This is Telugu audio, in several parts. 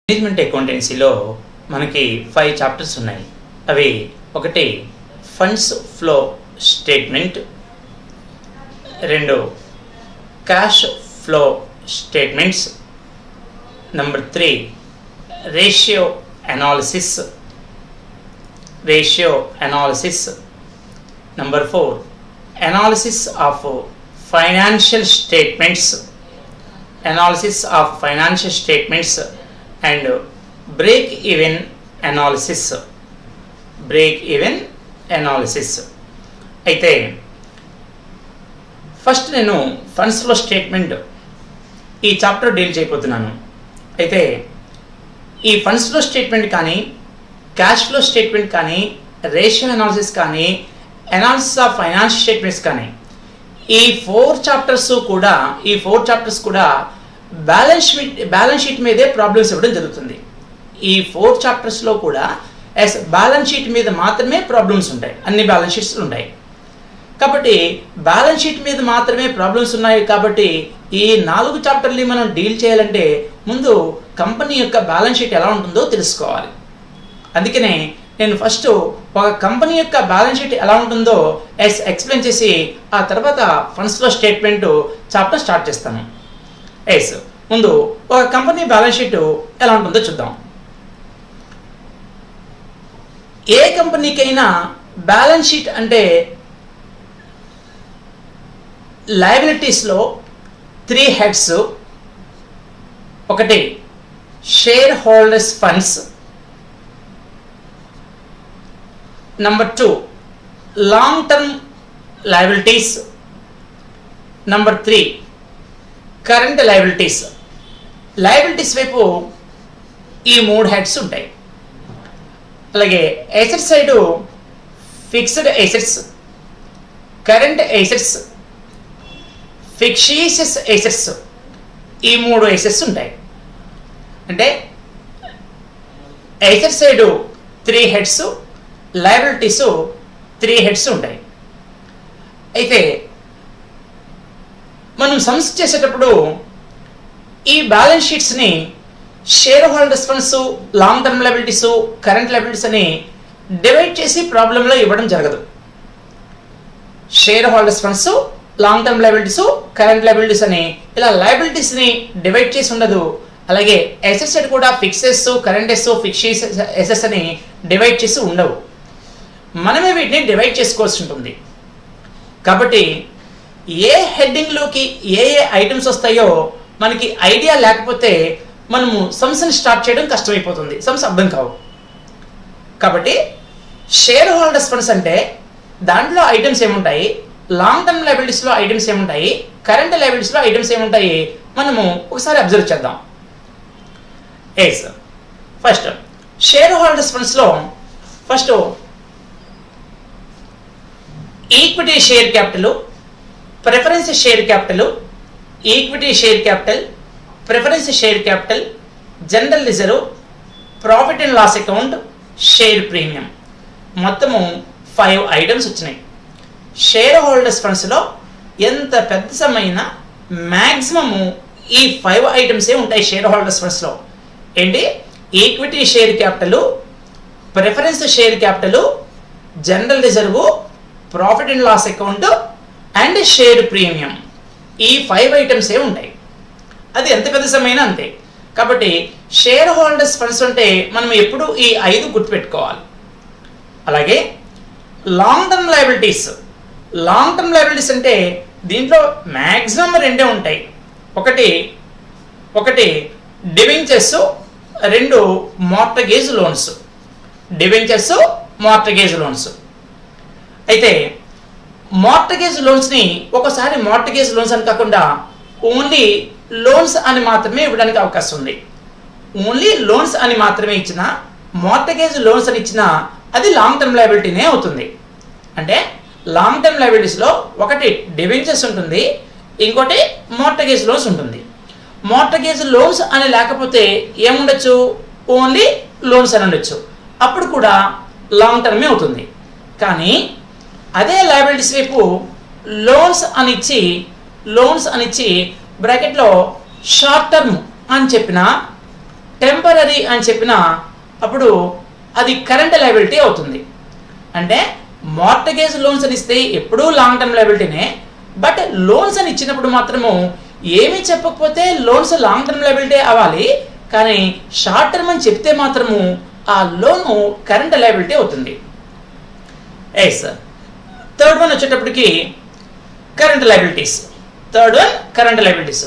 మేనేజ్మెంట్ అకౌంటెన్సీలో మనకి 5 చాప్టర్స్ ఉన్నాయి. అవి ఒకటి funds flow statement, 2 cash flow statements, number 3 ratio analysis, number 4 analysis of financial statements and break even analysis. అయితే ఫస్ట్ నేను ఫండ్స్ ఫ్లో స్టేట్మెంట్ ఈ చాప్టర్ డీల్ చేయబోతున్నాను. అయితే ఈ ఫండ్స్ ఫ్లో స్టేట్మెంట్ కానీ, క్యాష్ ఫ్లో స్టేట్మెంట్ కానీ, రేషియో అనాలిసిస్ కానీ, అనాలిసిస్ ఆఫ్ ఫైనాన్షియల్ స్టేట్మెంట్స్ కానీ, ఈ 4 చాప్టర్స్ కూడా బ్యాలెన్స్ షీట్ మీదే ప్రాబ్లమ్స్ ఇవ్వడం జరుగుతుంది. ఈ 4 చాప్టర్స్లో కూడా బ్యాలెన్స్ షీట్ మీద మాత్రమే ప్రాబ్లమ్స్ ఉంటాయి. అన్ని బ్యాలెన్స్ షీట్స్ ఉంటాయి కాబట్టి బ్యాలెన్స్ షీట్ మీద మాత్రమే ప్రాబ్లమ్స్ ఉన్నాయి. కాబట్టి ఈ 4 చాప్టర్లు మనం డీల్ చేయాలంటే ముందు కంపెనీ యొక్క బ్యాలెన్స్ షీట్ ఎలా ఉంటుందో తెలుసుకోవాలి. అందుకనే నేను ఫస్ట్ ఒక కంపెనీ యొక్క బ్యాలెన్స్ షీట్ ఎలా ఉంటుందో ఎక్స్ప్లెయిన్ చేసి ఆ తర్వాత funds flow statement chapter start చేస్తాను. ముందు ఒక కంపెనీ బ్యాలెన్స్ షీట్ ఎలా ఉంటుందో చూద్దాం. ఏ కంపెనీకైనా బ్యాలెన్స్ షీట్ అంటే లయబిలిటీస్లో 3 హెడ్స్. ఒకటి share holders funds, number 2 long term liabilities, number 3 current liabilities వైపు ఈ 3 హెడ్స్ ఉంటాయి. అలాగే assets side fixed assets, current assets, fictitious assets, ఈ 3 ఎసెట్స్ ఉంటాయి. అంటే assets side 3 heads, liabilities 3 heads ఉంటాయి. అయితే మనం సమ్స్ చేసేటప్పుడు ఈ బ్యాలెన్స్ షీట్స్ని share holders funds, long term liabilities, current liabilities అని డివైడ్ చేసి ప్రాబ్లంలో ఇవ్వడం జరగదు. Share holders funds, long term liabilities, current liabilities అని ఇలా లయబిలిటీస్ని డివైడ్ చేసి ఉండదు. అలాగే ఎసెట్స్ సైడ్ కూడా ఫిక్సెస్, కరెంట్ ఫిక్షియస్ ఎసెట్స్ అని డివైడ్ చేసి ఉండవు. మనమే వీటిని డివైడ్ చేసుకోవాల్సి ఉంటుంది. కాబట్టి ఏ హెడ్డింగ్లోకి ఏ ఐటమ్స్ వస్తాయో మనకి ఐడియా లేకపోతే మనము సమ్స్ని స్టార్ట్ చేయడం కష్టమైపోతుంది, సమ్స్ అర్థం కావు. కాబట్టి షేర్ హోల్డర్స్ ఫండ్స్ అంటే దాంట్లో ఐటమ్స్ ఏముంటాయి, లాంగ్ టర్మ్ లయబిలిటీస్లో ఐటమ్స్ ఏముంటాయి, కరెంట్ లయబిలిటీస్లో ఐటమ్స్ ఏముంటాయి మనము ఒకసారి అబ్జర్వ్ చేద్దాం. ఫస్ట్ షేర్ హోల్డర్స్ ఫండ్స్లో first equity share capital, preference share capital, equity share capital, preference share capital, general reserve, profit and loss account, share premium, మొత్తము 5 ఐటమ్స్ వచ్చినాయి. షేర్ హోల్డర్స్ ఫండ్స్లో ఎంత పెద్ద సమయమైనా మ్యాక్సిమము ఈ 5 ఐటమ్సే ఉంటాయి. షేర్ హోల్డర్స్ ఫండ్స్లో ఏంటి, equity share capital, preference share capital, general reserve, profit and loss account and share premium, ఈ 5 ఐటమ్సే ఉంటాయి. అది ఎంత పెద్ద సమయమైనా అంతే. కాబట్టి షేర్ హోల్డర్స్ ఫండ్స్ అంటే మనం ఎప్పుడు ఈ 5 గుర్తుపెట్టుకోవాలి. అలాగే లాంగ్ టర్మ్ లయబిలిటీస్ అంటే దీంట్లో మ్యాక్సిమం 2 ఉంటాయి. ఒకటి డిబెంచర్స్, 2 మార్టగేజ్ లోన్స్. అయితే మార్టగేజ్ లోన్స్ని ఒకసారి మార్టగేజ్ లోన్స్ అని కాకుండా ఓన్లీ లోన్స్ అని మాత్రమే ఇవ్వడానికి అవకాశం ఉంది. ఓన్లీ లోన్స్ అని మాత్రమే ఇచ్చిన, మార్టగేజ్ లోన్స్ అని ఇచ్చిన అది లాంగ్ టర్మ్ లయబిలిటీనే అవుతుంది. అంటే లాంగ్ టర్మ్ లయబిలిటీస్లో ఒకటి డిబెంచర్స్ ఉంటుంది, ఇంకోటి మార్టగేజ్ లోన్స్ ఉంటుంది. మార్టగేజ్ లోన్స్ అని లేకపోతే ఏముండొచ్చు, ఓన్లీ లోన్స్ అని ఉండొచ్చు, అప్పుడు కూడా లాంగ్ టర్మే అవుతుంది. కానీ అదే లయబిలిటీస్ వైపు లోన్స్ అని ఇచ్చి బ్రాకెట్లో షార్ట్ టర్మ్ అని చెప్పిన టెంపరరీ అని చెప్పిన అప్పుడు అది కరెంట్ లయబిలిటీ అవుతుంది. అంటే మార్టగేజ్ లోన్స్ అని ఇస్తే ఎప్పుడూ లాంగ్ టర్మ్ లయబిలిటీనే, బట్ లోన్స్ అని ఇచ్చినప్పుడు మాత్రము ఏమీ చెప్పకపోతే లోన్స్ లాంగ్ టర్మ్ లయబిలిటీ అవ్వాలి, కానీ షార్ట్ టర్మ్ అని చెప్తే మాత్రము ఆ లోను కరెంట్ లయబిలిటీ అవుతుంది. ఎస్ థర్డ్ వన్ వచ్చేటప్పటికి current liabilities. Third one current liabilities.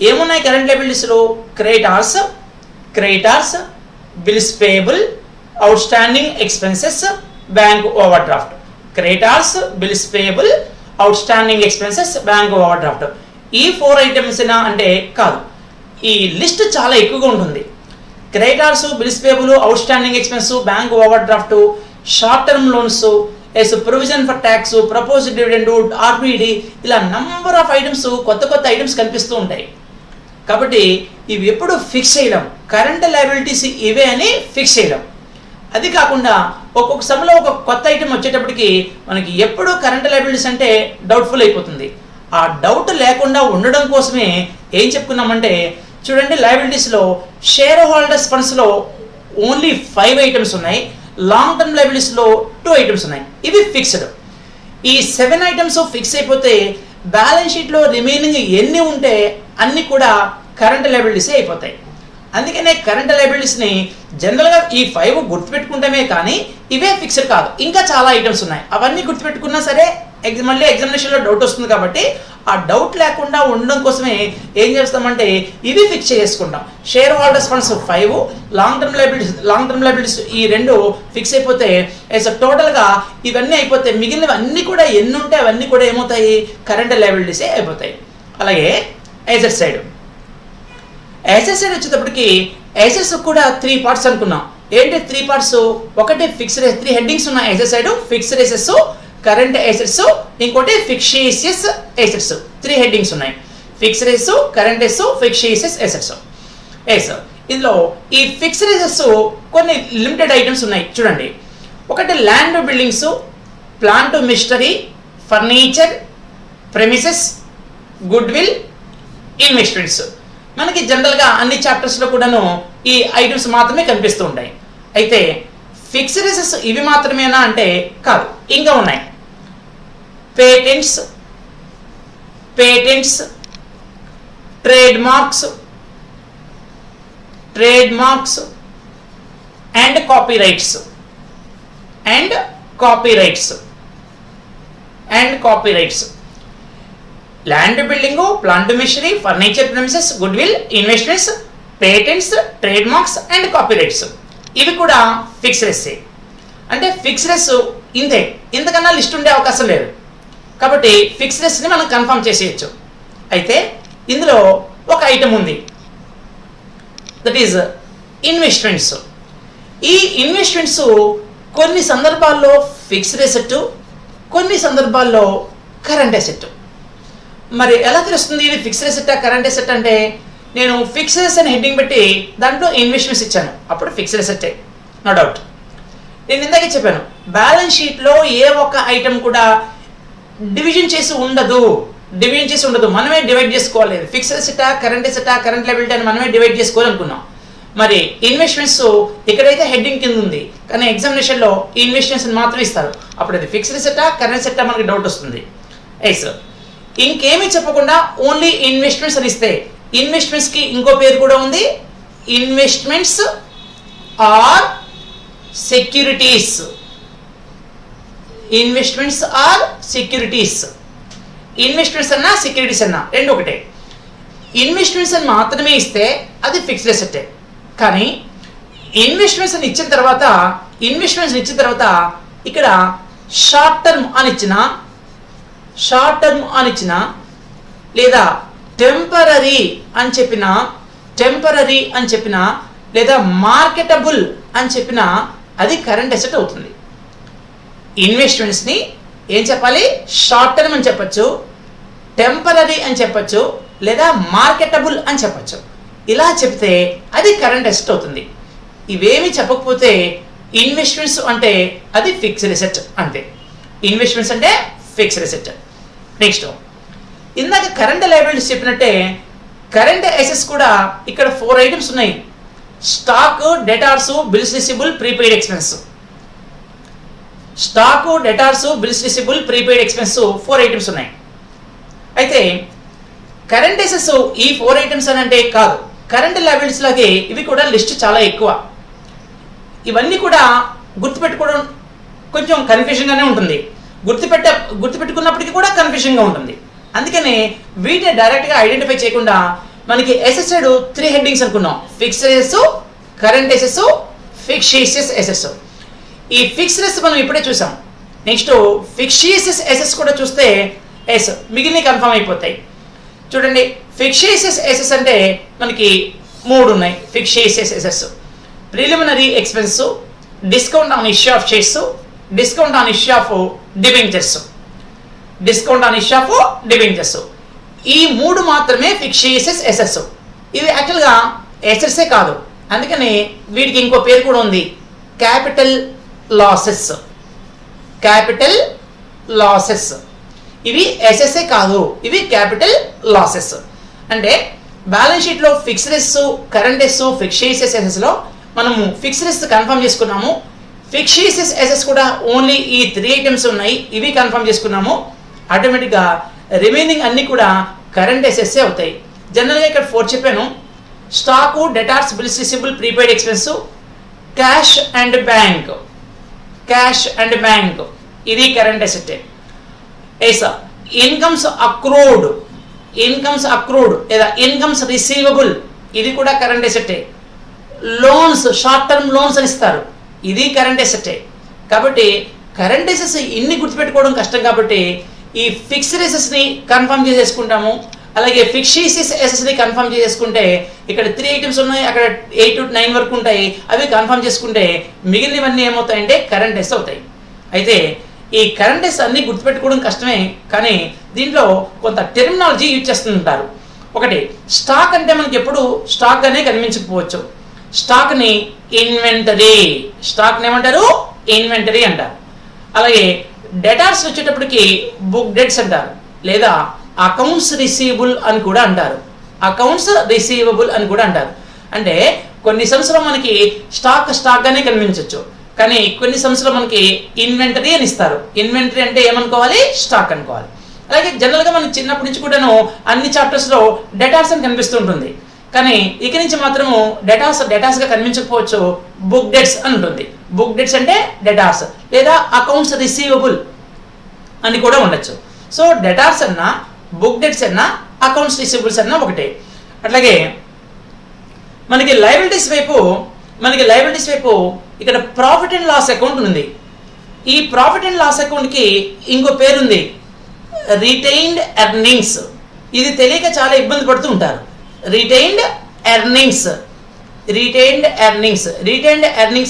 ఏమున్నాయి కరెంట్ లయబిలిటీస్లో? Creditors, bills payable, outstanding expenses, bank overdraft. Creditors, bills payable, outstanding expenses, bank overdraft. ఈ 4 ఐటమ్స్ అంటే కాదు, ఈ లిస్ట్ చాలా ఎక్కువగా ఉంటుంది. Creditors, bills payable, outstanding expense, bank overdraft, short term loans, provision for tax, propose dividend, RBD, ఇలా నంబర్ ఆఫ్ ఐటమ్స్, కొత్త ఐటమ్స్ కనిపిస్తూ ఉంటాయి. కాబట్టి ఇవి ఎప్పుడు ఫిక్స్ చేయలేం, కరెంట్ లయబిలిటీస్ ఇవే అని ఫిక్స్ చేయలేం. అది కాకుండా ఒక్కొక్క సమయంలో ఒక కొత్త ఐటమ్ వచ్చేటప్పటికి మనకి ఎప్పుడు కరెంట్ లయబిలిటీస్ అంటే డౌట్ఫుల్ అయిపోతుంది. ఆ డౌట్ లేకుండా ఉండడం కోసమే ఏం చెప్పుకున్నామంటే, చూడండి లయబిలిటీస్లో షేర్ హోల్డర్స్ ఫండ్స్లో ఓన్లీ 5 ఐటమ్స్ ఉన్నాయి, లాంగ్ టర్మ్ లయబిలిటీస్లో 2 ఐటమ్స్ ఉన్నాయి. ఇవి ఫిక్స్డ్. ఈ 7 ఐటమ్స్ ఫిక్స్ అయిపోతే బ్యాలెన్స్ షీట్లో రిమైనింగ్ ఎన్ని ఉంటే అన్ని కూడా కరెంట్ లయబిలిటీస్ అయిపోతాయి. అందుకనే కరెంట్ లయబిలిటీస్ని జనరల్గా ఈ 5 గుర్తుపెట్టుకుంటామే కానీ ఇవే ఫిక్స్డ్ కాదు, ఇంకా చాలా ఐటమ్స్ ఉన్నాయి. అవన్నీ గుర్తుపెట్టుకున్నా సరే మళ్ళీ ఎగ్జామినేషన్లో డౌట్ వస్తుంది. కాబట్టి ఆ డౌట్ లేకుండా ఉండడం కోసమే ఏం చేస్తామంటే ఇవి ఫిక్స్ చేసుకుంటాం. Share holders funds 5, long term liabilities ఈ 2 ఫిక్స్ అయిపోతే టోటల్గా ఇవన్నీ అయిపోతే మిగిలినవి అన్నీ కూడా ఎన్ని ఉంటే అవన్నీ కూడా ఏమవుతాయి, కరెంట్ లయబిలిటీసే అయిపోతాయి. అలాగే యాసెట్ సైడ్ వచ్చేటప్పటికి యాసెట్స్ కూడా 3 పార్ట్స్ అనుకున్నాం. ఏంటి 3 పార్ట్స్? ఒకటి ఫిక్స్డ్, 3 హెడ్డింగ్స్ ఉన్నాయి asset side. Fixed assets, current assets, ఇంకోటి ఫిక్షియస్ యాసెట్స్. 3 హెడ్డింగ్స్ ఉన్నాయి. Fixed assets, current assets, fictitious assets. ఇందులో ఈ ఫిక్స్డ్ యాసెట్స్ కొన్ని లిమిటెడ్ ఐటమ్స్ ఉన్నాయి చూడండి. ఒకటి land buildings, plant machinery, furniture, premises, good will, investments. మనకి జనరల్గా అన్ని చాప్టర్స్లో కూడాను ఈ ఐటమ్స్ మాత్రమే కనిపిస్తూ ఉంటాయి. అయితే ఫిక్స్డ్ యాసెట్స్ ఇవి మాత్రమేనా అంటే కాదు, ఇంకా ఉన్నాయి. Patents, trade marks and copyrights. Land building, plant machinery, furniture, premises, good will, investments, patents, trade marks and copyrights ఇవి కూడా ఫిక్స్డ్. అంటే ఫిక్స్డ్ ఇంతకన్నా లిస్ట్ ఉండే అవకాశం లేదు. కాబట్టి ఫిక్స్డ్ని మనం కన్ఫర్మ్ చేసేయచ్చు. అయితే ఇందులో ఒక ఐటమ్ ఉంది, దట్ ఈజ్ ఇన్వెస్ట్మెంట్స్. ఈ ఇన్వెస్ట్మెంట్స్ కొన్ని సందర్భాల్లో ఫిక్స్డ్ అసెట్, కొన్ని సందర్భాల్లో కరెంట్ అసెట్. మరి ఎలా తెలుస్తుంది ఇది ఫిక్స్డ్ అసెట్టా కరెంట్ అసెట్ అంటే? నేను ఫిక్స్డ్ అసెట్ హెడ్డింగ్ పెట్టి దాంట్లో ఇన్వెస్ట్మెంట్స్ ఇచ్చాను, అప్పుడు ఫిక్స్డ్ అసెట్, నో డౌట్. నేను ఇందాకే చెప్పాను, బ్యాలెన్స్ షీట్లో ఏ ఒక్క ఐటమ్ కూడా డివిజన్ చేసి ఉండదు, మనమే డివైడ్ చేసుకోవాలి. ఫిక్స్డ్ అసెట్టా కరెంట్ అసెట్టా కరెంట్ లయబిలిటీ అని మనమే డివైడ్ చేసుకోవాలనుకున్నాం. మరి ఇన్వెస్ట్మెంట్స్ ఇక్కడైతే హెడ్డింగ్ కింద ఉంది, కానీ ఎగ్జామినేషన్లో ఈ ఇన్వెస్ట్మెంట్స్ మాత్రం ఇస్తారు. అప్పుడు అది ఫిక్స్డ్ అసెట్టా కరెంట్ అసెట్టా మనకి డౌట్ వస్తుంది. ఎస్, ఇంకేమీ చెప్పకుండా ఓన్లీ ఇన్వెస్ట్మెంట్స్ అని ఇస్తే, ఇన్వెస్ట్మెంట్స్కి ఇంకో పేరు కూడా ఉంది, ఇన్వెస్ట్మెంట్స్ ఆర్ సెక్యూరిటీస్. ఇన్వెస్ట్మెంట్స్ అన్నా సెక్యూరిటీస్ అన్నా రెండు ఒకటే. ఇన్వెస్ట్మెంట్స్ అని మాత్రమే ఇస్తే అది ఫిక్స్డ్ అసెట్టే. కానీ ఇన్వెస్ట్మెంట్స్ అని ఇచ్చిన తర్వాత ఇక్కడ షార్ట్ టర్మ్ అని ఇచ్చిన లేదా టెంపరరీ అని చెప్పిన లేదా మార్కెటబుల్ అని చెప్పిన అది కరెంట్ అసెట్ అవుతుంది. ఇన్వెస్ట్మెంట్స్ని ఏం చెప్పాలి? షార్ట్ టర్మ్ అని చెప్పచ్చు, టెంపరరీ అని చెప్పచ్చు, లేదా మార్కెటబుల్ అని చెప్పచ్చు. ఇలా చెప్తే అది కరెంట్ అసెట్ అవుతుంది. ఇవేమి చెప్పకపోతే ఇన్వెస్ట్మెంట్స్ అంటే అది ఫిక్స్డ్ అసెట్ అంతే. ఇన్వెస్ట్మెంట్స్ అంటే ఫిక్స్డ్ అసెట్. నెక్స్ట్, ఇందాక కరెంట్ లయబిలిటీస్ చెప్పినట్టే కరెంట్ అసెట్స్ కూడా ఇక్కడ 4 ఐటమ్స్ ఉన్నాయి. Stock, debtors, bills receivable, prepaid expense. Stock, debtors, bills receivable, prepaid expense 4 items ఉన్నాయి. అయితే కరెంట్ అసెట్స్ ఈ 4 ఐటమ్స్ అని అంటే కాదు, కరెంట్ లయబిలిటీస్ లాగే ఇవి కూడా లిస్ట్ చాలా ఎక్కువ. ఇవన్నీ కూడా గుర్తుపెట్టుకోవడం కొంచెం కన్ఫ్యూజన్గానే ఉంటుంది, గుర్తుపెట్టుకున్నప్పటికీ కూడా కన్ఫ్యూజన్గా ఉంటుంది. అందుకనే వీటిని డైరెక్ట్గా ఐడెంటిఫై చేయకుండా మనకి ఎసెట్స్ సైడ్ 3 హెడ్డింగ్స్ అనుకున్నాం. Fixed assets, current assets, fixed assets. ఈ ఫిక్స్డ్ అసెట్స్ మనం ఇప్పుడే చూసాం. నెక్స్ట్ ఫిక్స్డ్ అసెట్స్ కూడా చూస్తే ఎస్ మిగిలిన కన్ఫర్మ్ అయిపోతాయి. చూడండి, ఫిక్స్డ్ అసెట్స్ అంటే మనకి 3 ఉన్నాయి. Fixed assets preliminary expense, discount on issue of shares, discount on issue of debentures. ఈ 3 మాత్రమే ఫిక్స్డ్ అసెట్స్. ఇవి యాక్చువల్గా అసెట్సే కాదు, అందుకని వీటికి ఇంకో పేరు కూడా ఉంది, క్యాపిటల్ లాసెస్. ఇవి అసెట్సే కాదు, ఇవి క్యాపిటల్ లాసెస్. అంటే బ్యాలెన్స్ షీట్లో fixed assets, current assets, fixed అసెట్స్లో మనము ఫిక్స్డ్ అసెట్స్ కన్ఫర్మ్ చేసుకున్నాము. ఫిక్స్డ్ అసెట్స్ కూడా ఓన్లీ ఈ 3 ఐటమ్స్ ఉన్నాయి, ఇవి కన్ఫర్మ్ చేసుకున్నాము. ఆటోమేటిక్గా రిమైనింగ్ అన్ని కూడా కరెంట్ అసెట్సే అవుతాయి. జనరల్గా ఇక్కడ 4 చెప్పాను. Stock, debtors, bills receivable, prepaid expense, cash and bank ఇది కరెంట్ అసెట్. ఇన్కమ్స్ అక్రూడ్ లేదా ఇన్కమ్స్ రిసీవబుల్ ఇది కూడా current asset. Loans, short term loans అని ఇస్తారు, ఇది కరెంట్ అసెట్. కాబట్టి కరెంట్ అసెట్స్ ఇన్ని గుర్తుపెట్టుకోవడం కష్టం కాబట్టి ఈ ఫిక్స్డ్ అసెట్స్ని కన్ఫర్మ్ చేసేసుకుంటాము. అలాగే ఫిక్స్డ్ అసెట్స్ని కన్ఫర్మ్ చేసుకుంటే ఇక్కడ 3 ఐటమ్స్ ఉన్నాయి, అక్కడ 8 to 9 వరకు ఉంటాయి. అవి కన్ఫర్మ్ చేసుకుంటే మిగిలినవన్నీ ఏమవుతాయంటే కరెంట్ అసెట్స్ అవుతాయి. అయితే ఈ కరెంట్ అసెట్స్ అన్ని గుర్తుపెట్టుకోవడం కష్టమే, కానీ దీంట్లో కొంత టెర్మినాలజీ యూజ్ చేస్తుంటారు. ఒకటి, స్టాక్ అంటే మనకి ఎప్పుడు స్టాక్ అనే కనిపించకపోవచ్చు. స్టాక్ని ఏమంటారు? ఇన్వెంటరీ అంటారు. అలాగే డెటార్స్ వచ్చేటప్పటికి బుక్ డెట్స్ అంటారు, లేదా అకౌంట్స్ రిసీవబుల్ అని కూడా అంటారు. అంటే కొన్ని సంవత్సరం మనకి స్టాక్ గానే కనిపించవచ్చు, కానీ కొన్ని సంవత్సరం మనకి ఇన్వెంటరీ అని ఇస్తారు. ఇన్వెంటరీ అంటే ఏమనుకోవాలి? స్టాక్ అనుకోవాలి. అలాగే జనరల్గా మనకి చిన్నప్పటి నుంచి కూడాను అన్ని చాప్టర్స్లో డెటార్స్ అని కనిపిస్తుంటుంది, కానీ ఇక నుంచి మాత్రము డెటార్స్గా కనిపించకపోవచ్చు, బుక్ డెట్స్ అని ఉంటుంది. బుక్ డెట్స్ అంటే డెటార్స్, లేదా అకౌంట్స్ రిసీవబుల్ అని కూడా ఉండొచ్చు. సో డెటార్స్ అన్నా, బుక్ డెట్స్ అన్నా, అకౌంట్స్ రిసీవబుల్స్ అన్నా ఒకటే. అట్లాగే మనకి లయబిలిటీస్ వైపు ఇక్కడ ప్రాఫిట్ అండ్ లాస్ అకౌంట్ ఉంది. ఈ ప్రాఫిట్ అండ్ లాస్ అకౌంట్కి ఇంకో పేరుంది, రిటైన్డ్ ఎర్నింగ్స్. ఇది తెలియక చాలా ఇబ్బంది పడుతూ ఉంటారు. రిటైన్డ్ ఎర్నింగ్స్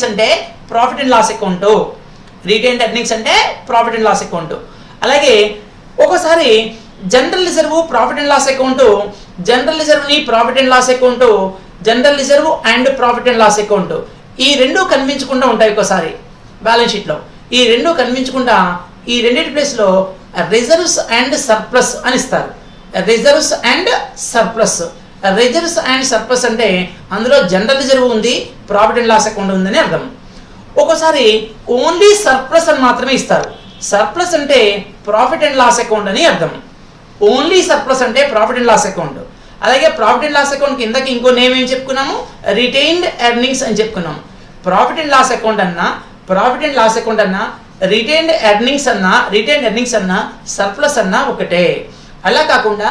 అంటే ప్రాఫిట్ అండ్ లాస్ అకౌంట్. అలాగే ఒక్కోసారి general reserve, profit and loss account, general reserve and profit and loss account ఈ 2 కనిపించకుండా ఉంటాయి. ఒక్కోసారి బ్యాలెన్స్ షీట్లో ఈ 2 కనిపించకుండా ఈ రెండింటి ప్లేస్లో రిజర్వ్స్ అండ్ సర్ప్లస్ అని ఇస్తారు. రిజర్వ్స్ అండ్ సర్ప్లస్ అంటే అందులో జనరల్ రిజర్వ్ ఉంది, ప్రాఫిట్ అండ్ లాస్ అకౌంట్ ఉందని అర్థం. ఒక్కోసారి ఓన్లీ సర్ప్లస్ అని మాత్రమే ఇస్తారు. సర్ప్లస్ అంటే ప్రాఫిట్ అండ్ లాస్ అకౌంట్ అని అర్థం. ఓన్లీ సర్ప్లస్ అంటే ప్రాఫిట్ అండ్ లాస్ అకౌంట్. అలాగే ప్రాఫిట్ అండ్ లాస్ అకౌంట్ కిందకి ఇంకో నేమ్ ఏం చెప్పుకున్నాము? రిటైన్డ్ ఎర్నింగ్స్ అని చెప్పుకున్నాము. ప్రాఫిట్ అండ్ లాస్ అకౌంట్ అన్నా, రిటైన్డ్ ఎర్నింగ్స్ అన్నా, సర్ప్లస్ అన్నా ఒకటే. అలా కాకుండా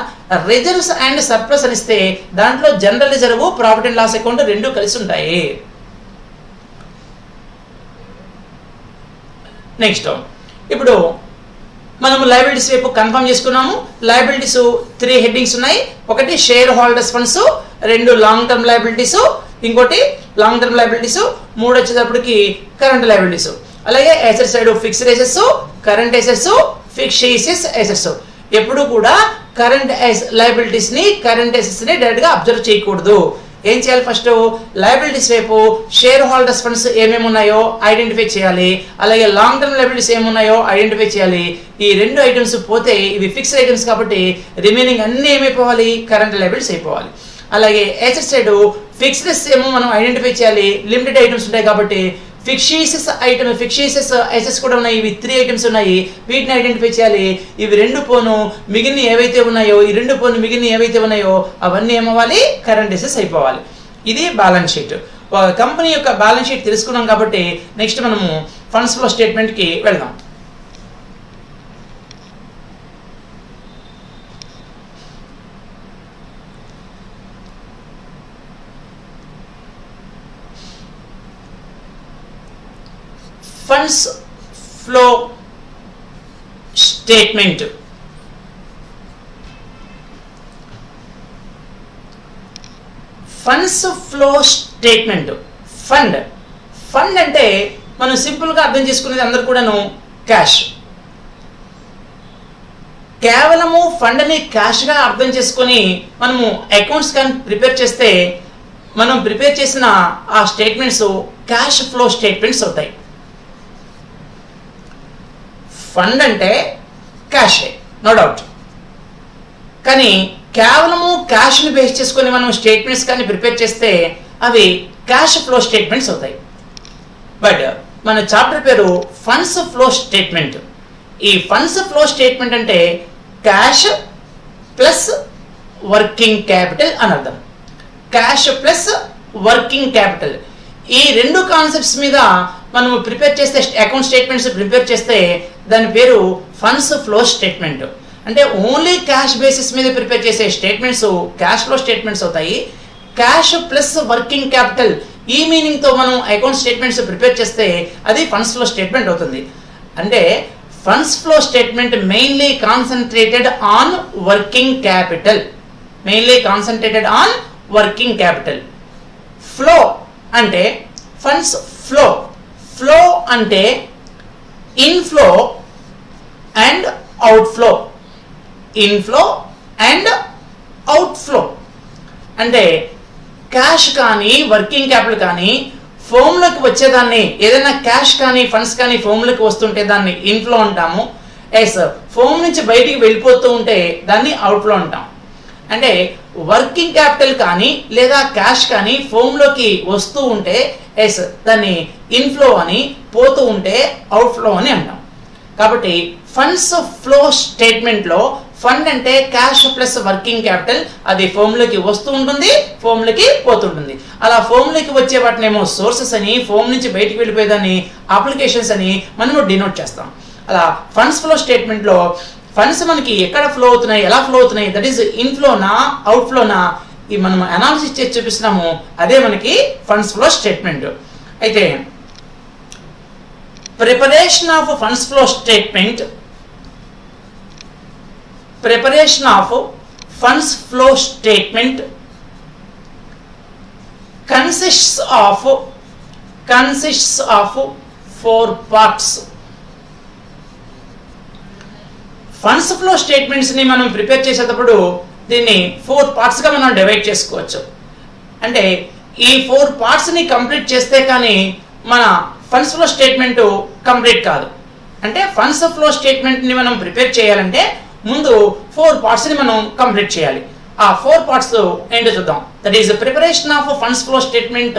రిజర్వ్స్ అండ్ సర్ప్లస్ అని ఇస్తే దాంట్లో general reserve, profit and loss account 2 కలిసి ఉంటాయి. నెక్స్ట్, ఇప్పుడు మనము లయబిలిటీస్ వైపు కన్ఫర్మ్ చేసుకున్నాము. లయబిలిటీస్ 3 హెడ్డింగ్స్ ఉన్నాయి. ఒకటి share holders funds, 2 long term liabilities, ఇంకోటి లాంగ్ టర్మ్ లయబిలిటీస్, 3 వచ్చేటప్పటికి కరెంట్ లయబిలిటీస్. అలాగే assets side fixed assets, current assets, fixed assets. ఎప్పుడు కూడా కరెంట్ లయబిలిటీస్ని, కరెంట్ అసెట్స్ని డైరెక్ట్గా అబ్జర్వ్ చేయకూడదు. ఏం చేయాలి? ఫస్ట్ లయబిలిటీస్ వైపు షేర్ హోల్డర్స్ ఫండ్స్ ఏమేమి ఉన్నాయో ఐడెంటిఫై చేయాలి. అలాగే లాంగ్ టర్మ్ లయబిలిటీస్ ఏమున్నాయో ఐడెంటిఫై చేయాలి. ఈ 2 ఐటమ్స్ పోతే ఇవి ఫిక్స్డ్ ఐటమ్స్ కాబట్టి రిమైనింగ్ అన్ని ఏమైపోవాలి? కరెంట్ లయబిలిటీస్ అయిపోవాలి. అలాగే అసెట్స్ సైడ్ ఫిక్స్డ్ ఏమో మనం ఐడెంటిఫై చేయాలి. లిమిటెడ్ ఐటమ్స్ ఉంటాయి కాబట్టి ఫిక్సీసెస్ అసెట్స్ కూడా ఉన్నాయి. ఇవి 3 ఐటమ్స్ ఉన్నాయి, వీటిని ఐడెంటిఫై చేయాలి. ఇవి 2 పోను మిగిలిన ఏవైతే ఉన్నాయో, ఈ 2 పోను మిగిలిన ఏవైతే ఉన్నాయో అవన్నీ ఏమవ్వాలి, కరెంట్ అసెట్స్ అయిపోవాలి. ఇది బ్యాలెన్స్ షీట్. కంపెనీ యొక్క బ్యాలెన్స్ షీట్ తెలుసుకున్నాం కాబట్టి నెక్స్ట్ మనము ఫండ్స్ ఫ్లో స్టేట్మెంట్కి వెళ్దాం. Funds flow statement. Funds flow statement. Fund అంటే మనం సింపుల్గా అర్థం చేసుకునేది అందరు కూడాను క్యాష్. కేవలము ఫండ్ని క్యాష్గా అర్థం చేసుకొని మనము అకౌంట్స్ కానీ ప్రిపేర్ చేస్తే మనం ప్రిపేర్ చేసిన ఆ స్టేట్మెంట్స్ క్యాష్ ఫ్లో స్టేట్మెంట్స్ అవుతాయి. ఫండ్ అంటే క్యాషే, నో డౌట్. కానీ కేవలము క్యాష్ని బేస్ చేసుకొని మనం స్టేట్మెంట్స్ కానీ ప్రిపేర్ చేస్తే అవి క్యాష్ ఫ్లో స్టేట్మెంట్స్ అవుతాయి. బట్ మన చాప్టర్ పేరు ఫండ్స్ ఫ్లో స్టేట్మెంట్. ఈ ఫండ్స్ ఫ్లో స్టేట్మెంట్ అంటే క్యాష్ ప్లస్ వర్కింగ్ క్యాపిటల్ అని అర్థం. క్యాష్ ప్లస్ వర్కింగ్ క్యాపిటల్, ఈ 2 కాన్సెప్ట్స్ మీద మనం ప్రిపేర్ చేస్తే అకౌంట్ స్టేట్మెంట్స్ ప్రిపేర్ చేస్తే దాని పేరు ఫండ్స్ ఫ్లో స్టేట్మెంట్. అంటే ఓన్లీ క్యాష్ బేసిస్ మీద ప్రిపేర్ చేసే స్టేట్మెంట్స్ క్యాష్ ఫ్లో స్టేట్మెంట్స్ అవుతాయి. క్యాష్ ప్లస్ వర్కింగ్ క్యాపిటల్ ఈ మీనింగ్తో మనం అకౌంట్ స్టేట్మెంట్స్ ప్రిపేర్ చేస్తే అది ఫండ్స్ ఫ్లో స్టేట్మెంట్ అవుతుంది. అంటే funds flow statement mainly concentrated on working capital. Working capital. Flow అంటే ఫండ్స్ ఫ్లో అంటే ఇన్ఫ్లో అండ్ అవుట్ఫ్లో. అంటే క్యాష్ కానీ వర్కింగ్ క్యాపిటల్ కానీ ఫోమ్లోకి వచ్చేదాన్ని, ఏదైనా క్యాష్ కానీ ఫండ్స్ కానీ ఫోమ్లోకి వస్తుంటే దాన్ని ఇన్ఫ్లో అంటాము. ఫోమ్ నుంచి బయటికి వెళ్ళిపోతూ ఉంటే దాన్ని అవుట్ఫ్లో అంటాం. అంటే వర్కింగ్ క్యాపిటల్ కానీ లేదా క్యాష్ కానీ ఫోమ్లోకి వస్తూ ఉంటే దాన్ని ఇన్ఫ్లో అని, పోతూ ఉంటే అవుట్ఫ్లో అని అంటాం. కాబట్టి ఫండ్స్ ఫ్లో స్టేట్మెంట్లో ఫండ్ అంటే క్యాష్ ప్లస్ వర్కింగ్ క్యాపిటల్, అది ఫోమ్లోకి వస్తూ ఉంటుంది, ఫోమ్లోకి పోతుంటుంది. అలా ఫోమ్లోకి వచ్చే వాటినేమో సోర్సెస్ అని, ఫోమ్ నుంచి బయటికి వెళ్ళిపోయేదాన్ని అప్లికేషన్స్ అని మనము డినోట్ చేస్తాం. అలా ఫండ్స్ ఫ్లో స్టేట్మెంట్లో ఫండ్స్ మనకి ఎక్కడ ఫ్లో అవుతున్నాయి, ఎలా ఫ్లో అవుతున్నాయి, దట్ ఈస్ ఇన్ఫ్లోనా అవుట్ఫ్లోనా, ఈ మనం అనాలిసిస్ చేసి చూపిస్తున్నాము. అదే మనకి ఫండ్స్ ఫ్లో స్టేట్మెంట్. అయితే preparation of funds flow statement, consists of 4 parts. Funds flow స్టేట్మెంట్స్ని మనం ప్రిపేర్ చేసేటప్పుడు దీన్ని 4 పార్ట్స్గా మనం డివైడ్ చేసుకోవచ్చు. అంటే ఈ 4 పార్ట్స్ని కంప్లీట్ చేస్తే కానీ మన ఫండ్స్ ఫ్లో స్టేట్మెంట్ కంప్లీట్ కాదు. అంటే ఫండ్స్ ఫ్లో స్టేట్మెంట్ని మనం ప్రిపేర్ చేయాలంటే ముందు 4 పార్ట్స్ని మనం కంప్లీట్ చేయాలి. ఆ 4 పార్ట్స్ ఏంటో చూద్దాం. That is preparation of funds flow statement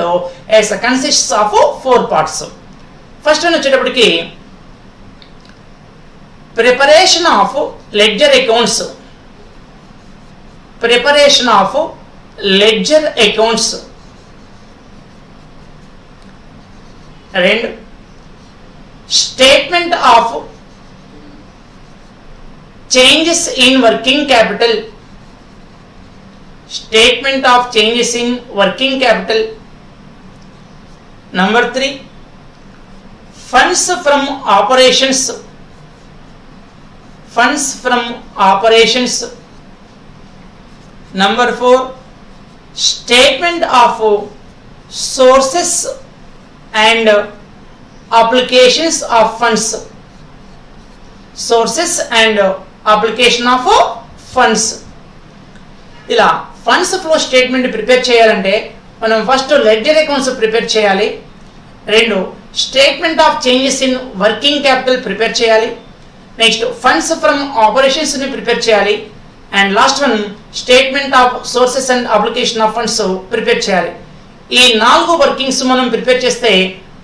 consists of 4 parts. First one వచ్చేటప్పటికి preparation of ledger accounts. 2 statement of changes in working capital. Number 3 funds from operations. Number 4 statement of sources and applications of funds. ఇలా ఫండ్స్ ఫ్లో స్టేట్మెంట్ ప్రిపేర్ చేయాలంటే మనం ఫస్ట్ లెడ్జర్ అకౌంట్స్ ప్రిపేర్ చేయాలి. 2 statement of changes in working capital prepare చేయాలి. నెక్స్ట్ ఫండ్స్ ఫ్రమ్ ఆపరేషన్స్ని ప్రిపేర్ చేయాలి. And last one statement of sources and application of funds prepare చేయాలి. ఈ 4 వర్కింగ్స్ మనం ప్రిపేర్ చేస్తే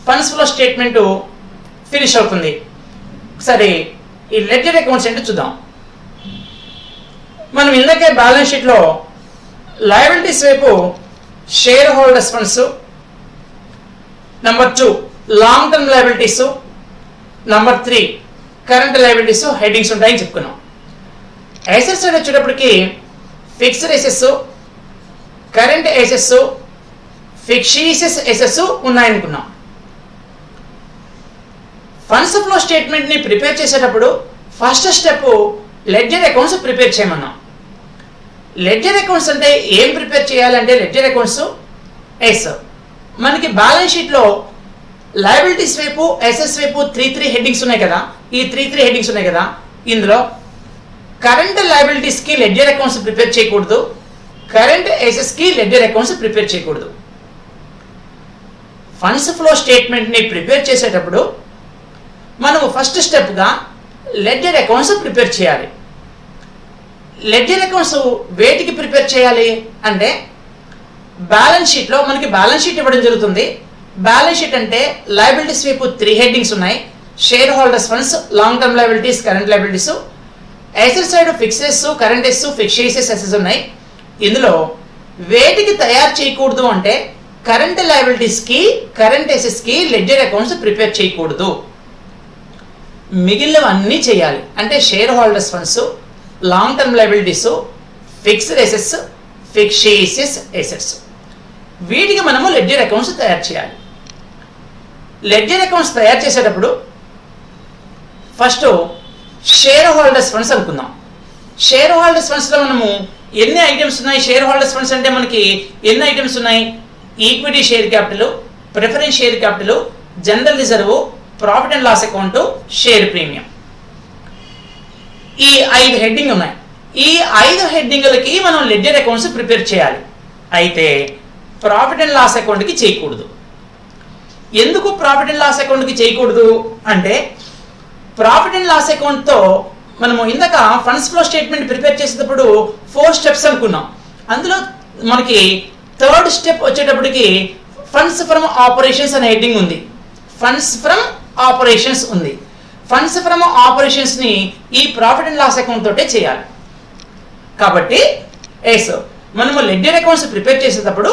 ఫండ్స్ ఫ్లో స్టేట్మెంట్ ఫినిష్ అవుతుంది. సరే, ఈ లెడ్జర్ అకౌంట్స్ ఏంటో చూద్దాం. మనం ఇందాకే బ్యాలెన్స్ షీట్లో లయబిలిటీస్ వైపు share holders funds, number 2 long term liabilities, number 3 current liabilities headings ఉంటాయని చెప్పుకున్నాం. అసెట్స్ సైడ్ వచ్చేటప్పటికి fixed assets, current assets, fictitious assets ఉన్నాయనుకున్నాం. ఫండ్స్ ఫ్లో స్టేట్మెంట్ ని ప్రిపేర్ చేసేటప్పుడు first step ledger accounts prepare చేయమన్నాం. లెడ్జర్ అకౌంట్స్ అంటే ఏం ప్రిపేర్ చేయాలంటే లెడ్జర్ అకౌంట్స్ మనకి బ్యాలెన్స్ షీట్లో లయబిలిటీస్ వైపు అసెట్స్ వైపు 3 హెడ్డింగ్స్ ఉన్నాయి కదా. ఈ 3 హెడ్డింగ్స్ ఉన్నాయి కదా, ఇందులో కరెంట్ లయబిలిటీస్ కి లెడ్జర్ అకౌంట్స్ ప్రిపేర్ చేయకూడదు, కరెంట్ అసెట్స్ కి లెడ్జర్ అకౌంట్స్ ప్రిపేర్ చేయకూడదు. ఫండ్స్ ఫ్లో స్టేట్మెంట్ ని ప్రిపేర్ చేసేటప్పుడు మనం ఫస్ట్ స్టెప్ గా లెడ్జర్ అకౌంట్స్ ప్రిపేర్ చేయాలి. లెడ్జర్ అకౌంట్స్ వేటికి ప్రిపేర్ చేయాలి అంటే బ్యాలెన్స్ షీట్ లో మనకి బ్యాలెన్స్ షీట్ ఇవ్వడం జరుగుతుంది. బ్యాలెన్స్ షీట్ అంటే లయబిలిటీస్ వైపు 3 హెడ్డింగ్స్ ఉన్నాయి. Share holders funds, long term liabilities, current liabilities. Asset side fixed, current assets, fictitious assets ఉన్నాయి. ఇందులో వేటికి తయారు చేయకూడదు అంటే కరెంట్ లయబిలిటీస్ కి, కరెంట్ అసెట్స్ కి లెడ్జర్ అకౌంట్స్ ప్రిపేర్ చేయకూడదు. మిగిలినవన్నీ చేయాలి. అంటే share holders funds, long term liabilities, fixed assets, fictitious assets, వీటికి మనము లెడ్జర్ అకౌంట్స్ తయారు చేయాలి. లెడ్జర్ అకౌంట్స్ తయారు చేసేటప్పుడు ఫస్ట్ షేర్ హోల్డర్స్ ఫండ్స్ అనుకుందాం. షేర్ హోల్డర్స్ ఫండ్స్ లో మనము ఎన్ని ఐటమ్స్ ఉన్నాయి? షేర్ హోల్డర్స్ ఫండ్స్ అంటే మనకి ఎన్ని ఐటమ్స్ ఉన్నాయి? Equity share capital, preference share capital, general reserve, profit and loss account, share premium. ఈ 5 హెడ్డింగ్ ఉన్నాయి. ఈ 5 హెడ్డింగ్లకి మనం లెడ్జర్ అకౌంట్స్ ప్రిపేర్ చేయాలి. అయితే ప్రాఫిట్ అండ్ లాస్ అకౌంట్ కి చేయకూడదు. ఎందుకు ప్రాఫిట్ అండ్ లాస్ అకౌంట్ కి చేయకూడదు అంటే ప్రాఫిట్ అండ్ లాస్ అకౌంట్ తో మనము ఇందాక ఫండ్స్ ఫ్లో స్టేట్మెంట్ ప్రిపేర్ చేసేటప్పుడు 4 స్టెప్స్ అనుకున్నాం. అందులో మనకి 3rd స్టెప్ వచ్చేటప్పటికి ఫండ్స్ ఫ్రమ్ ఆపరేషన్స్ అనే హెడ్డింగ్ ఉంది. ఫండ్స్ ఫ్రమ్ ఆపరేషన్స్ ఉంది. ఫండ్స్ ఫ్రమ్ ఆపరేషన్స్ ని ఈ ప్రాఫిట్ అండ్ లాస్ అకౌంట్ తోటే చేయాలి. కాబట్టి మనము లెడ్జర్ అకౌంట్స్ ప్రిపేర్ చేసేటప్పుడు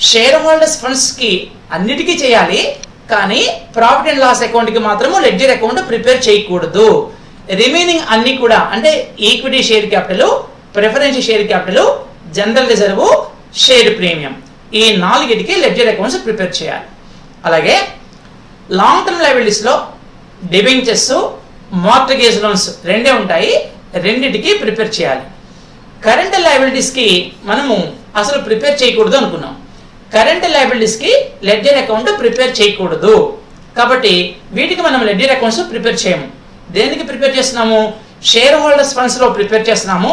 షేర్ హోల్డర్స్ ఫండ్స్ కి అన్నిటికీ చేయాలి, కానీ ప్రాఫిట్ అండ్ లాస్ అకౌంట్ కి మాత్రము లెడ్జర్ అకౌంట్ ప్రిపేర్ చేయకూడదు. రిమైనింగ్ అన్ని కూడా అంటే equity share capital, preference share capital, general reserve, share premium, ఈ 4టికి లెడ్జర్ అకౌంట్స్ ప్రిపేర్ చేయాలి. అలాగే లాంగ్ టర్మ్ లయబిలిటీస్ లో డిబెంచర్స్, మార్టగేజ్ లోన్స్ 2 ఉంటాయి. 2టికి ప్రిపేర్ చేయాలి. కరెంట్ లయబిలిటీస్ కి మనము అసలు ప్రిపేర్ చేయకూడదు అనుకున్నాం. కరెంట్ లయబిలిటీస్ కి లెడ్జర్ అకౌంట్ ప్రిపేర్ చేయకూడదు. కాబట్టి వీటికి మనం లెడ్జర్ అకౌంట్స్ ప్రిపేర్ చేయము. దేనికి ప్రిపేర్ చేస్తున్నాము? షేర్ హోల్డర్స్ ఫండ్స్ లో ప్రిపేర్ చేస్తున్నాము.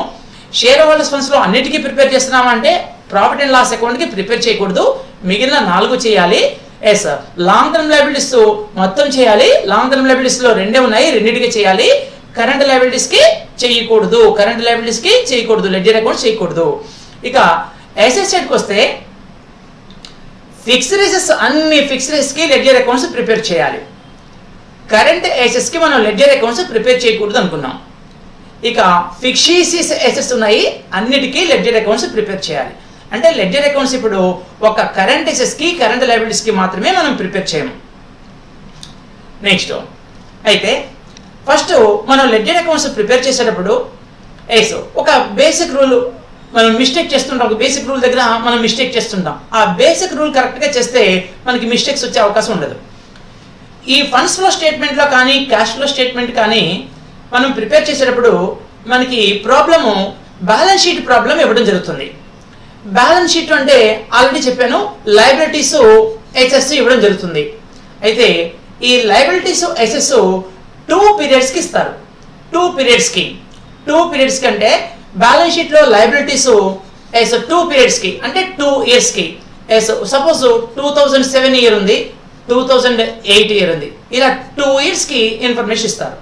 షేర్ హోల్డర్స్ ఫండ్స్ లో అన్నిటికీ ప్రిపేర్ చేస్తున్నాము అంటే ప్రాఫిట్ అండ్ లాస్ అకౌంట్ కి ప్రిపేర్ చేయకూడదు. మిగిలిన 4 చేయాలి. లాంగ్ టర్మ్ లయబిలిటీస్ మొత్తం చేయాలి. లాంగ్ టర్మ్ లయబిలిటీస్ లో 2 ఉన్నాయి, 2టికి చేయాలి. కరెంట్ లయబిలిటీస్ కి చేయకూడదు. కరెంట్ లయబిలిటీస్ కి చేయకూడదు, లెడ్జర్ అకౌంట్ చేయకూడదు. ఇక అసెట్స్ సైడ్ కి వస్తే ఫిక్స్డ్ అసెట్స్, అన్ని ఫిక్స్డ్ అసెట్స్ కి లెడ్జర్ అకౌంట్స్ ప్రిపేర్ చేయాలి. కరెంట్ అసెట్స్ కి మనం లెడ్జర్ అకౌంట్స్ ప్రిపేర్ చేయకూడదు అనుకున్నాం. ఇక ఫిక్సీస్ అసెట్స్ ఉన్నాయి, అన్నిటికీ లెడ్జర్ అకౌంట్స్ ప్రిపేర్ చేయాలి. అంటే లెడ్జర్ అకౌంట్స్ ఇప్పుడు ఒక కరెంట్ అసెట్స్ కి, కరెంట్ లయబిలిటీస్ కి మాత్రమే మనం ప్రిపేర్ చేయము. నెక్స్ట్ అయితే ఫస్ట్ మనం లెడ్జర్ అకౌంట్స్ ప్రిపేర్ చేసేటప్పుడు ఒక బేసిక్ రూల్ మనం మిస్టేక్ చేస్తుంటాం. ఒక బేసిక్ రూల్ దగ్గర మనం మిస్టేక్ చేస్తుంటాం. ఆ బేసిక్ రూల్ కరెక్ట్గా చేస్తే మనకి మిస్టేక్స్ వచ్చే అవకాశం ఉండదు. ఈ ఫండ్స్ ఫ్లో స్టేట్మెంట్ లో కానీ, క్యాష్ ఫ్లో స్టేట్మెంట్ కానీ మనం ప్రిపేర్ చేసేటప్పుడు మనకి ప్రాబ్లము బ్యాలెన్స్ షీట్ ప్రాబ్లం ఇవ్వడం జరుగుతుంది. బ్యాలెన్స్ షీట్ అంటే ఆల్రెడీ చెప్పాను, లయబిలిటీస్, అసెట్స్ ఇవ్వడం జరుగుతుంది. అయితే ఈ లయబిలిటీస్, అసెట్స్ 2 పీరియడ్స్ కి ఇస్తారు. 2 పీరియడ్స్ కి అంటే బ్యాలెన్స్ షీట్ లో లయబిలిటీస్ 2 పీరియడ్స్ కి అంటే 2 ఇయర్స్ కి, సపోజ్ 2007 ఇయర్ ఉంది, 2008 ఇయర్ ఉంది, ఇలా 2 ఇయర్స్ కి ఇన్ఫర్మేషన్ ఇస్తారు.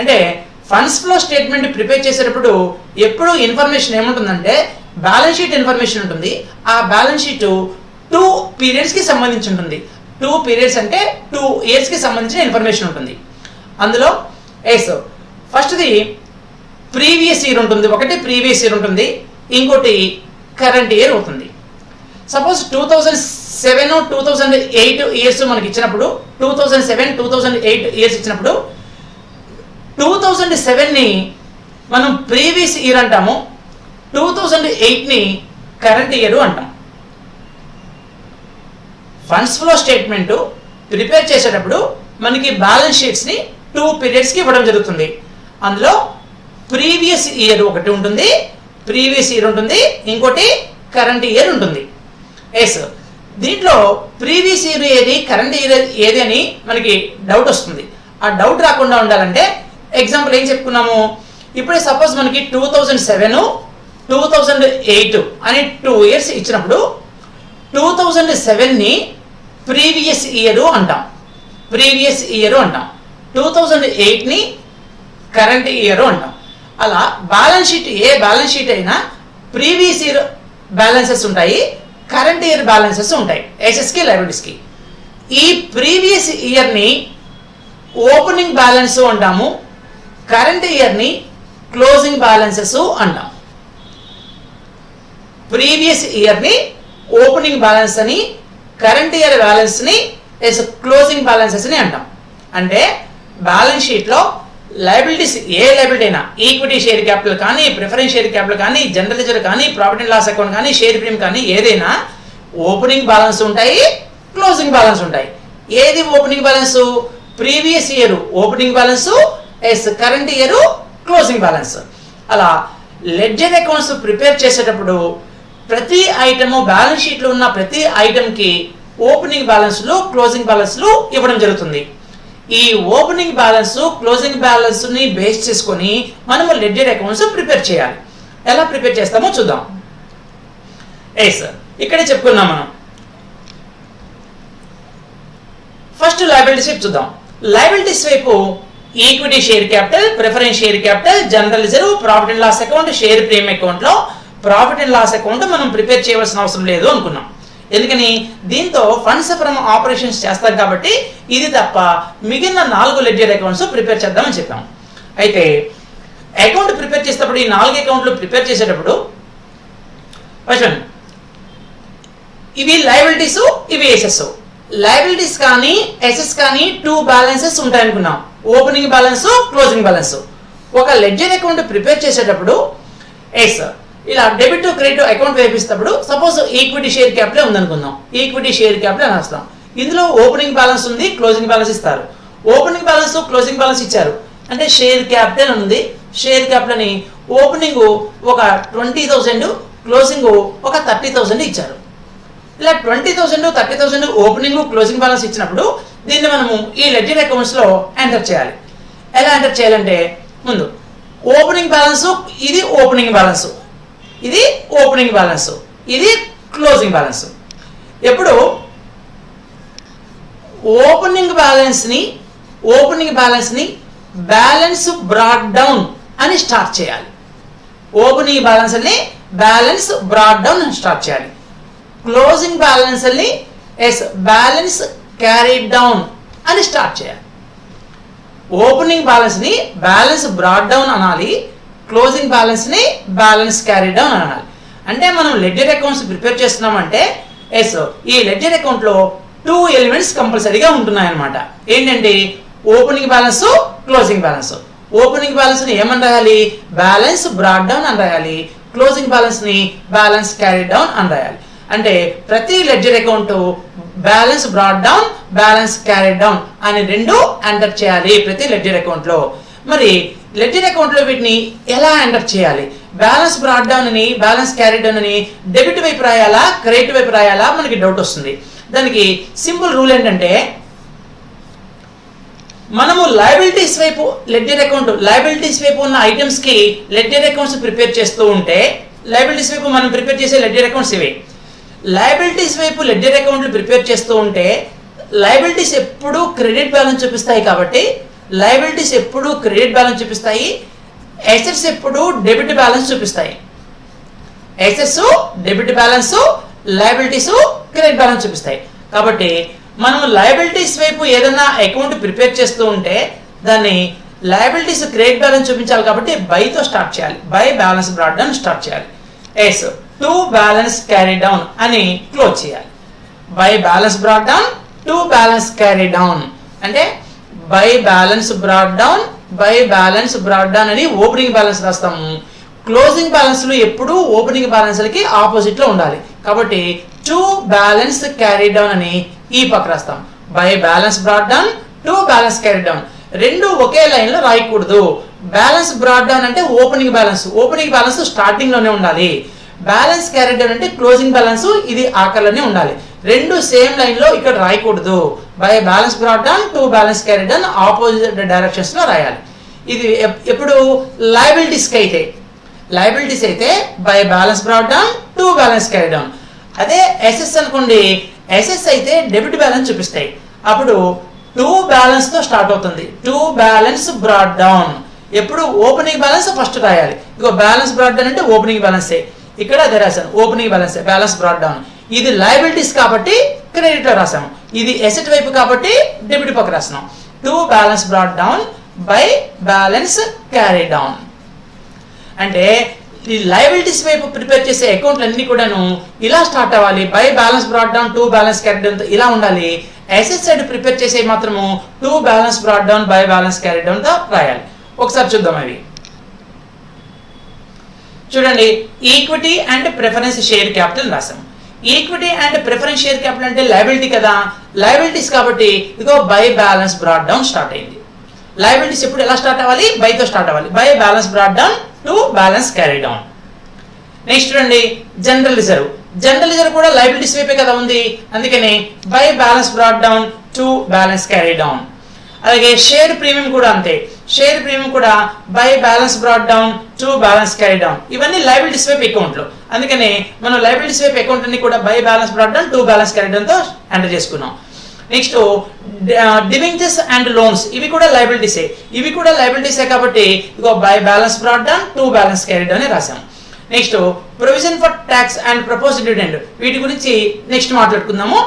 అంటే ఫండ్స్ ఫ్లో స్టేట్మెంట్ ప్రిపేర్ చేసేటప్పుడు ఎప్పుడు ఇన్ఫర్మేషన్ ఏముంటుందంటే బ్యాలెన్స్ షీట్ ఇన్ఫర్మేషన్ ఉంటుంది. ఆ బ్యాలెన్స్ షీట్ 2 పీరియడ్స్కి సంబంధించి ఉంటుంది. 2 పీరియడ్స్ అంటే 2 ఇయర్స్కి సంబంధించిన ఇన్ఫర్మేషన్ ఉంటుంది. అందులో ఫస్ట్ది ప్రీవియస్ ఇయర్ ఉంటుంది, ఒకటి ప్రీవియస్ ఇయర్ ఉంటుంది, ఇంకోటి కరెంట్ ఇయర్ అవుతుంది. సపోజ్ 2007 2008 ఇయర్స్ మనకి ఇచ్చినప్పుడు 2007 2008 ఇయర్స్ ఇచ్చినప్పుడు 2007ని మనం ప్రీవియస్ ఇయర్ అంటాము, 2008ని కరెంట్ ఇయర్ అంటాం. ఫండ్స్ ఫ్లో స్టేట్మెంట్ ప్రిపేర్ చేసేటప్పుడు మనకి బ్యాలెన్స్ షీట్స్ని 2 పీరియడ్స్కి ఇవ్వడం జరుగుతుంది. అందులో ప్రీవియస్ ఇయర్ ఒకటి ఉంటుంది, ప్రీవియస్ ఇయర్ ఉంటుంది, ఇంకోటి కరెంట్ ఇయర్ ఉంటుంది. దీంట్లో ప్రీవియస్ ఇయర్ ఏది కరెంట్ ఇయర్ ఏది అని మనకి డౌట్ వస్తుంది. ఆ డౌట్ రాకుండా ఉండాలంటే ఎగ్జాంపుల్ ఏం చెప్పుకున్నాము, ఇప్పుడే సపోజ్ మనకి 2007 2008 అని 2 ఇయర్స్ ఇచ్చినప్పుడు 2007ని ప్రీవియస్ ఇయర్ అంటాం, 2008ని కరెంట్ ఇయర్ అంటాం. అలా బ్యాలెన్స్ షీట్ ఏ బ్యాలెన్స్ షీట్ అయినా ప్రీవియస్ ఇయర్ బ్యాలెన్సెస్ ఉంటాయి, కరెంట్ ఇయర్ బ్యాలెన్సెస్ ఉంటాయి, ఎసెస్కి లయబిలిటీస్కి. ఈ ప్రీవియస్ ఇయర్ని ఓపెనింగ్ బ్యాలెన్స్ అంటాము, కరెంట్ ఇయర్ని క్లోజింగ్ బ్యాలెన్సెస్ అంటాం. ప్రీవియస్ ఇయర్ని ఓపెనింగ్ బ్యాలెన్స్ అని, కరెంట్ ఇయర్ బ్యాలెన్స్ని క్లోజింగ్ బ్యాలెన్సెస్ అని అంటాం. అంటే బ్యాలెన్స్ షీట్లో లయబిలిటీస్ ఏ లయబిలిటీ అయినా ఈక్విటీ షేర్ క్యాపిటల్ కానీ, ప్రిఫరెన్స్ షేర్ క్యాపిటల్ కానీ, జనరల్ లెడ్జర్ కానీ, ప్రాఫిట్ అండ్ లాస్ అకౌంట్ కానీ, షేర్ ప్రీమియం కానీ ఏదైనా ఓపెనింగ్ బ్యాలెన్స్ ఉంటాయి, క్లోజింగ్ బ్యాలెన్స్ ఉంటాయి. ఏది opening balance? Previous year opening balance, current year closing balance. అలా లెడ్జర్ అకౌంట్స్ ప్రిపేర్ చేసేటప్పుడు ప్రతి ఐటమ్ బ్యాలెన్స్ షీట్లో ఉన్న ప్రతి ఐటమ్కి ఓపెనింగ్ బ్యాలెన్స్లు, క్లోజింగ్ బ్యాలెన్స్లు ఇవ్వడం జరుగుతుంది. ఈ ఓపెనింగ్ బ్యాలెన్స్, క్లోజింగ్ బ్యాలెన్స్ని బేస్ చేసుకొని మనము లెడ్జర్ అకౌంట్స్ ప్రిపేర్ చేయాలి. ఎలా ప్రిపేర్ చేస్తామో చూద్దాం. ఇక్కడే చెప్పుకున్నాం మనం. ఫస్ట్ లయబిలిటీస్ వైపు చూద్దాం. లయబిలిటీస్ వైపు equity share capital, preference share capital, general reserve, profit and loss account, share premium అకౌంట్లో ప్రాఫిట్ అండ్ లాస్ అకౌంట్ మనం ప్రిపేర్ చేయవలసిన అవసరం లేదు అనుకున్నాం. ఎందుకని? దీంతో ఫండ్స్ ఫ్రమ్ ఆపరేషన్స్ చేస్తాం కాబట్టి ఇది తప్ప మిగిలిన 4 లెడ్జర్ అకౌంట్స్ ప్రిపేర్ చేద్దామని చెప్పాం. అయితే అకౌంట్ ప్రిపేర్ చేసేటప్పుడు ఈ 4 అకౌంట్లు ప్రిపేర్ చేసేటప్పుడు ఫస్ట్ వన్ ఇవి లయబిలిటీస్, ఇవి ఎసెస్. లయబిలిటీస్ కానీ ఎసెస్ కానీ 2 బ్యాలెన్సెస్ ఉంటాయనుకున్నాం, ఓపెనింగ్ బ్యాలెన్స్, క్లోజింగ్ బ్యాలెన్స్. ఒక లెడ్జర్ అకౌంట్ ప్రిపేర్ చేసేటప్పుడు ఇలా డెబిట్ క్రెడిట్ అకౌంట్ వేపిస్తప్పుడు సపోజ్ ఈక్విటీ షేర్ క్యాపిటల్ ఉందనుకుందాం, ఈక్విటీ షేర్ క్యాపిటల్ అని వస్తాం. ఇందులో ఓపెనింగ్ బ్యాలెన్స్ ఉంది, క్లోజింగ్ బ్యాలెన్స్ ఇస్తారు. ఓపెనింగ్ బ్యాలెన్స్, క్లోజింగ్ బ్యాలెన్స్ ఇచ్చారు అంటే షేర్ క్యాపిటల్ ఉంది, షేర్ క్యాపిటల్ అని ఓపెనింగ్ ఒక 20,000, క్లోజింగ్ ఒక 30,000 ఇచ్చారు. ఇలా 20,000 30,000 ఓపెనింగ్, క్లోజింగ్ బ్యాలెన్స్ ఇచ్చినప్పుడు దీన్ని మనము ఈ లెడ్జర్ అకౌంట్స్ లో ఎంటర్ చేయాలి. ఎలా ఎంటర్ చేయాలంటే ముందు ఓపెనింగ్ బ్యాలెన్స్, ఇది ఓపెనింగ్ బ్యాలెన్స్, ఇది ఓపెనింగ్ బ్యాలెన్స్, ఇది క్లోజింగ్ బ్యాలెన్స్. ఎప్పుడు ఓపెనింగ్ బ్యాలెన్స్ ని బ్యాలెన్స్ బ్రాట్ డౌన్ అని స్టార్ట్ చేయాలి. ఓపెనింగ్ బ్యాలెన్స్ ని బ్యాలెన్స్ బ్రాట్ డౌన్ అని స్టార్ట్ చేయాలి. క్లోజింగ్ బ్యాలెన్స్ ని బ్యాలెన్స్ క్యారీడ్ డౌన్ అని స్టార్ట్ చేయాలి. ఓపెనింగ్ బ్యాలెన్స్ ని బ్యాలెన్స్ బ్రాట్ డౌన్ అనాలి, క్లోజింగ్ బ్యాలెన్స్ ని బ్యాలెన్స్ క్యారీ డౌన్ అనాలి. అంటే మనం లెడ్జర్ అకౌంట్స్ ప్రిపేర్ చేస్తున్నామంటే ఈ లెడ్జర్ అకౌంట్ లో 2 ఎలిమెంట్స్ కంపల్సరీగా ఉంటున్నాయన్నమాట. ఏంటంటే opening balance, closing balance. Opening balance ని ఏమని రాయాలి? బ్యాలెన్స్ బ్రాట్ డౌన్ అని రాయాలి. క్లోజింగ్ బ్యాలెన్స్ ని బ్యాలెన్స్ క్యారీ డౌన్ అని రాయాలి. అంటే ప్రతి ledger account balance brought down, balance carry down అని 2 ఎంటర్ చేయాలి ప్రతి లెడ్జర్ అకౌంట్ లో. మరి లెడ్జర్ అకౌంట్ లో వీటిని ఎలా ఎంటర్ చేయాలి? బ్యాలెన్స్ బ్రాట్ డౌన్ అని, బ్యాలెన్స్ క్యారీ డౌన్ అని డెబిట్ వైపు రాయాలా, క్రెడిట్ వైపు రాయాలా మనకి డౌట్ వస్తుంది. దానికి సింపుల్ రూల్ ఏంటంటే మనము లయబిలిటీస్ వైపు లెడ్జర్ అకౌంట్, లయబిలిటీస్ వైపు ఉన్న ఐటమ్స్ కి లెడ్జర్ అకౌంట్స్ ప్రిపేర్ చేస్తూ ఉంటే, లయబిలిటీస్ వైపు మనం ప్రిపేర్ చేసే లెడ్జర్ అకౌంట్స్ ఇవి. లయబిలిటీస్ వైపు లెడ్జర్ అకౌంట్లు ప్రిపేర్ చేస్తూ ఉంటే లయబిలిటీస్ ఎప్పుడూ క్రెడిట్ బ్యాలెన్స్ చూపిస్తాయి కాబట్టి లయబిలిటీస్ ఎప్పుడు క్రెడిట్ బ్యాలెన్స్ చూపిస్తాయి, అసెట్స్ ఎప్పుడు డెబిట్ బ్యాలెన్స్ చూపిస్తాయి. Assets debit balance, liabilities credit balance చూపిస్తాయి. కాబట్టి మనం లయబిలిటీస్ వైపు ఏదైనా అకౌంట్ ప్రిపేర్ చేస్తూ ఉంటే దాన్ని లయబిలిటీస్ క్రెడిట్ బ్యాలెన్స్ చూపించాలి కాబట్టి బైతో స్టార్ట్ చేయాలి. By balance brought down start చేయాలి. As to balance carry down అని క్లోజ్ చేయాలి. By balance brought down, to balance carry down అంటే by balance brought down, by balance brought down అని ఓపెనింగ్ బ్యాలెన్స్ రాస్తాము. క్లోజింగ్ బ్యాలెన్స్లు ఎప్పుడు ఓపెనింగ్ బ్యాలెన్స్లకి ఆపోజిట్ లో ఉండాలి. కాబట్టి టు బ్యాలెన్స్ క్యారీ డౌన్ అని ఈ పక్క రాస్తాం. By balance brought down, to balance carry down రెండు ఒకే లైన్ లో రాయకూడదు. బ్యాలెన్స్ బ్రాట్ డౌన్ అంటే ఓపెనింగ్ బ్యాలెన్స్ స్టార్టింగ్ లోనే ఉండాలి. బ్యాలెన్స్ క్యారీ డౌన్ అంటే క్లోజింగ్ బ్యాలెన్స్ ఇది ఆఖరిలోనే ఉండాలి. రెండు సేమ్ లైన్ లో ఇక్కడ రాయకూడదు. By balance brought down, to balance carry down opposite directions లో రాయాలి. ఇది ఎప్పుడు లయబిలిటీస్ అయితే by balance brought down, to balance carry down. అదే ఎసెట్స్ అనుకోండి, ఎసెట్స్ అయితే డెబిట్ బ్యాలెన్స్ చూపిస్తాయి. అప్పుడు టు బ్యాలెన్స్ తో స్టార్ట్ అవుతుంది. టు బ్యాలెన్స్ బ్రాట్ డౌన్ ఎప్పుడు ఓపెనింగ్ బ్యాలెన్స్ ఫస్ట్ రాయాలి. ఇగో బ్యాలెన్స్ బ్రాట్ డౌన్ అంటే ఓపెనింగ్ బ్యాలెన్స్, ఇక్కడ అదే రాశాను opening balance, balance brought down. ఇది లయబిలిటీస్ కాబట్టి క్రెడిట్ లో రాసాము, ఇది ఎసెట్ వైపు కాబట్టి డెబిట్ పక్క రాసాం. To balance brought down, by balance carry down అంటే ఈ లయబిలిటీస్ వైపు ప్రిపేర్ చేసే అకౌంట్లు అన్ని కూడాను ఇలా స్టార్ట్ అవ్వాలి. By balance brought down, to balance carry down ఇలా ఉండాలి. అసెట్ సైడ్ ప్రిపేర్ చేసే మాత్రము to balance brought down, by balance carry down తో రాయాలి. ఒకసారి చూద్దాం అవి. చూడండి, equity and preference share capital రాసాం. Equity and preference share capital అంటే లయబిలిటీ కదా, లయబిలిటీస్ కాబట్టి ఇదిగో by balance brought down start అయింది. లయబిలిటీస్ ఎప్పుడు ఎలా స్టార్ట్ అవ్వాలి, బైతో స్టార్ట్ అవ్వాలి. By balance brought down, to balance carry down. Next చూడండి, జనరల్ రిజర్వ్ కూడా లయబిలిటీస్ వైపే కదా ఉంది, అందుకని by balance brought down, to balance carry down. అలాగే షేర్ ప్రీమియం కూడా అంతే, షేర్ ప్రీమియం కూడా by balance brought down, to balance carry down. ఇవన్నీ లయబిలిటీస్ వైపు అకౌంట్లు, అందుకని మనం లయబిలిటీస్ వైపు అకౌంట్ అన్ని కూడా by balance brought down, to balance carry down తో ఎంటర్ చేసుకున్నాం. నెక్స్ట్ డిబెంచర్స్ అండ్ లోన్స్ ఇవి కూడా లయబిలిటీసే కాబట్టి ఇగో by balance brought down, to balance carry down రాసాం. Next provision for tax and proposed dividend వీటి గురించి నెక్స్ట్ మాట్లాడుకుందాము.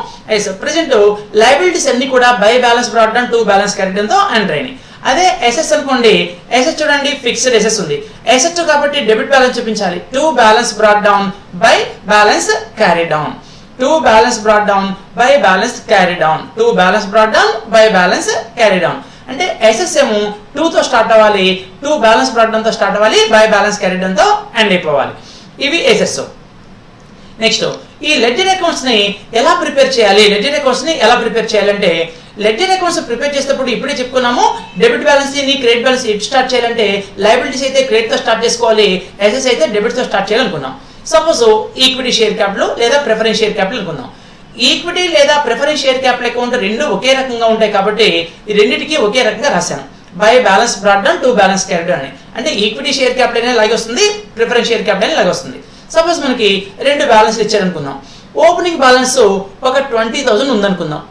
ప్రెసెంట్ లయబిలిటీస్ అన్ని కూడా by balance brought down, to balance carry down తో ఎంటర్ అయినాయి. అదే ఎసెట్స్ అనుకోండి, ఎసెట్ చూడండి ఫిక్స్డ్ ఎసెట్స్ ఉంది, ఎసెట్ కాబట్టి డెబిట్ బ్యాలెన్స్ చూపించాలి. To balance brought down, by balance carry down. To balance brought down, by balance carry down. To balance brought down, by balance carry down అంటే ఎసెట్స్ ఏమో 2 తో స్టార్ట్ అవ్వాలి, 2 బ్యాలెన్స్ బ్రాట్ డౌన్ తో స్టార్ట్ అవ్వాలి, బై బ్యాలెన్స్ క్యారీ డౌన్ తో ఎండ్ అయిపోవాలి. ఇవి ఎసెట్స్. నెక్స్ట్ ఈ లెడ్జర్ అకౌంట్స్ ని ఎలా ప్రిపేర్ చేయాలి, అంటే లెడ్జర్ అకౌంట్స్ ప్రిపేర్ చేసేటప్పుడు ఇప్పుడే చెప్పుకున్నాము, డెబిట్ బ్యాలెన్స్ ని క్రెడిట్ బ్యాలెన్స్ ఎటు స్టార్ట్ చేయాలంటే లయబిలిటీస్ అయితే క్రెడిట్ తో స్టార్ట్ చేసుకోవాలి, ఎసెట్స్ అయితే డెబిట్ తో స్టార్ట్ చేయాలనుకున్నాం. సపోజ్ ఈక్విటీ షేర్ క్యాపిటల్ లేదా ప్రిఫరెన్స్ షేర్ క్యాపిటల్ అనుకుందాం. ఈక్విటీ లేదా ప్రిఫరెన్స్ షేర్ క్యాపిటల్ అకౌంట్ రెండు ఒకే రకంగా ఉంటాయి కాబట్టి ఈ రెండింటికి ఒకే రకంగా రాశాను. By balance brought down, to balance carry down అంటే ఈక్విటీ షేర్ క్యాపిటల్ అనేది లాగే వస్తుంది, ప్రిఫరెన్స్ షేర్ క్యాపిటల్ లాగే వస్తుంది. సపోజ్ మనకి రెండు బ్యాలెన్స్ ఇచ్చారనుకుందాం. ఓపెనింగ్ బ్యాలెన్స్ ఒక 20,000 ఉందనుకుందాం.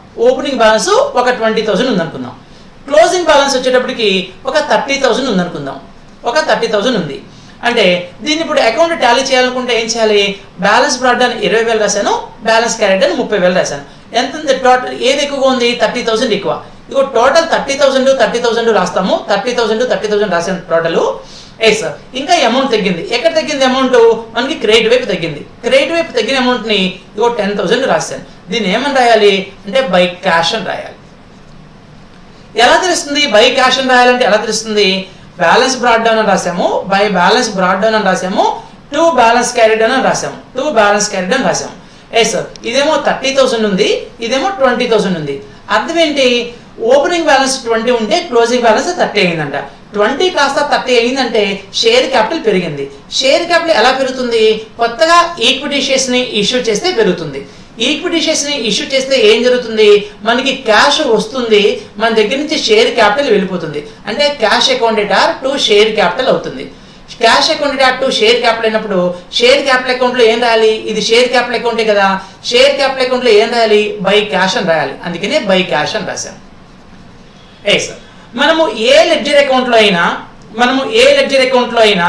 క్లోజింగ్ బ్యాలెన్స్ వచ్చేటప్పటికి ఒక 30,000 ఉందనుకుందాం. 30,000 ఉంది అంటే దీన్ని ఇప్పుడు అకౌంట్ టాలీ చేయాలనుకుంటే ఏం చేయాలి, బ్యాలెన్స్ బ్రాట్ డౌన్ 20,000 రాశాను, బ్యాలెన్స్ క్యారీ డౌన్ 30,000 రాశాను. ఎంత ఉంది టోటల్, ఏది ఎక్కువగా ఉంది, 30,000 ఎక్కువ. ఇగో టోటల్ 30,000 రాస్తాము, 30,000 రాసాను టోటల్. ఎస్ ఇంకా అమౌంట్ తగ్గింది. ఎక్కడ తగ్గింది అమౌంట్, మనకి క్రెడిట్ వైపు తగ్గింది. క్రెడిట్ వైపు తగ్గిన అమౌంట్ ని ఇగో 10,000 రాశాను. దీన్ని ఏమని రాయాలి అంటే బై క్యాష్ అని రాయాలి. ఎలా తెలుస్తుంది బై క్యాష్ అని రాయాలంటే ఎలా తెలుస్తుంది, బ్యాలెన్స్ బ్రాట్ డౌన్ అని రాసాము, బై బ్యాలెన్స్ బ్రాట్ డౌన్ అని రాసాము, టు బ్యాలెన్స్ క్యారీ డౌన్ అని రాసాము. ఎస్ ఇదేమో 30,000 ఉంది, ఇదేమో 20,000 ఉంది. అర్థం ఏంటి, ఓపెనింగ్ బ్యాలెన్స్ 20 ఉంటే క్లోజింగ్ బ్యాలెన్స్ 30 అయిందంట. 20 కాస్త 30 అయిందంటే షేర్ క్యాపిటల్ పెరిగింది. షేర్ క్యాపిటల్ ఎలా పెరుగుతుంది, కొత్తగా ఈక్విటీ షేర్స్ ని ఇష్యూ చేస్తే పెరుగుతుంది. ఈక్విటీ షేర్స్ ని ఇష్యూ చేస్తే ఏం జరుగుతుంది, మనకి క్యాష్ వస్తుంది, మన దగ్గర నుంచి షేర్ క్యాపిటల్ వెళ్ళిపోతుంది. అంటే cash accounted to share capital అవుతుంది. Cash accounted to share capital అయినప్పుడు షేర్ క్యాపిటల్ అకౌంట్ లో ఏం రాయాలి, ఇది షేర్ క్యాపిటల్ అకౌంటే కదా, షేర్ క్యాపిటల్ అకౌంట్ లో ఏం రాయాలి, బై క్యాష్ అని రాయాలి. అందుకనే బై క్యాష్ అని రాశాను. ఎస్ మనము ఏ లెడ్జర్ అకౌంట్లో అయినా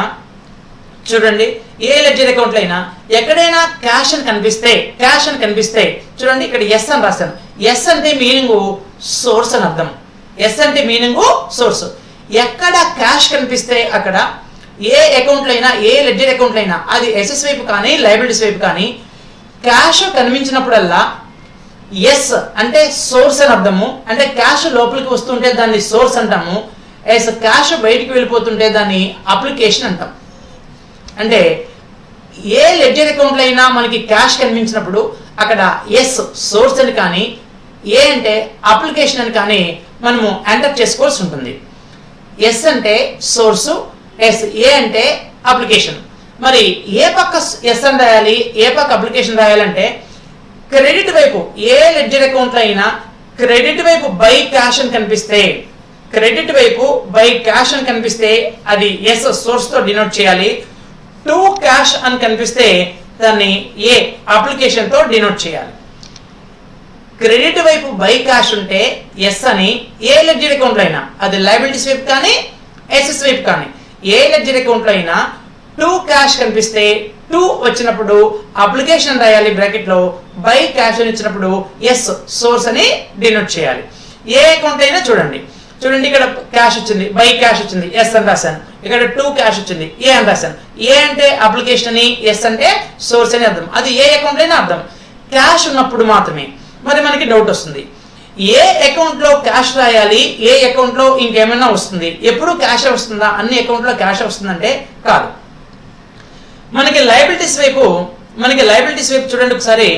చూడండి, ఏ లెడ్జర్ అకౌంట్లో అయినా ఎక్కడైనా క్యాష్ అని కనిపిస్తే చూడండి, ఇక్కడ ఎస్ అని రాస్తాను. ఎస్ అంటే మీనింగ్ సోర్స్ అని అర్థం. ఎస్ అంటే మీనింగ్ సోర్స్. ఎక్కడ క్యాష్ కనిపిస్తే అక్కడ ఏ అకౌంట్లో అయినా, ఏ లెడ్జర్ అకౌంట్లో అయినా, అది ఎసెస్ వైపు కానీ లయబిలిటీస్ వైపు కానీ క్యాష్ కనిపించినప్పుడల్లా ఎస్ అంటే సోర్స్ అని అర్థము. అంటే క్యాష్ లోపలికి వస్తుంటే దాన్ని సోర్స్ అంటాము. ఎస్ క్యాష్ బయటికి వెళ్ళిపోతుంటే దాన్ని అప్లికేషన్ అంటాం. అంటే ఏ లెడ్జర్ అకౌంట్లో అయినా మనకి క్యాష్ కనిపించినప్పుడు అక్కడ ఎస్ సోర్స్ అని కానీ, ఏ అంటే అప్లికేషన్ అని కానీ మనము ఎంటర్ చేసుకోవాల్సి ఉంటుంది. ఎస్ అంటే సోర్సు, ఏ అంటే అప్లికేషన్. మరి ఏ పక్క ఎస్ అని రాయాలి, ఏ పక్క అప్లికేషన్ రాయాలంటే క్రెడిట్ వైపు ఏ లెడ్జర్ అకౌంట్లో అయినా క్రెడిట్ వైపు బై క్యాష్ అని కనిపిస్తే అది ఎస్ సోర్స్ తో డినోట్ చేయాలి. టు క్యాష్ అని కనిపిస్తే దాన్ని ఏ అప్లికేషన్ తో డినోట్ చేయాలి. క్రెడిట్ వైపు బై క్యాష్ ఉంటే ఎస్ అని, ఏ లెడ్జర్ అకౌంట్లో అయినా అది లయబిలిటీస్ వైపు కానీ ఎసెస్ వైపు కానీ ఏ లెడ్జర్ అకౌంట్లో అయినా టు క్యాష్ కనిపిస్తే టు వచ్చినప్పుడు అప్లికేషన్ రాయాలి బ్రాకెట్ లో, బై క్యాష్ అని ఇచ్చినప్పుడు ఎస్ సోర్స్ అని డినోట్ చేయాలి. ఏ అకౌంట్ అయినా చూడండి, ఇక్కడ క్యాష్ వచ్చింది, బై క్యాష్ వచ్చింది, ఎస్ అని రాశాను. ఇక్కడ టు క్యాష్ వచ్చింది, ఏ అని రాశాను. ఏ అంటే అప్లికేషన్ అని, ఎస్ అంటే సోర్స్ అని అర్థం. అది ఏ అకౌంట్ అయినా అర్థం. క్యాష్ ఉన్నప్పుడు మాత్రమే. మరి మనకి డౌట్ వస్తుంది, ఏ అకౌంట్ లో క్యాష్ రాయాలి, ఏ అకౌంట్ లో ఇంకేమైనా వస్తుంది, ఎప్పుడు క్యాష్ వస్తుందా, అన్ని అకౌంట్ లో క్యాష్ వస్తుందంటే కాదు. మనకి లయబిలిటీస్ వైపు చూడండి ఒకసారి.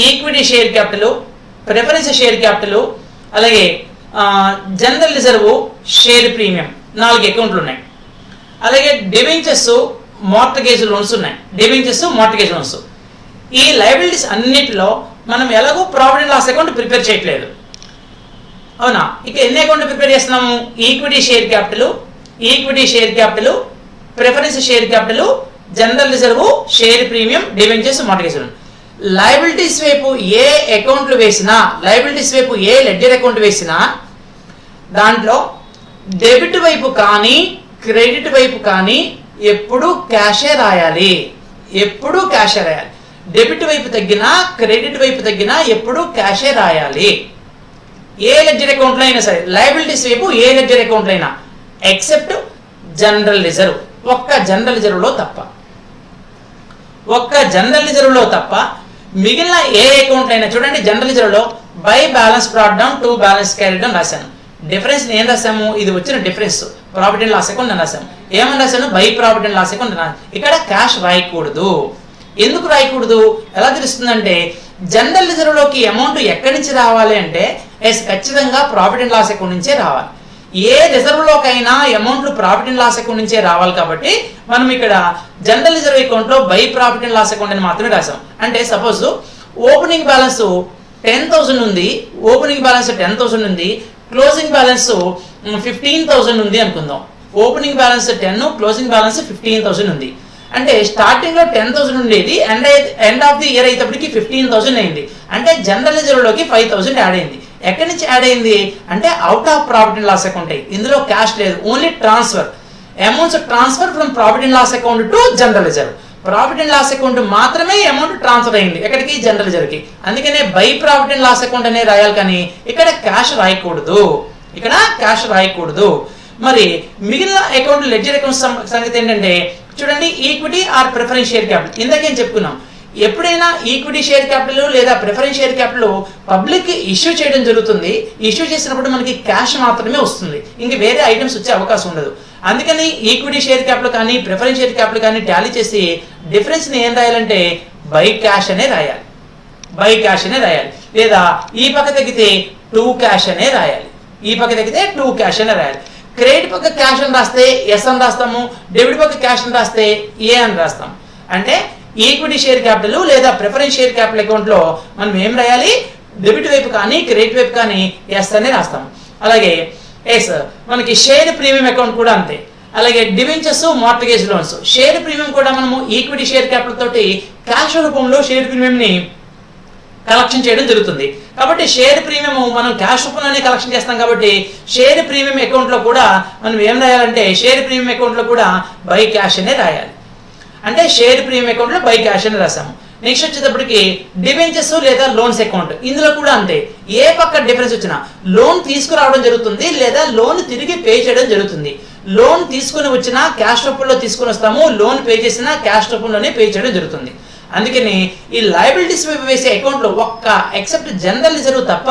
Equity share capital, preference share capital, అలాగే జనరల్ రిజర్వ్, షేర్ ప్రీమియం 4 అకౌంట్లు ఉన్నాయి. అలాగే డిబెంచర్స్, మార్టగేజ్ లోన్స్ ఉన్నాయి. ఈ లయబిలిటీస్ అన్నిటిలో మనం ఎలాగో profit and loss account prepare చేయట్లేదు, అవునా? ఇక ఎన్ని అకౌంట్ ప్రిపేర్ చేస్తున్నాము? Equity share capital, preference share capital, general reserve, share premium, debentures, mortgage loan. Liabilities వైపు ఏ అకౌంట్లు వేసినా, ఏ లెడ్జర్ అకౌంట్ వేసినా దాంట్లో డెబిట్ వైపు కానీ క్రెడిట్ వైపు కానీ ఎప్పుడు క్యాషే రాయాలి. డెబిట్ వైపు తగ్గినా క్రెడిట్ వైపు తగ్గినా ఎప్పుడు క్యాషే రాయాలి. ఏ లెడ్జర్ అకౌంట్లో అయినా సరే, లయబిలిటీస్ వైపు ఏ లెడ్జర్ అకౌంట్లో అయినా ఎక్సెప్ట్ జనరల్ రిజర్వ్, ఒక్క జనరల్ రిజర్వ్లో తప్ప మిగిలిన ఏ అకౌంట్ అయినా చూడండి. జనరల్ రిజర్వ్లో by balance brought down to balance carried down రాశాను. డిఫరెన్స్ ఏం రాసాము? ఇది వచ్చిన difference profit and loss account అని రాసాము. ఏమని రాశాను? By profit and loss account. ఇక్కడ క్యాష్ రాయకూడదు. ఎందుకు రాయకూడదు? ఎలా తెలుస్తుందంటే జనరల్ రిజర్వ్లోకి అమౌంట్ ఎక్కడి నుంచి రావాలి అంటే ఖచ్చితంగా ప్రాఫిట్ అండ్ లాస్ అకౌంట్ నుంచే రావాలి. ఏ రిజర్వ్లోకైనా అమౌంట్లు ప్రాఫిట్ అండ్ లాస్ అకౌంట్ నుంచే రావాలి. కాబట్టి మనం ఇక్కడ జనరల్ రిజర్వ్ అకౌంట్లో by profit and loss account అని మాత్రమే రాసాం. అంటే సపోజ్ ఓపెనింగ్ బ్యాలెన్స్ 10,000 ఉంది, క్లోజింగ్ బ్యాలెన్స్ 15,000 ఉంది అనుకుందాం. ఓపెనింగ్ బ్యాలెన్స్ 10, క్లోజింగ్ బ్యాలెన్స్ 15,000 ఉంది. అంటే స్టార్టింగ్ లో 10,000 ఉండేది, ఎండ్ ఆఫ్ ది ఇయర్ అయ్యేటప్పటికి 15,000 అయింది. అంటే జనరల్ రిజర్వ్ లోకి 5,000 యాడ్ అయింది. ఎక్కడి నుంచి యాడ్ అయింది అంటే out of profit and loss account. ఇందులో క్యాష్ లేదు, only transfer. Amounts transfer from profit and loss account to general reserve. Profit and loss account మాత్రమే అమౌంట్ ట్రాన్స్ఫర్ అయింది. ఎక్కడికి? జనరల్ రిజర్వ్ కి. అందుకనే by profit and loss account అనే రాయాలి, కానీ ఇక్కడ క్యాష్ రాయకూడదు. మరి మిగిలిన అకౌంట్ లెడ్జర్ అకౌంట్ సంగతి ఏంటంటే చూడండి, equity or preference share capital. ఇందాకేం చెప్పుకున్నాం, ఎప్పుడైనా ఈక్విటీ షేర్ క్యాపిటల్ లేదా preference share capital public issue చేయడం జరుగుతుంది. ఇష్యూ చేసినప్పుడు మనకి క్యాష్ మాత్రమే వస్తుంది, ఇంక వేరే ఐటమ్స్ వచ్చే అవకాశం ఉండదు. అందుకని ఈక్విటీ షేర్ క్యాపిటల్ కానీ ప్రిఫరెన్స్ షేర్ క్యాపిటల్ కానీ టాలీ చేసి డిఫరెన్స్ ని ఏం రాయాలంటే బై క్యాష్ అనే రాయాలి. లేదా ఈ పక్క తగ్గితే టూ క్యాష్ అనే రాయాలి. క్రెడిట్ పక్క క్యాష్ అని రాస్తే ఎస్ అని రాస్తాము, డెబిట్ పక్క క్యాష్ అని రాస్తే ఏ అని రాస్తాం. అంటే ఈక్విటీ షేర్ క్యాపిటల్ లేదా ప్రిఫరెన్స్ షేర్ క్యాపిటల్ అకౌంట్ లో మనం ఏం రాయాలి? డెబిట్ వైపు కానీ క్రెడిట్ వైపు కానీ ఎస్ అనే రాస్తాం. అలాగే ఎస్ మనకి షేర్ ప్రీమియం అకౌంట్ కూడా అంతే. అలాగే debentures, mortgage loans. Share premium కూడా మనము ఈక్విటీ షేర్ క్యాపిటల్ తోటి క్యాష్ రూపంలో షేర్ ప్రీమియం ని కలెక్షన్ చేయడం జరుగుతుంది. కాబట్టి షేర్ ప్రీమియం మనం క్యాష్ రూపంలోనే కలెక్షన్ చేస్తాం కాబట్టి షేర్ ప్రీమియం అకౌంట్ లో కూడా మనం ఏం రాయాలంటే షేర్ ప్రీమియం అకౌంట్ లో కూడా బై క్యాష్ అనే రాయాలి. అంటే షేర్ ప్రీమియం అకౌంట్ లో బై క్యాష్ అని రాసాము. నెక్స్ట్ వచ్చేటప్పటికి డిబెంచర్స్ లేదా లోన్స్ అకౌంట్, ఇందులో కూడా అంతే. ఏ పక్క డిఫరెన్స్ వచ్చినా లోన్ తీసుకురావడం జరుగుతుంది లేదా లోన్ తిరిగి పే చేయడం జరుగుతుంది. లోన్ తీసుకుని వచ్చినా క్యాష్ రూపంలో తీసుకుని వస్తాము, లోన్ పే చేసినా క్యాష్ రూపంలోనే పే చేయడం జరుగుతుంది. అందుకని ఈ లయబిలిటీస్ వేసే అకౌంట్ లో ఒక్క ఎక్సెప్ట్ జనరల్ రిజర్వ్ తప్ప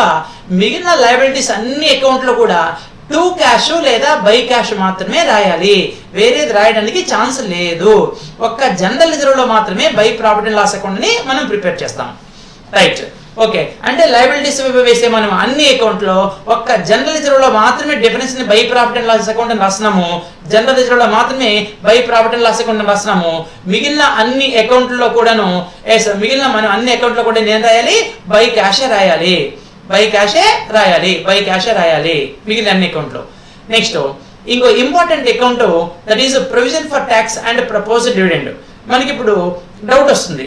మిగిలిన లయబిలిటీస్ అన్ని అకౌంట్ లో కూడా టు క్యాష్ లేదా బై క్యాష్ మాత్రమే రాయాలి, వేరేది రాయడానికి ఛాన్స్ లేదు. ఒక్క జనరల్ రిజర్వ్ లో మాత్రమే by profit and loss account ని మనం ప్రిపేర్ చేస్తాం. Right, okay. అంటే లయబిలిటీస్ వేసే మనం అన్ని అకౌంట్ లో ఒక్క జనరల్ రిజర్వ్ లో మాత్రమే డిఫరెన్స్ ని by profit and loss account అని రాస్తున్నాము, జనరల్ రిజర్వ్ లో మాత్రమే by profit and loss account అని రాస్తున్నాము. మిగిలిన అన్ని అకౌంట్లో కూడాను మిగిలిన మనం అన్ని అకౌంట్లో కూడా నేను రాయాలి బై క్యాషే రాయాలి, బై క్యాషే రాయాలి మిగిలిన అన్ని అకౌంట్ లో. నెక్స్ట్ ఇంకో important account that is provision for tax and proposed dividend. మనకి ఇప్పుడు డౌట్ వస్తుంది,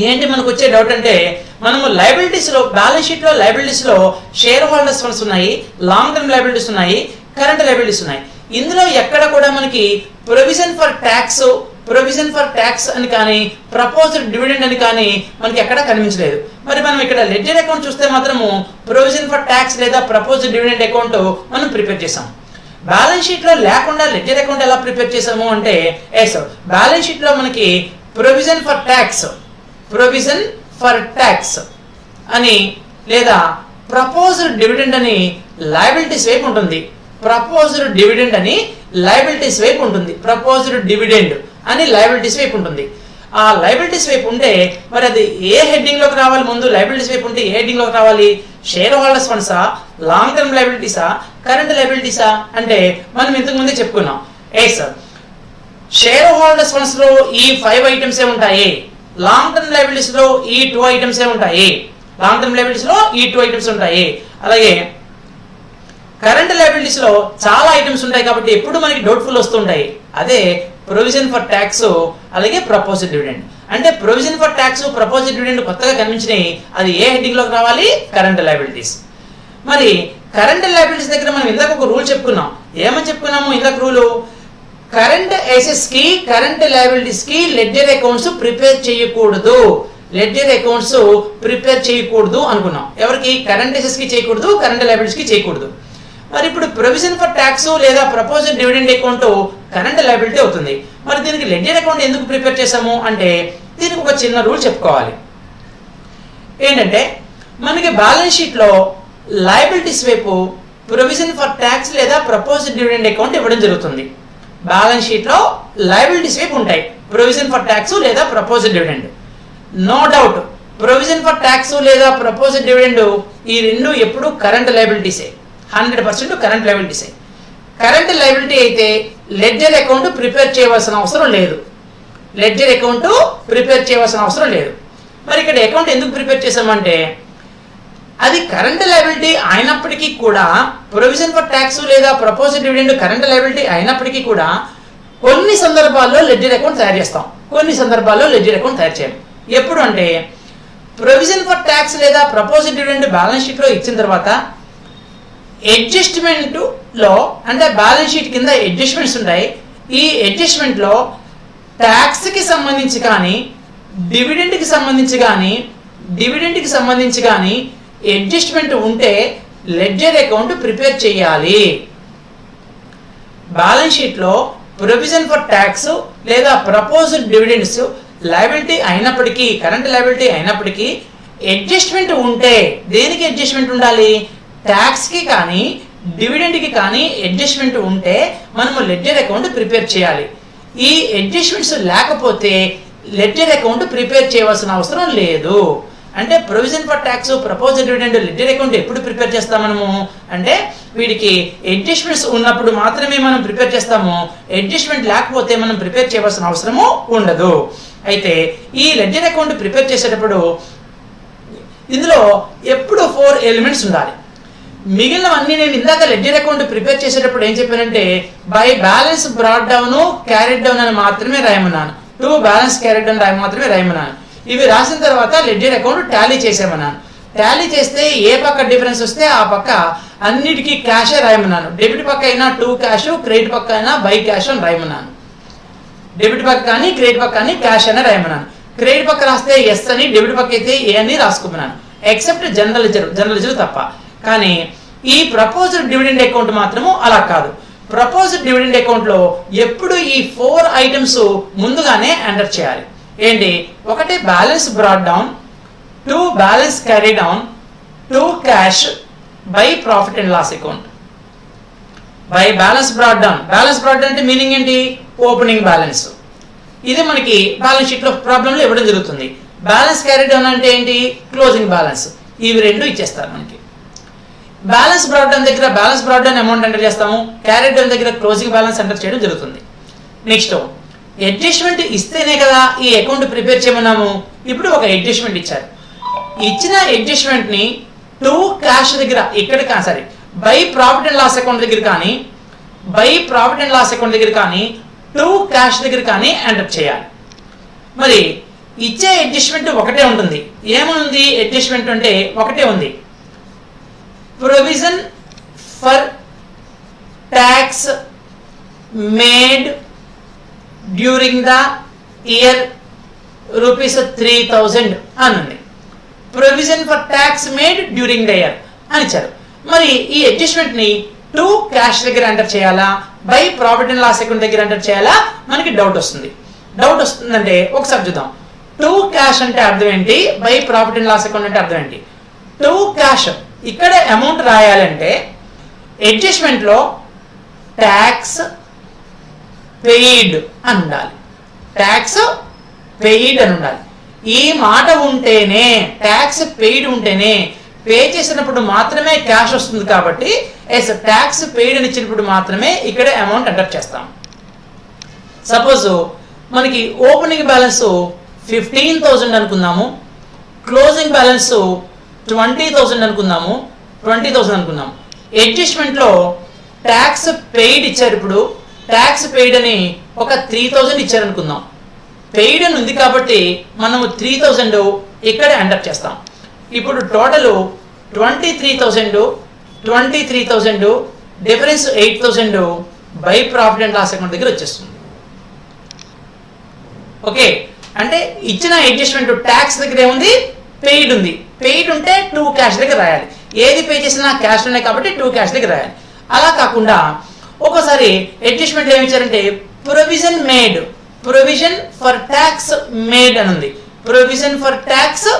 ఏంటి మనకు వచ్చే డౌట్ అంటే మనము లయబిలిటీస్ లో బ్యాలెన్స్ షీట్ లో లయబిలిటీస్ లో షేర్ హోల్డర్స్ ఫండ్స్ ఉన్నాయి, లాంగ్ టర్మ్ లయబిలిటీస్ ఉన్నాయి, కరెంట్ లయబిలిటీస్ ఉన్నాయి. ఇందులో ఎక్కడ కూడా మనకి ప్రొవిజన్ ఫర్ ట్యాక్స్ అని కానీ ప్రపోజ్డ్ డివిడెండ్ అని కానీ మనకి ఎక్కడ కనిపించలేదు. మరి మనం ఇక్కడ లెడ్జర్ అకౌంట్ చూస్తే మాత్రము ప్రొవిజన్ ఫర్ ట్యాక్స్ లేదా ప్రపోజ్డ్ డివిడెండ్ అకౌంట్ మనం ప్రిపేర్ చేసాం. బ్యాలెన్స్ షీట్ లో లేకుండా లెడ్జర్ అకౌంట్ ఎలా ప్రిపేర్ చేసాము అంటే బ్యాలెన్స్ షీట్ లో మనకి ప్రొవిజన్ ఫర్ ట్యాక్స్ అని లేదా ప్రపోజ్డ్ డివిడెండ్ అని లయబిలిటీస్ వైపు ఉంటుంది. ప్రపోజ్డ్ డివిడెండ్ అని లయబిలిటీస్ వైపు ఉంటుంది. ఆ లయబిలిటీస్ వైపు ఉంటే మరి అది ఏ హెడ్డింగ్ లోకి రావాలి? ముందు లయబిలిటీస్ వైపు ఉంటే ఏ హెడ్డింగ్ లోకి రావాలి? షేర్ హోల్డర్స్ ఫండ్సా, లాంగ్ టర్మ్ లయబిలిటీసా, కరెంట్ లయబిలిటీసా అంటే మనం ఇంతకు ముందే చెప్పుకున్నాం. షేర్ హోల్డర్స్ ఫండ్స్ లో ఈ 5 ఐటమ్స్ ఉంటాయి, లాంగ్ టర్మ్ లయబిలిటీస్ లో ఈ 2 ఐటమ్స్ ఉంటాయి. అలాగే కరెంట్ లయబిలిటీస్ లో చాలా ఐటమ్స్ ఉంటాయి కాబట్టి ఎప్పుడు మనకి డౌట్ఫుల్ వస్తుంటాయి. అదే ప్రొవిజన్ ఫర్ ట్యాక్స్ అలాగే ప్రపోజ్డ్ డివిడెండ్. అంటే provision for tax, proposed dividend కొత్తగా కనిపించినాయి, అది ఏ హెడ్డింగ్ లోకి రావాలి? Current liabilities. మరి కరెంట్ లయబిలిటీస్ దగ్గర మనం ఇందాక ఒక రూల్ చెప్పుకున్నాం. ఏమని చెప్పుకున్నాము ఇందాక రూలు? కరెంట్ అసెట్స్ కి, కరెంట్ లయబిలిటీస్ కి లెడ్జర్ అకౌంట్స్ ప్రిపేర్ చేయకూడదు అనుకున్నాం. ఎవరికి? కరెంట్ అసెట్స్ కి చేయకూడదు, కరెంట్ లయబిలిటీస్ కి చేయకూడదు. మరి ఇప్పుడు ప్రొవిజన్ ఫర్ ట్యాక్స్ లేదా proposed dividend account current liability అవుతుంది. మరి దీనికి లెడ్జర్ అకౌంట్ ఎందుకు ప్రిపేర్ చేసాము అంటే దీనికి ఒక చిన్న రూల్ చెప్పుకోవాలి. ఏంటంటే మనకి బ్యాలెన్స్ షీట్ లో లయబిలిటీస్ వైపు ప్రొవిజన్ ఫర్ ట్యాక్స్ లేదా ప్రపోజ్డ్ డివిడెండ్ అకౌంట్ ఇవ్వడం జరుగుతుంది. బ్యాలెన్స్ షీట్ లో లయబిలిటీస్ వైపు ఉంటాయి ప్రొవిజన్ ఫర్ ట్యాక్స్ లేదా proposed dividend. No doubt provision for tax లేదా ప్రపోజ్డ్ డివిడెండ్ ఈ రెండు ఎప్పుడు కరెంట్ లయబిలిటీసే, 100% కరెంట్ లయబిలిటీసే. కరెంట్ లయబిలిటీ అయితే లెడ్జర్ అకౌంట్ ప్రిపేర్ చేయవలసిన అవసరం లేదు. మరి ఇక్కడ అకౌంట్ ఎందుకు ప్రిపేర్ చేసామంటే అది కరెంట్ లయబిలిటీ అయినప్పటికీ కూడా, ప్రొవిజన్ ఫర్ ట్యాక్స్ లేదా ప్రపోజ్డ్ డివిడెండ్ కరెంట్ లయబిలిటీ అయినప్పటికీ కూడా కొన్ని సందర్భాల్లో లెడ్జర్ అకౌంట్ తయారు చేస్తాం, కొన్ని సందర్భాల్లో లెడ్జర్ అకౌంట్ తయారు చేయం. ఎప్పుడు అంటే ప్రొవిజన్ ఫర్ ట్యాక్స్ లేదా ప్రపోజ్డ్ డివిడెండ్ బ్యాలెన్స్ షీట్ లో ఇచ్చిన తర్వాత అడ్జస్ట్మెంట్ లో, అంటే బ్యాలెన్స్ షీట్ కింద అడ్జస్ట్మెంట్స్ ఉంటాయి. ఈ అడ్జస్ట్మెంట్ లో ట్యాక్స్ కి సంబంధించి కానీ, డివిడెండ్ కి సంబంధించి కానీ అడ్జస్ట్మెంట్ ఉంటే లెడ్జర్ అకౌంట్ ప్రిపేర్ చేయాలి. బ్యాలెన్స్ షీట్ లో ప్రొవిజన్ ఫర్ ట్యాక్స్ లేదా ప్రపోజ్డ్ డివిడెండ్స్ లయబిలిటీ అయినప్పటికీ, కరెంట్ లయబిలిటీ అయినప్పటికీ అడ్జస్ట్మెంట్ ఉంటే, దేనికి అడ్జస్ట్మెంట్ ఉండాలి? ట్యాక్స్ కి కానీ డివిడెండ్ కి కానీ అడ్జస్ట్మెంట్ ఉంటే మనము లెడ్జర్ అకౌంట్ ప్రిపేర్ చేయాలి. ఈ అడ్జస్ట్మెంట్స్ లేకపోతే లెడ్జర్ అకౌంట్ ప్రిపేర్ చేయవలసిన అవసరం లేదు. అంటే provision for tax, proposed dividend ledger account ఎప్పుడు ప్రిపేర్ చేస్తాం మనము అంటే వీటికి అడ్జస్ట్మెంట్స్ ఉన్నప్పుడు మాత్రమే మనం ప్రిపేర్ చేస్తాము. అడ్జస్ట్మెంట్ లేకపోతే మనం ప్రిపేర్ చేయవలసిన అవసరము ఉండదు. అయితే ఈ లెడ్జర్ అకౌంట్ ప్రిపేర్ చేసేటప్పుడు ఇందులో ఎప్పుడు 4 ఎలిమెంట్స్ ఉండాలి. మిగిలినవన్నీ నేను ఇందాక లెడ్జర్ అకౌంట్ ప్రిపేర్ చేసేటప్పుడు ఏం చెప్పానంటే by balance brought down, carrot down అని మాత్రమే రాయమన్నాను. 2 బ్యాలెన్స్ క్యారెట్ డౌన్ మాత్రమే రాయమన్నాను. ఇవి రాసిన తర్వాత లెడ్జర్ అకౌంట్ టాలీ చేసామన్నాను. టాలీ చేస్తే ఏ పక్క డిఫరెన్స్ వస్తే ఆ పక్క అన్నిటికీ క్యాషే రాయమన్నాను. డెబిట్ పక్క అయినా 2 క్యాష్, క్రెడిట్ పక్క అయినా బై క్యాష్ అని రాయమన్నాను. డెబిట్ పక్క కానీ క్రెడిట్ పక్క కానీ క్యాష్ అని రాయమన్నాను. క్రెడిట్ పక్క రాస్తే ఎస్ అని, డెబిట్ పక్క అయితే ఏ అని రాసుకోమన్నాను. ఎక్సెప్ట్ జనరల్ లెజర్ తప్ప. కానీ ఈ ప్రపోజ్డ్ డివిడెండ్ అకౌంట్ మాత్రము అలా కాదు. ప్రపోజ్డ్ డివిడెండ్ అకౌంట్ లో ఎప్పుడు ఈ 4 ఐటమ్స్ ముందుగానే ఎంటర్ చేయాలి. ఏంటి? ఒకటి balance brought down, 2 balance carry down, 2 cash by profit and loss account. By balance brought down. Balance brought down అంటే మీనింగ్ ఏంటి? Opening balance. ఇది మనకి బ్యాలెన్స్ షీట్ లో ప్రాబ్లంలో ఇవ్వడం జరుగుతుంది. బ్యాలెన్స్ క్యారీ డౌన్ అంటే ఏంటి? Closing balance. ఇవి రెండు ఇచ్చేస్తారు మనకి. బ్యాలెన్స్ బ్రాట్ డౌన్ దగ్గర balance brought down amount enter చేస్తాము, క్యారీ డౌన్ దగ్గర క్లోజింగ్ బ్యాలెన్స్ ఎంటర్ చేయడం జరుగుతుంది. నెక్స్ట్ అడ్జస్ట్మెంట్ ఇస్తేనే కదా ఈ అకౌంట్ ప్రిపేర్ చేయమన్నాము. ఇప్పుడు ఒక అడ్జస్ట్మెంట్ ఇచ్చారు. ఇచ్చిన అడ్జస్ట్మెంట్ ని 2 క్యాష్ దగ్గర ఇక్కడ sorry by profit and loss account దగ్గర కానీ, by profit and loss account దగ్గర కానీ, 2 క్యాష్ దగ్గర కానీ ఎంటర్ చేయాలి. మరి ఇచ్చే అడ్జస్ట్మెంట్ ఒకటే ఉంటుంది. ఏమనుంది అడ్జస్ట్మెంట్ అంటే? ఒకటే ఉంది. Provision for tax made during the year ₹3,000 అని ఉంది. Provision for tax made during the year అని ఇచ్చారు. మరి ఈ అడ్జస్ట్మెంట్ ని 2 క్యాష్ దగ్గర ఎంటర్ చేయాలా, by profit and loss account దగ్గర ఎంటర్ చేయాలా? మనకి డౌట్ వస్తుంది. డౌట్ వస్తుందంటే ఒకసారి చూద్దాం. 2 క్యాష్ అంటే అర్థం ఏంటి? By profit and loss account అంటే అర్థం ఏంటి? 2 క్యాష్ ఇక్కడ అమౌంట్ రాయాలంటే అడ్జస్ట్మెంట్ లో ట్యాక్స్ పెయిడ్ అని ఉండాలి. ట్యాక్స్ పెయిడ్ అని ఉండాలి. ఈ మాట ఉంటేనే, ట్యాక్స్ పెయిడ్ ఉంటేనే, పే చేసినప్పుడు మాత్రమే క్యాష్ వస్తుంది. కాబట్టి ఎస్ ట్యాక్స్ పెయిడ్ అని ఇచ్చినప్పుడు మాత్రమే ఇక్కడ అమౌంట్ ఎంటర్ చేస్తాం. సపోజ్ మనకి ఓపెనింగ్ బ్యాలెన్స్ 15,000 అనుకుందాము, క్లోజింగ్ బ్యాలెన్స్ 20,000 అనుకుందాము, 20,000 అనుకుందాము. అడ్జస్ట్మెంట్ లో ట్యాక్స్ పెయిడ్ ఇచ్చారు. ఇప్పుడు ట్యాక్స్ పెయిడ్ అని ఒక 3,000 ఇచ్చారు అనుకుందాం. పెయిడ్ అని ఉంది కాబట్టి మనము 3,000 ఇక్కడ ఎంటర్ చేస్తాం. ఇప్పుడు total 23,000 difference 8,000 by profit and loss account దగ్గర వచ్చేస్తుంది. ఓకే, అంటే ఇచ్చిన అడ్జస్ట్మెంట్ ట్యాక్స్ దగ్గర ఏముంది? పెయిడ్ ఉంది. పెయిడ్ ఉంటే 2 క్యాష్ దగ్గర రాయాలి. ఏది పే చేసినా క్యాష్ ఉన్నాయి కాబట్టి 2 క్యాష్ దగ్గర రాయాలి. అలా కాకుండా ఒక్కోసారి అడ్జస్ట్మెంట్ ఏమి ఇచ్చారంటే provision made, provision for tax made అని ఉంది. ప్రొవిజన్ ఫర్ ట్యాక్స్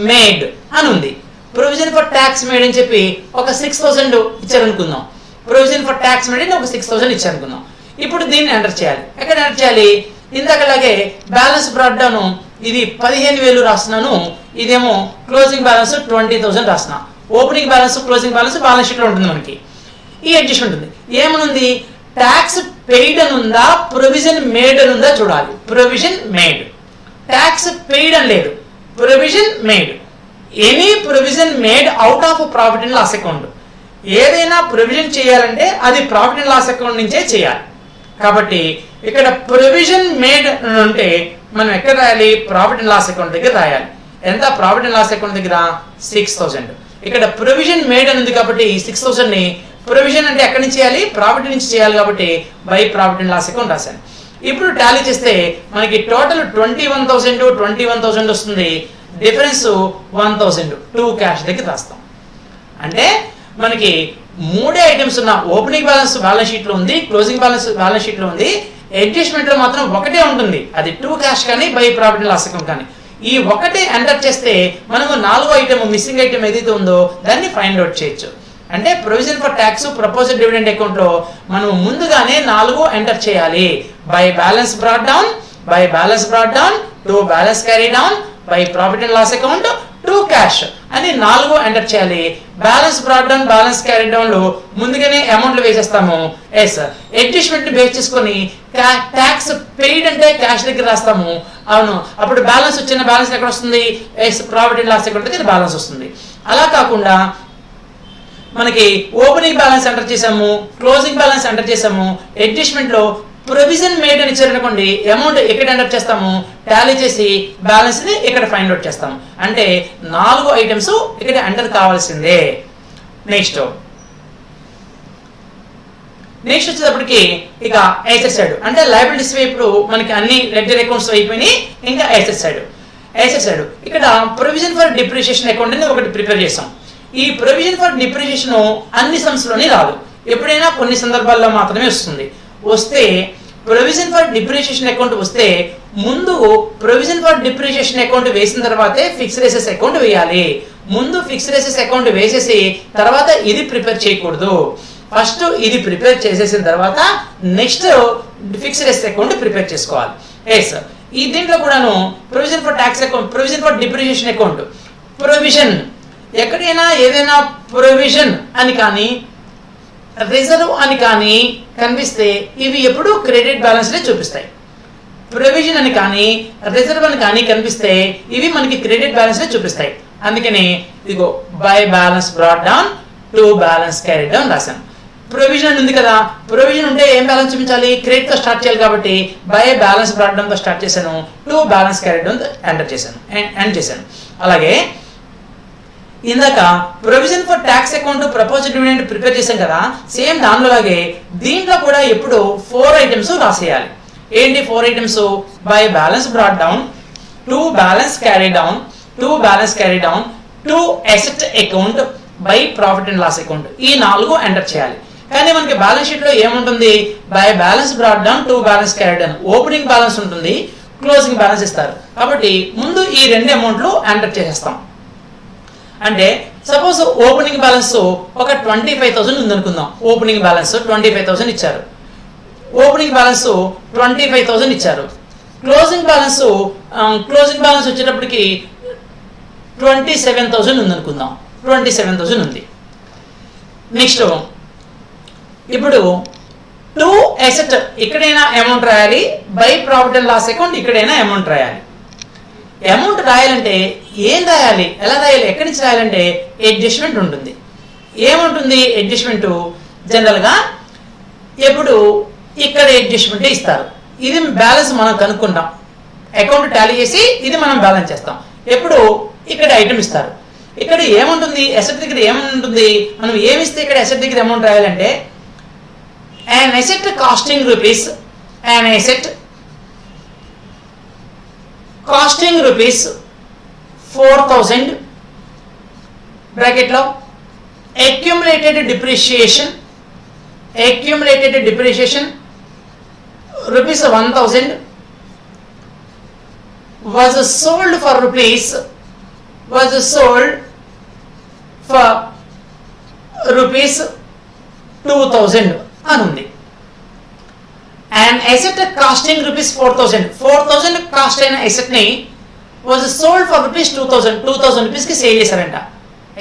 మేడ్ అని ఉంది. ప్రొవిజన్ ఫర్ ట్యాక్స్ మేడ్ అని చెప్పి ఒక 6,000 ఇచ్చారనుకుందాం. ప్రొవిజన్ ఫర్ ట్యాక్స్ మేడ్ అని ఒక 6,000 ఇచ్చారనుకుందాం. ఇప్పుడు దీన్ని ఎంటర్ చేయాలి. ఎక్కడ ఎంటర్ చేయాలి? ఇందాకలాగే బ్యాలెన్స్ బ్రాట్ డౌన్ ఇది 15,000 రాస్తున్నాను, ఇదేమో క్లోజింగ్ బ్యాలెన్స్ 20,000 రాస్తున్నా. Opening balance closing balance balance sheet లో ఉంటుంది మనకి. ఈ అడ్జస్ట్మెంట్ ఉంది. ఏమనుంది? ట్యాక్స్ పెయిడ్ అని ఉందా, ప్రొవిజన్ మేడ్ అని ఉందా చూడాలి. Provision made. ట్యాక్స్ పెయిడ్ అని లేదు, provision made. Any provision made out of profit and loss account. ఏదైనా ప్రొవిజన్ చేయాలంటే అది ప్రాఫిట్ అండ్ లాస్ అకౌంట్ నుంచే చేయాలి. కాబట్టి ఇక్కడ ప్రొవిజన్ మేడ్ అంటే మనం ఎక్కడ రాయాలి? ప్రాఫిట్ అండ్ లాస్ అకౌంట్ దగ్గర రాయాలి. ఎంత? ప్రాఫిట్ అండ్ లాస్ అకౌంట్ దగ్గర 6,000. ఇక్కడ ప్రొవిజన్ మేడ్ అని ఉంది కాబట్టి 6,000 ని ప్రొవిజన్ అంటే ఎక్కడి నుంచి చేయాలి? ప్రాఫిట్ నుంచి చేయాలి కాబట్టి by profit and loss account రాశాను. ఇప్పుడు టాలీ చేస్తే మనకి టోటల్ 21,000 వస్తుంది. డిఫరెన్స్ 1,000 2 క్యాష్ దగ్గర రాస్తాం. అంటే మనకి 3 ఐటమ్స్ ఉన్న ఓపెనింగ్ బ్యాలెన్స్ బ్యాలెన్స్ షీట్ లో ఉంది, క్లోజింగ్ బ్యాలెన్స్ బ్యాలెన్స్ షీట్ లో ఉంది. అడ్జస్ట్మెంట్ లో మాత్రం ఒకటే ఉంటుంది, అది 2 క్యాష్ కానీ by profit and loss account కానీ. ఈ ఒకటే ఎంటర్ చేస్తే మనము 4వ ఐటమ్ మిస్సింగ్ ఐటమ్ ఏదైతే ఉందో దాన్ని ఫైండ్ అవుట్ చేయొచ్చు. అంటే provision for tax proposed dividend account లో మనం ముందుగానే 4 ఎంటర్ చేయాలి. By balance brought down, by balance brought down, 2 balance carry down, by profit and loss account, 2 cash అని 4 ఎంటర్ చేయాలి. Balance brought down, balance carry down లో ముందుగానే అమౌంట్లు వేసేస్తాము. ఎస్ అడ్జస్ట్మెంట్ బేస్ చేసుకొని ట్యాక్స్ పెయిడ్ అంటే క్యాష్ దగ్గర రాస్తాము. అవును, అప్పుడు బ్యాలెన్స్ వచ్చిన బ్యాలెన్స్ ఎక్కడ వస్తుంది? Yes profit and loss account దగ్గర బ్యాలెన్స్ వస్తుంది. అలా కాకుండా మనకి ఓపెనింగ్ బ్యాలెన్స్ ఎంటర్ చేసాము, క్లోజింగ్ బ్యాలెన్స్ ఎంటర్ చేసాము, అడ్జస్ట్మెంట్ లో ప్రొవిజన్ మేడ్ అని ఇచ్చారనుకోండి, అమౌంట్ ఇక్కడ ఎంటర్ చేస్తాము, టాలీ చేసి బ్యాలెన్స్ ని ఇక్కడ ఫైండ్ అవుట్ చేస్తాము. అంటే 4 ఐటమ్స్ ఇక్కడ ఎంటర్ కావాల్సిందే. నెక్స్ట్ వచ్చేటప్పటికి ఇక అసెట్ సైడ్, అంటే లయబిలిటీస్ వైపు మనకి అన్ని లెడ్జర్ అకౌంట్స్ అయిపోయినాయి. ఇంకా అసెట్ సైడ్ ఇక్కడ ప్రొవిజన్ ఫర్ డిప్రిషియేషన్ అకౌంట్ అని ఒకటి ప్రిపేర్ చేస్తాం. ఈ ప్రొవిజన్ ఫర్ డిప్రిషియేషన్ అన్ని సమ్స్ లోనే రాదు, ఎప్పుడైనా కొన్ని సందర్భాల్లో మాత్రమే వస్తే ప్రొవిజన్ ఫర్ డిప్రిషియేషన్ అకౌంట్ వస్తే ముందు ప్రొవిజన్ ఫర్ డిప్రిషియేషన్ అకౌంట్ వేసిన తర్వాతే ఫిక్స్డ్ అసెట్స్ అకౌంట్ వేయాలి. ముందు ఫిక్స్డ్ అసెట్స్ అకౌంట్ వేసేసి తర్వాత ఇది ప్రిపేర్ చేయకూడదు. ఫస్ట్ ఇది ప్రిపేర్ చేసేసిన తర్వాత next fixed assets account prepare చేసుకోవాలి. ఎస్, ఈ దీంట్లో కూడాను provision for tax account, provision for depreciation account, provision ఎక్కడైనా ఏదైనా ప్రొవిజన్ అని కానీ రిజర్వ్ అని కానీ కనిపిస్తే ఇవి ఎప్పుడు క్రెడిట్ బ్యాలెన్స్ లే చూపిస్తాయి. ప్రొవిజన్ అని కానీ రిజర్వ్ అని కానీ కనిపిస్తే ఇవి మనకి క్రెడిట్ బ్యాలెన్స్ లే చూపిస్తాయి. అందుకని ఇదిగో by balance brought down to balance carry down రాశాను. ప్రొవిజన్ ఉంది కదా, ప్రొవిజన్ ఉంటే ఏం బ్యాలెన్స్ చూపించాలి, క్రెడిట్ తో స్టార్ట్ చేయాలి కాబట్టి బై బ్యాలెన్స్ బ్రాట్ డౌన్ తో స్టార్ట్ చేశాను, to balance carry down end చేశాను. అలాగే ఇందాక provision for tax account proposed dividend prepare చేశాం కదా, సేమ్ దానిలోలాగే దీంట్లో కూడా ఎప్పుడు 4 ఐటమ్స్ రాసేయాలి. ఏంటి 4 items? By balance brought down, to balance carry down, to balance carry down, to asset account, by profit and loss account. ఈ 4 ఎంటర్ చేయాలి. కానీ మనకి బ్యాలెన్స్ షీట్ లో ఏముంటుంది? By balance brought down, to balance carry down, opening balance ఉంటుంది, క్లోజింగ్ బ్యాలెన్స్ ఇస్తారు. కాబట్టి ముందు ఈ 2 అమౌంట్లు ఎంటర్ చేసేస్తాం. అంటే సపోజ్ ఓపెనింగ్ బ్యాలెన్స్ ఒక 25,000 ఉందనుకుందాం. ఓపెనింగ్ బ్యాలెన్స్ 25,000 ఇచ్చారు. ఓపెనింగ్ బ్యాలెన్స్ 25,000 ఇచ్చారు. క్లోజింగ్ బ్యాలెన్స్ వచ్చేటప్పటికి 27,000 ఉందనుకుందాం. 27,000 ఉంది. నెక్స్ట్ ఇప్పుడు టు అసెట్ ఇక్కడైనా అమౌంట్ రాయాలి, by profit and loss account ఇక్కడైనా అమౌంట్ రాయాలి. అమౌంట్ రాయాలంటే ఏం రాయాలి, ఎలా రాయాలి, ఎక్కడి నుంచి రాయాలంటే అడ్జస్ట్మెంట్ ఉంటుంది. ఏముంటుంది అడ్జస్ట్మెంట్? జనరల్గా ఎప్పుడు ఇక్కడ అడ్జస్ట్మెంట్ ఇస్తారు. ఇది బ్యాలెన్స్ మనం కనుక్కుంటాం, అకౌంట్ టాలీ చేసి ఇది మనం బ్యాలెన్స్ చేస్తాం. ఎప్పుడు ఇక్కడ ఐటమ్ ఇస్తారు. ఇక్కడ ఏముంటుంది? అసెట్ దగ్గర ఏముంటుంది? మనం ఏమిస్తే ఇక్కడ అసెట్ దగ్గర అమౌంట్ రాయాలంటే an asset costing rupees, an asset costing rupees 4,000 bracket లో accumulated depreciation rupees 1,000 was sold for rupees 2,000 అని ఉంది. And asset costing rupees 4,000 cost అయిన అసెట్ ని was sold for rupees 2,000 rupees కి సేల్ చేశారంట.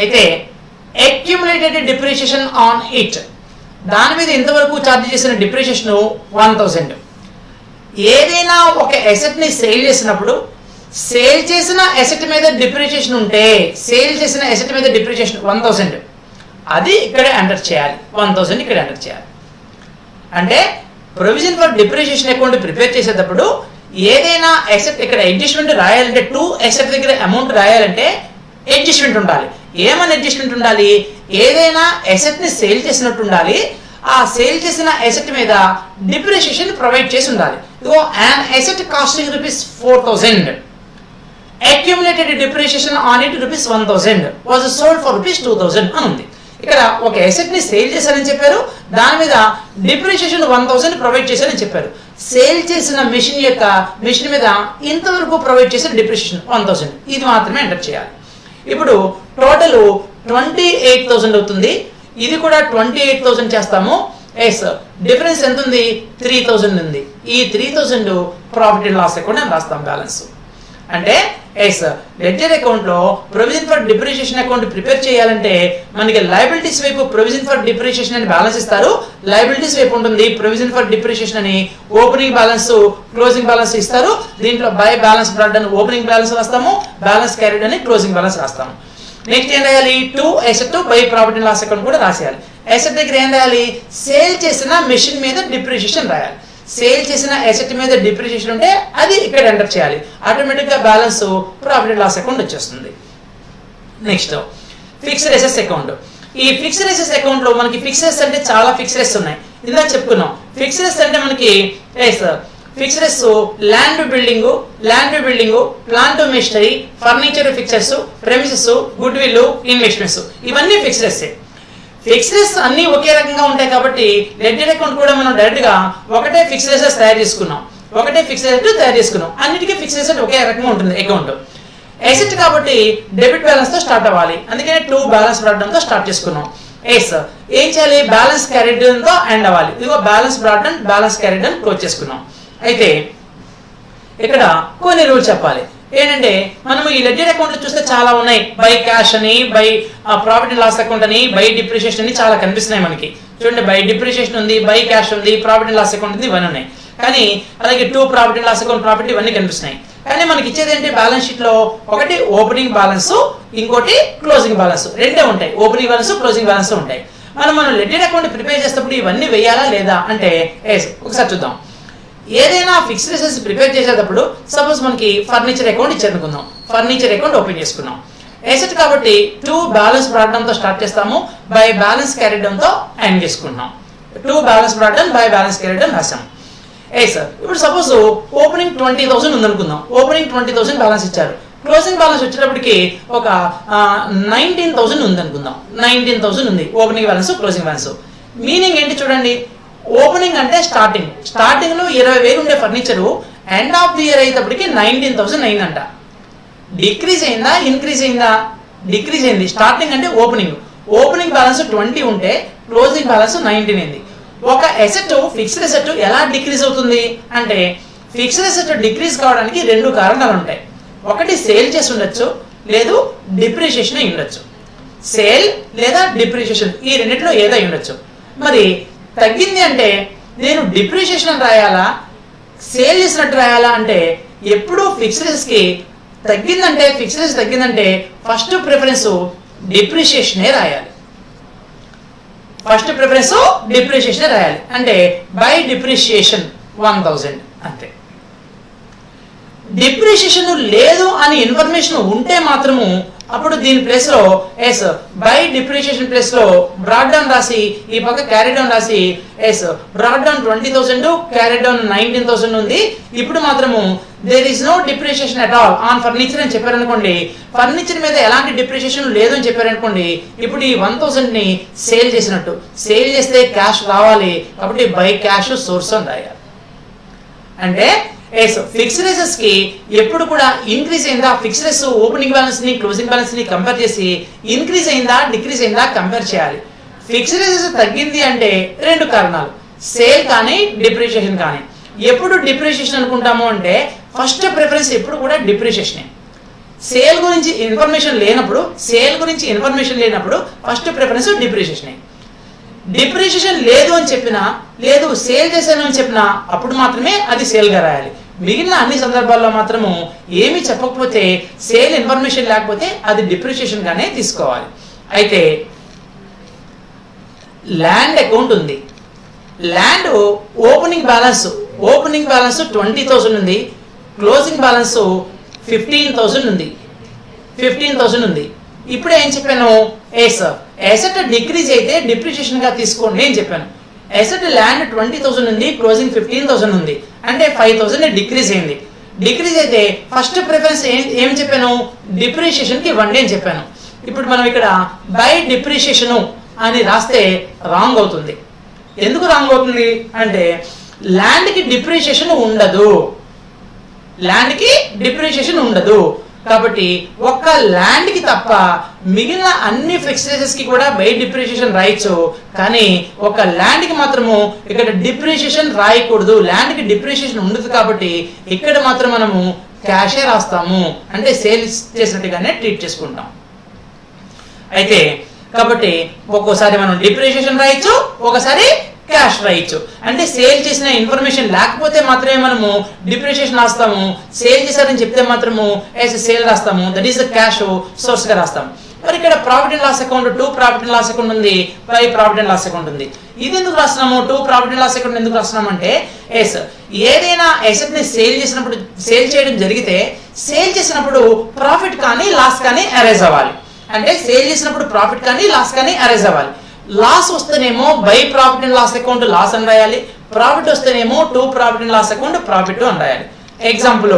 అయితే అక్యుములేటెడ్ డిప్రిషియేషన్ ఆన్ ఇట్, దాని మీద ఇంతవరకు ఛార్జ్ చేసిన డిప్రిషియేషన్ 1,000. ఏదైనా ఒక అసెట్ ని సేల్ చేసినప్పుడు సేల్ చేసిన అసెట్ మీద డిప్రిషియేషన్ ఉంటే సేల్ చేసిన అసెట్ మీద డిప్రిషియేషన్ 1,000 అది ఇక్కడ ఎంటర్ చేయాలి, 1,000 ఇక్కడ ఎంటర్ చేయాలి. అంటే provision for depreciation account prepare చేసేటప్పుడు ఏదైనా అసెట్ ఇక్కడ అడ్జస్ట్మెంట్ రాయాలంటే టు అసెట్ దగ్గర అమౌంట్ రాయాలంటే అడ్జస్ట్మెంట్ ఉండాలి. ఏమని అడ్జస్ట్మెంట్ ఉండాలి? ఏదైనా అసెట్ ని సేల్ చేసినట్టు ఉండాలి, ఆ సేల్ చేసిన అసెట్ మీద డిప్రిషియేషన్ ప్రొవైడ్ చేసి ఉండాలి. ఇదిగో an asset costing rupees 4,000 accumulated depreciation on it rupees 1,000 was sold for rupees 2,000 అని ఉంది. ఇక్కడ ఒక అసెట్ ని సేల్ చేశారని చెప్పారు, దాని మీద డిప్రిషియేషన్ 1,000 ప్రొవైడ్ చేశారని చెప్పారు. సేల్ చేసిన మిషన్ మీద ఇంతవరకు ప్రొవైడ్ చేసిన డిప్రిషియేషన్ 1,000 ఇది మాత్రమే ఎంటర్ చేయాలి. ఇప్పుడు టోటల్ 28,000 అవుతుంది. ఇది కూడా 28,000 చేస్తాము. ఎస్, డిఫరెన్స్ ఎంత ఉంది? 3,000 ఉంది. ఈ 3,000 ప్రాఫిట్ అండ్ లాస్ అకౌంట్ అని రాస్తాం బ్యాలెన్స్. అంటే ఎస్, లెడ్జర్ అకౌంట్ లో provision for depreciation account prepare చేయాలంటే మనకి లయబిలిటీస్ వైపు ప్రొవిజన్ ఫర్ డిప్రిషియేషన్ అని బ్యాలెన్స్ ఇస్తారు, లయబిలిటీస్ వైపు ఉంటుంది ప్రొవిజన్ ఫర్ డిప్రిషియేషన్ అని ఓపెనింగ్ బ్యాలెన్స్ క్లోజింగ్ బ్యాలెన్స్ ఇస్తారు. దీంట్లో బై బ్యాలెన్స్ బ్రాడ్ అని ఓపెనింగ్ బ్యాలెన్స్ రాస్తాము, బ్యాలెన్స్ క్యారీడ్ అని క్లోజింగ్ బ్యాలెన్స్ రాస్తాము. నెక్స్ట్ ఏం రాయాలి? To asset by profit and loss account కూడా రాసేయాలి. అసెట్ దగ్గర ఏం రాయాలి? సేల్ చేసిన మెషిన్ మీద డిప్రిషియేషన్ రాయాలి. సేల్ చేసిన అసెట్ మీద డిప్రిషియేషన్ ఉంటే అది ఇక్కడ ఎంటర్ చేయాలి. ఆటోమేటిక్గా balance profit and loss account వచ్చేస్తుంది. Next fixed assets account. ఈ ఫిక్స్డ్ అసెట్స్ అకౌంట్ లో మనకి ఫిక్స్డ్ అంటే చాలా ఫిక్స్డ్ ఉన్నాయి. ఇందాక చెప్పుకున్నాం. ఫిక్స్డ్ అంటే మనకి fixed land building, plant machinery, furniture fixtures, premises, good will, investments, ఇవన్నీ ఫిక్స్డ్. ఫిక్స్డ్ అన్ని ఒకే రకంగా ఉంటాయి కాబట్టి లెడ్జర్ అకౌంట్ కూడా మనం డైరెక్ట్ గా ఒకటే ఫిక్స్డ్ అసెట్స్ తయారు చేసుకున్నాం, అన్నిటికీ ఫిక్స్డ్ అసెట్ ఒకే రకంగా ఉంటుంది అకౌంట్. అసెట్ కాబట్టి డెబిట్ బ్యాలెన్స్ తో స్టార్ట్ అవ్వాలి, అందుకనే 2 బ్యాలెన్స్ బ్రాడ్ తో స్టార్ట్ చేసుకున్నాం. ఏం చేయాలి, బ్యాలెన్స్ క్యారీడ్ తో ఎండ్ అవ్వాలి. ఇదిగో balance broad and balance carried అని క్లోజ్ చేసుకున్నాం. అయితే ఇక్కడ కొన్ని రూల్స్ చెప్పాలి. ఏంటంటే మనం ఈ లెడ్జర్ అకౌంట్ చూస్తే చాలా ఉన్నాయి. బై క్యాష్ అని, by profit and loss account అని, బై డిప్రిషియేషన్ అని చాలా కనిపిస్తున్నాయి మనకి. చూడండి, బై డిప్రిషియేషన్ ఉంది, బై క్యాష్ ఉంది, ప్రాఫిట్ అండ్ లాస్ అకౌంట్ ఉంది, ఇవన్నీ ఉన్నాయి. కానీ అలాగే 2 profit and loss account, profit ఇవన్నీ కనిపిస్తున్నాయి. కానీ మనకి ఇచ్చేది ఏంటి, బ్యాలెన్స్ షీట్ లో ఒకటి ఓపెనింగ్ బ్యాలెన్స్, ఇంకోటి క్లోజింగ్ బ్యాలెన్స్, రెండే ఉంటాయి. ఓపెనింగ్ బ్యాలెన్స్, క్లోజింగ్ బ్యాలెన్స్ ఉంటాయి. మనం లెడ్జర్ అకౌంట్ ప్రిపేర్ చేసేటప్పుడు ఇవన్నీ వేయాలా లేదా అంటే ఒకసారి చూద్దాం. ఏదైనా ఫిక్స్డ్ అసెట్స్ ప్రిపేర్ చేసేటప్పుడు సపోజ్ మనకి ఫర్నిచర్ అకౌంట్ ఇచ్చేనుకుందాం. ఫర్నిచర్ అకౌంట్ ఓపెన్ చేసుకున్నాం. అసెట్ కాబట్టి 2 బ్యాలెన్స్ బ్రాడ్ తో స్టార్ట్ చేస్తాము, బై బ్యాలెన్స్ క్యారీడ్ తో ఎండ్ చేసుకుంటున్నాం. 2 balance brought by balance carried రాసాం. ఇప్పుడు సపోజ్ ఓపెనింగ్ 20,000 ఉందనుకుందాం. ఓపెనింగ్ 20,000 బ్యాలెన్స్ ఇచ్చారు. క్లోజింగ్ బ్యాలెన్స్ వచ్చేటప్పటికి ఒక 19,000 ఉందనుకుందాం. 19,000 ఉంది opening balance, closing balance. Meaning ఏంటి చూడండి, ఓపెనింగ్ అంటే స్టార్టింగ్ లో 20,000 ఉండే furniture end of the year అయ్యేటప్పటికి 19,000 అయిందంట. డిక్రీజ్ అయిందా, ఇంక్రీజ్ అయిందా? డిక్రీజ్ అయింది. స్టార్టింగ్ అంటే ఓపెనింగ్ బ్యాలెన్స్ 20 ఉంటే క్లోజింగ్ బ్యాలెన్స్ 19 అయింది. ఒక అసెట్ ఫిక్స్డ్ అసెట్ ఎలా డిక్రీజ్ అవుతుంది అంటే, ఫిక్స్డ్ అసెట్ డిక్రీజ్ కావడానికి 2 కారణాలు ఉంటాయి. ఒకటి సేల్ చేసి ఉండొచ్చు, లేదు డిప్రిషియేషన్ అయి ఉండొచ్చు. సేల్ లేదా డిప్రిషియేషన్ ఈ రెండిట్లో ఏదో అయి ఉండొచ్చు. మరి తగ్గింది అంటే నేను డిప్రిషియేషన్ అని రాయాలా, సేల్ చేసినట్టు రాయాలా అంటే, ఎప్పుడు ఫిక్స్డ్ కి తగ్గిందంటే, ఫిక్స్డ్ తగ్గిందంటే ఫస్ట్ ప్రిఫరెన్స్ డిప్రిషియేషనే రాయాలి. అంటే బై డిప్రిషియేషన్ 1,000 అంతే. డిప్రిషియేషన్ లేదు అని ఇన్ఫర్మేషన్ ఉంటే మాత్రము అప్పుడు దీని ప్లేస్ లో బై డిప్రిషియేషన్ ప్లేస్ లో బ్రాడ్ డౌన్ రాసి, ఈ పక్క క్యారీ డౌన్ రాసి, బ్రాడ్ డౌన్ 20,000, క్యారీ డౌన్ 19,000 ఉంది. ఇప్పుడు మాత్రము there is no depreciation at all on furniture అని చెప్పారనుకోండి, ఫర్నిచర్ మీద ఎలాంటి డిప్రిషియేషన్ లేదు అని చెప్పారనుకోండి, ఇప్పుడు ఈ 1,000 ని సేల్ చేసినట్టు. సేల్ చేస్తే క్యాష్ రావాలి కాబట్టి బై క్యాష్ సోర్స్ అని రాయాలి. అంటే ఫిక్స్డ్ అసెట్స్ కి ఎప్పుడు కూడా ఇంక్రీజ్ అయిందా, ఫిక్స్డ్ అసెట్స్ ఓపెనింగ్ బ్యాలెన్స్ ని, క్లోజింగ్ బ్యాలెన్స్ ని కంపేర్ చేసి ఇంక్రీజ్ అయిందా, డిక్రీజ్ అయిందా కంపేర్ చేయాలి. ఫిక్స్డ్ అసెట్స్ తగ్గింది అంటే 2 కారణాలు, సేల్ కానీ డిప్రిషియేషన్ కానీ. ఎప్పుడు డిప్రిషియేషన్ అనుకుంటాము అంటే ఫస్ట్ ప్రిఫరెన్స్ ఎప్పుడు కూడా డిప్రిషియేషన్. సేల్ గురించి ఇన్ఫర్మేషన్ లేనప్పుడు ఫస్ట్ ప్రిఫరెన్స్ డిప్రిషియేషన్. డిప్రిషియేషన్ లేదు అని చెప్పినా, లేదు సేల్ చేశాను అని చెప్పినా అప్పుడు మాత్రమే అది సేల్ గా రాయాలి. మిగిలిన అన్ని సందర్భాల్లో మాత్రము ఏమి చెప్పకపోతే, సేల్ ఇన్ఫర్మేషన్ లేకపోతే అది డిప్రిషియేషన్ గానే తీసుకోవాలి. అయితే ల్యాండ్ అకౌంట్ ఉంది. ల్యాండ్ ఓపెనింగ్ బ్యాలెన్స్ 20,000 ఉంది, క్లోజింగ్ బ్యాలెన్స్ 15,000 ఉంది. ఇప్పుడు ఏం చెప్పాను, అసెట్ డిక్రీజ్ అయితే డిప్రిషియేషన్ గా తీసుకోండి అని చెప్పాను. అసెట్ ల్యాండ్ 20,000 ఉంది, క్లోజింగ్ 15,000 ఉంది, అంటే 5,000 డిక్రీజ్ అయింది. డిక్రీజ్ అయితే ఫస్ట్ ప్రిఫరెన్స్ ఏం చెప్పాను, డిప్రిషియేషన్ కి ఇవ్వండి అని చెప్పాను. ఇప్పుడు మనం ఇక్కడ బై డిప్రిషియేషన్ అని రాస్తే రాంగ్ అవుతుంది. ఎందుకు రాంగ్ అవుతుంది అంటే, ల్యాండ్ కి డిప్రిషియేషన్ ఉండదు. కాబట్టి ఒక్క ల్యాండ్ కి తప్ప మిగిలిన అన్ని ఫిక్స్డ్ అసెట్స్ కి కూడా బై డిప్రిషియేషన్ రాయొచ్చు. కానీ ఒక ల్యాండ్ కి మాత్రము ఇక్కడ డిప్రిషియేషన్ రాయకూడదు. ల్యాండ్ కి డిప్రిషియేషన్ ఉండదు కాబట్టి ఇక్కడ మాత్రం మనము క్యాషే రాస్తాము, అంటే సేల్స్ చేసినట్టుగానే ట్రీట్ చేసుకుంటాం. అయితే కాబట్టి ఒక్కోసారి మనం డిప్రిషియేషన్ రాయొచ్చు, ఒకసారి క్యాష్ రాయొచ్చు. అంటే సేల్ చేసిన ఇన్ఫర్మేషన్ లేకపోతే మాత్రమే మనము డిప్రిషియేషన్ రాస్తాము, సేల్ చేశారని చెప్తే మాత్రము సేల్ రాస్తాము, that is the cash source గా రాస్తాము. మరి ఇక్కడ profit and loss account 2 profit and loss account ఉంది, 5 ప్రాఫిట్ అండ్ లాస్ అకౌంట్ ఉంది. ఇది ఎందుకు రాస్తున్నాము? 2 ప్రాఫిట్ అండ్ లాస్ అకౌంట్ ఎందుకు రాస్తున్నాము అంటే ఎస్ ఏదైనా అసెట్ ని సేల్ చేయడం జరిగితే సేల్ చేసినప్పుడు ప్రాఫిట్ కానీ లాస్ కానీ అరైజ్ అవ్వాలి. అంటే సేల్ చేసినప్పుడు ప్రాఫిట్ కానీ లాస్ కానీ అరైజ్ అవ్వాలి. లాస్ వస్తేనేమో by profit and loss account loss అని రాయాలి, ప్రాఫిట్ వస్తేనేమో 2 profit and loss account profit అని రాయాలి. ఎగ్జాంపుల్,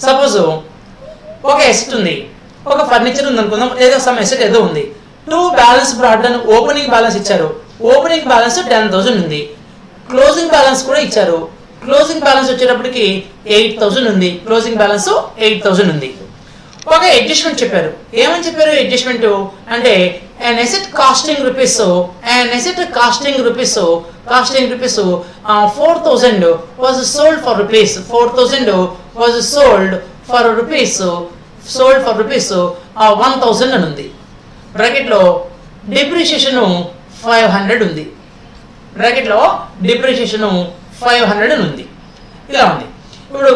సపోజ్ ఒక ఎసెట్ ఉంది, ఒక ఫర్నిచర్ ఉంది అనుకుందాం, ఏదో సమ్ ఎసెట్ ఏదో ఉంది. 2 బ్యాలెన్స్ బ్రాడ్ అని ఓపెనింగ్ బ్యాలెన్స్ ఇచ్చారు. ఓపెనింగ్ బ్యాలెన్స్ 10,000 ఉంది. క్లోజింగ్ బ్యాలెన్స్ కూడా ఇచ్చారు. క్లోజింగ్ బ్యాలెన్స్ వచ్చేటప్పటికి 8,000 ఉంది. క్లోజింగ్ బ్యాలెన్స్ 8,000 ఉంది. ఒక అడ్జస్ట్మెంట్ చెప్పారు. ఏమని చెప్పారు అడ్జస్ట్మెంట్ అంటే an asset costing rupees 4,000 was sold for rupees 4,000 was sold for rupees 1,000 అని ఉంది. బ్రాకెట్ లో డిప్రిషియేషన్ 500 ఉంది. బ్రాకెట్ లో డిప్రిషియేషన్ 500 అని ఉంది. ఇలా ఉంది. ఇప్పుడు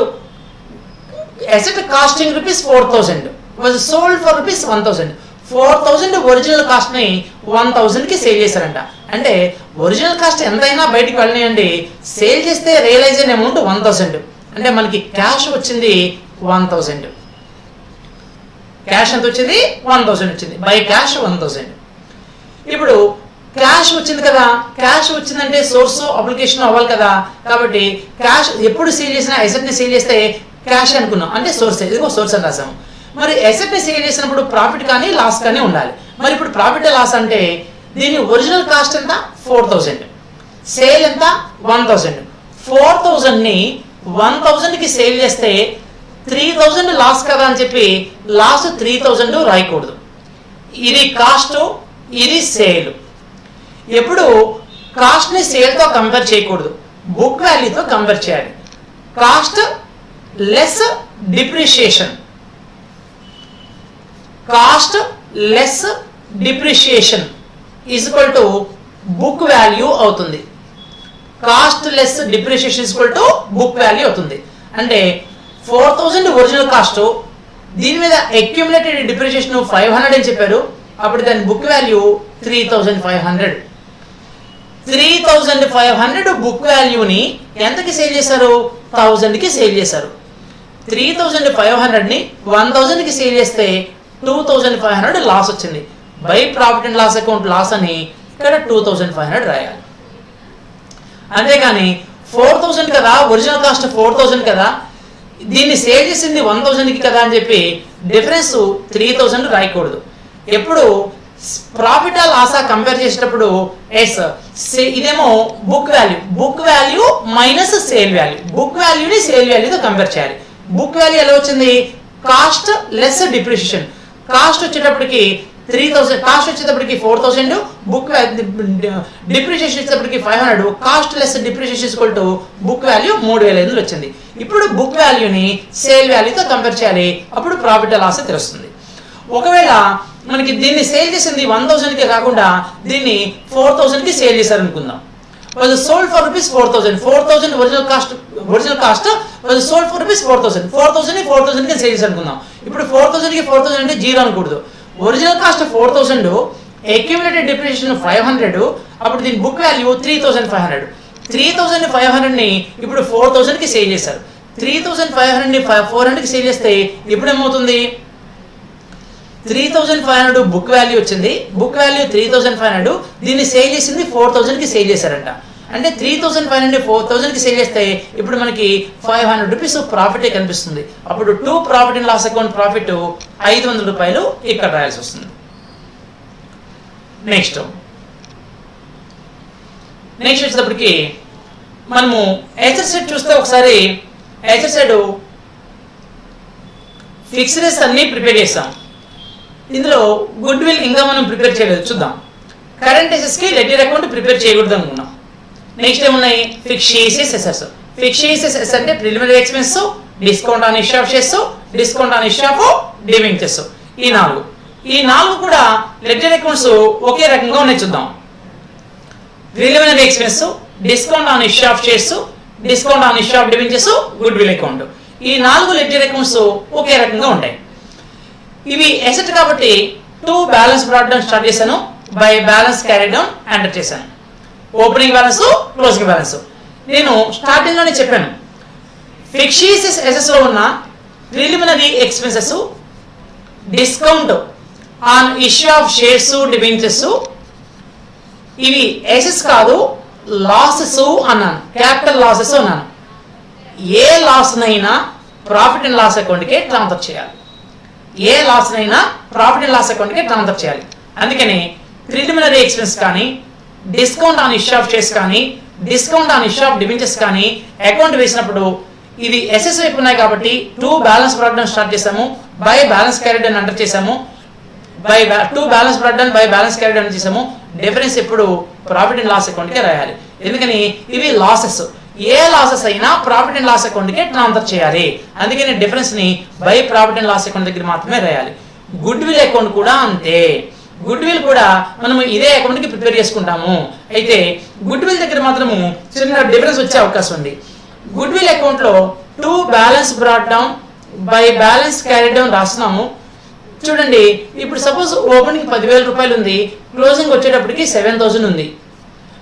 asset costing rupees 4,000 was sold for rupees 1,000. 4,000 original cost ని 1,000 కి సేల్ చేశారంట. అంటే ఒరిజినల్ కాస్ట్ ఎంతైనా బయటికి వెళ్ళనియండి, సేల్ చేస్తే రియలైజ్ అయిన అమౌంట్ 1,000. అంటే మనకి క్యాష్ వచ్చింది 1,000. క్యాష్ ఎంత వచ్చింది? 1,000 వచ్చింది. By cash 1,000. ఇప్పుడు క్యాష్ వచ్చింది కదా, క్యాష్ వచ్చిందంటే సోర్స్ అప్లికేషన్ అవ్వాలి కదా. కాబట్టి క్యాష్ ఎప్పుడు సేల్ చేసినా అసెట్ ని సేల్ చేస్తే క్యాష్ అనుకున్నాం, అంటే సోర్స్, ఇదిగో సోర్స్ అని రాసాము. మరి అసెట్ ని సేల్ చేసినప్పుడు ప్రాఫిట్ కానీ లాస్ కానీ ఉండాలి. మరి ఇప్పుడు ప్రాఫిట్ లాస్ అంటే దీని ఒరిజినల్ కాస్ట్ ఎంత? 4,000, సేల్ ఎంత? 1,000. 4,000 ని 1,000 కి సేల్ చేస్తే 3,000 లాస్ కదా అని చెప్పి లాస్ 3,000 రాయకూడదు. ఇది కాస్ట్, ఇది సేల్. ఎప్పుడు కాస్ట్ ని సేల్ తో కంపేర్ చేయకూడదు, బుక్ వాల్యూతో కంపేర్ చేయాలి. Cost less depreciation, cost less depreciation is equal to book value అవుతుంది. Cost less depreciation is equal to book value అవుతుంది. అంటే 4,000 ఒరిజినల్ కాస్ట్, దీని మీద అక్యుములేటెడ్ డిప్రిషియేషన్ 500 అని చెప్పారు. అప్పుడు దాని బుక్ వాల్యూ 3,500. 3,500 బుక్ వాల్యూని ఎంతకి సేల్ చేశారు? 1,000 కి సేల్ చేశారు. 3,500 ని 1,000 కి సేల్ చేస్తే 2,500 లాస్ వచ్చింది. By profit and loss account loss అని ఇక్కడ 2,500 రాయాలి. అంతేగాని 4,000 కదా, ఒరిజినల్ కాస్ట్ 4,000 కదా, దీన్ని సేల్ చేసింది 1,000 కి కదా అని చెప్పి డిఫరెన్స్ 3,000 రాయకూడదు. ఎప్పుడు ప్రాఫిట్ లాసా కంపేర్ చేసేటప్పుడు ఎస్ ఇదేమో book value minus sale value, book వాల్యూని సేల్ వాల్యూతో కంపేర్ చేయాలి. బుక్ వాల్యూ ఎలా వచ్చింది? Cost less depreciation. కాస్ట్ వచ్చేటప్పటికి 3,000, కాస్ట్ వచ్చేటప్పటికి 4,000, బుక్ డిప్రిషియేషన్ వచ్చేటప్పటికి 500. Cost less depreciation equal to book value 3,500 వచ్చింది. ఇప్పుడు బుక్ వాల్యూని సేల్ వాల్యూతో కంపేర్ చేయాలి, అప్పుడు ప్రాఫిట్ లాస్ తెలుస్తుంది. ఒకవేళ మనకి దీన్ని సేల్ చేసింది 1,000 కి కాకుండా దీన్ని 4,000 కి సేల్ చేశారు అనుకుందాం. was sold for rupees 4,000. 4,000 original cost was sold for rupees 4,000. 4,000 ని 4,000 కి సేల్ చేశారు అనుకుందాం. ఇప్పుడు 4,000 కి 4,000 అంటే 0 అనకూడదు. ఒరిజినల్ కాస్ట్ 4,000, అక్యుములేటెడ్ డిప్రిషియేషన్ 500, అప్పుడు దీని బుక్ వాల్యూ 3,500. 3,500 ని ఇప్పుడు 4,000 కి సేల్ చేశారు. 3,500 ని 400 కి సేల్ చేస్తే ఇప్పుడు ఏమవుతుంది? 3,500 బుక్ వాల్యూ వచ్చింది. బుక్ వాల్యూ 3,500, దీన్ని సేల్ చేసింది 4,000 కి సేల్ చేశారంట. అంటే 3,500 4,000 కి సేల్ చేస్తే ఇప్పుడు మనకి 500 రూపీస్ ప్రాఫిటే కనిపిస్తుంది. అప్పుడు 2 profit and loss account profit 500 రూపాయలు ఇక్కడ రాయాల్సి వస్తుంది. నెక్స్ట్ వచ్చేటప్పటికి మనము హెచ్ఆర్ సైడ్ చూస్తే ఒకసారి హెచ్ఆర్ సైడ్ ఫిక్స్డ్ అన్ని ప్రిపేర్ చేస్తాం. ఇందులో గుడ్ విల్ ఇంకా మనం ప్రిపేర్ చేయలేదు, చూద్దాం. కరెంట్ అసెట్స్ కి లెడ్జర్ అకౌంట్ ప్రిపేర్ చేయకూడదు అనుకున్నాం. నెక్స్ట్ ఏమున్నాయి? Fixed assets. ఫిక్స్డ్ అసెట్స్ అంటే preliminary expense, discount on issue of shares, discount on issue of debentures. ఈ 4 కూడా లెడ్జర్ అకౌంట్స్ ఒకే రకంగా ఉన్నాయి, చూద్దాం. Preliminary expense, discount on issue of shares, discount on issue of debentures, goodwill account. ఈ 4 లెడ్జర్ అకౌంట్స్ ఒకే రకంగా ఉంటాయి. ఇవి ఎసెట్ కాబట్టి to balance brought down start చేశాను, by balance carry down enter చేశాను. Opening balance, closing balance. నేను స్టార్టింగ్ లోనే చెప్పాను, ఫిక్స్డ్ అసెట్స్ లో ఉన్న preliminary expenses, discount on issue of shares, debentures, ఇవి అసెట్స్ కాదు, లాసెస్ అన్నాను, క్యాపిటల్ లాసెస్ అన్నాను. ఏ లాస్ నైనా ప్రాఫిట్ అండ్ లాస్ అకౌంట్కే ట్రాన్స్ఫర్ చేయాలి. ఏ లాస్ నైనా ప్రాఫిట్ అండ్ లాస్ అకౌంట్కే ట్రాన్స్ఫర్ చేయాలి. అందుకని ప్రిలిమినరీ ఎక్స్పెన్స్ కానీ, discount on issue of shares కానీ, discount on issue of debentures కానీ అకౌంట్ వేసినప్పుడు ఇది ఎసెస్ వైపు ఉన్నాయి కాబట్టి to balance brought down start చేసాము, by balance carry down enter చేసాము, by to balance brought down by balance carry down చేసాము. డిఫరెన్స్ ఎప్పుడు ప్రాఫిట్ అండ్ లాస్ అకౌంట్కే రాయాలి. ఎందుకని ఇవి లాసెస్, ఏ లాసెస్ అయినా ప్రాఫిట్ అండ్ లాస్ అకౌంట్కే ట్రాన్స్ఫర్ చేయాలి. అందుకని డిఫరెన్స్ ని by profit and loss account దగ్గర మాత్రమే రాయాలి. గుడ్ విల్ అకౌంట్ కూడా అంతే. గుడ్ విల్ కూడా మనము ఇదే అకౌంట్ కి ప్రిపేర్ చేసుకుంటాము. అయితే గుడ్ విల్ దగ్గర మాత్రము చిన్న డిఫరెన్స్ వచ్చే అవకాశం ఉంది. గుడ్ విల్ అకౌంట్ లో to balance brought down by balance carry down రాస్తున్నాము. చూడండి, ఇప్పుడు సపోజ్ ఓపెనింగ్ 10,000 రూపాయలు ఉంది, క్లోజింగ్ వచ్చేటప్పటికి 7,000 ఉంది.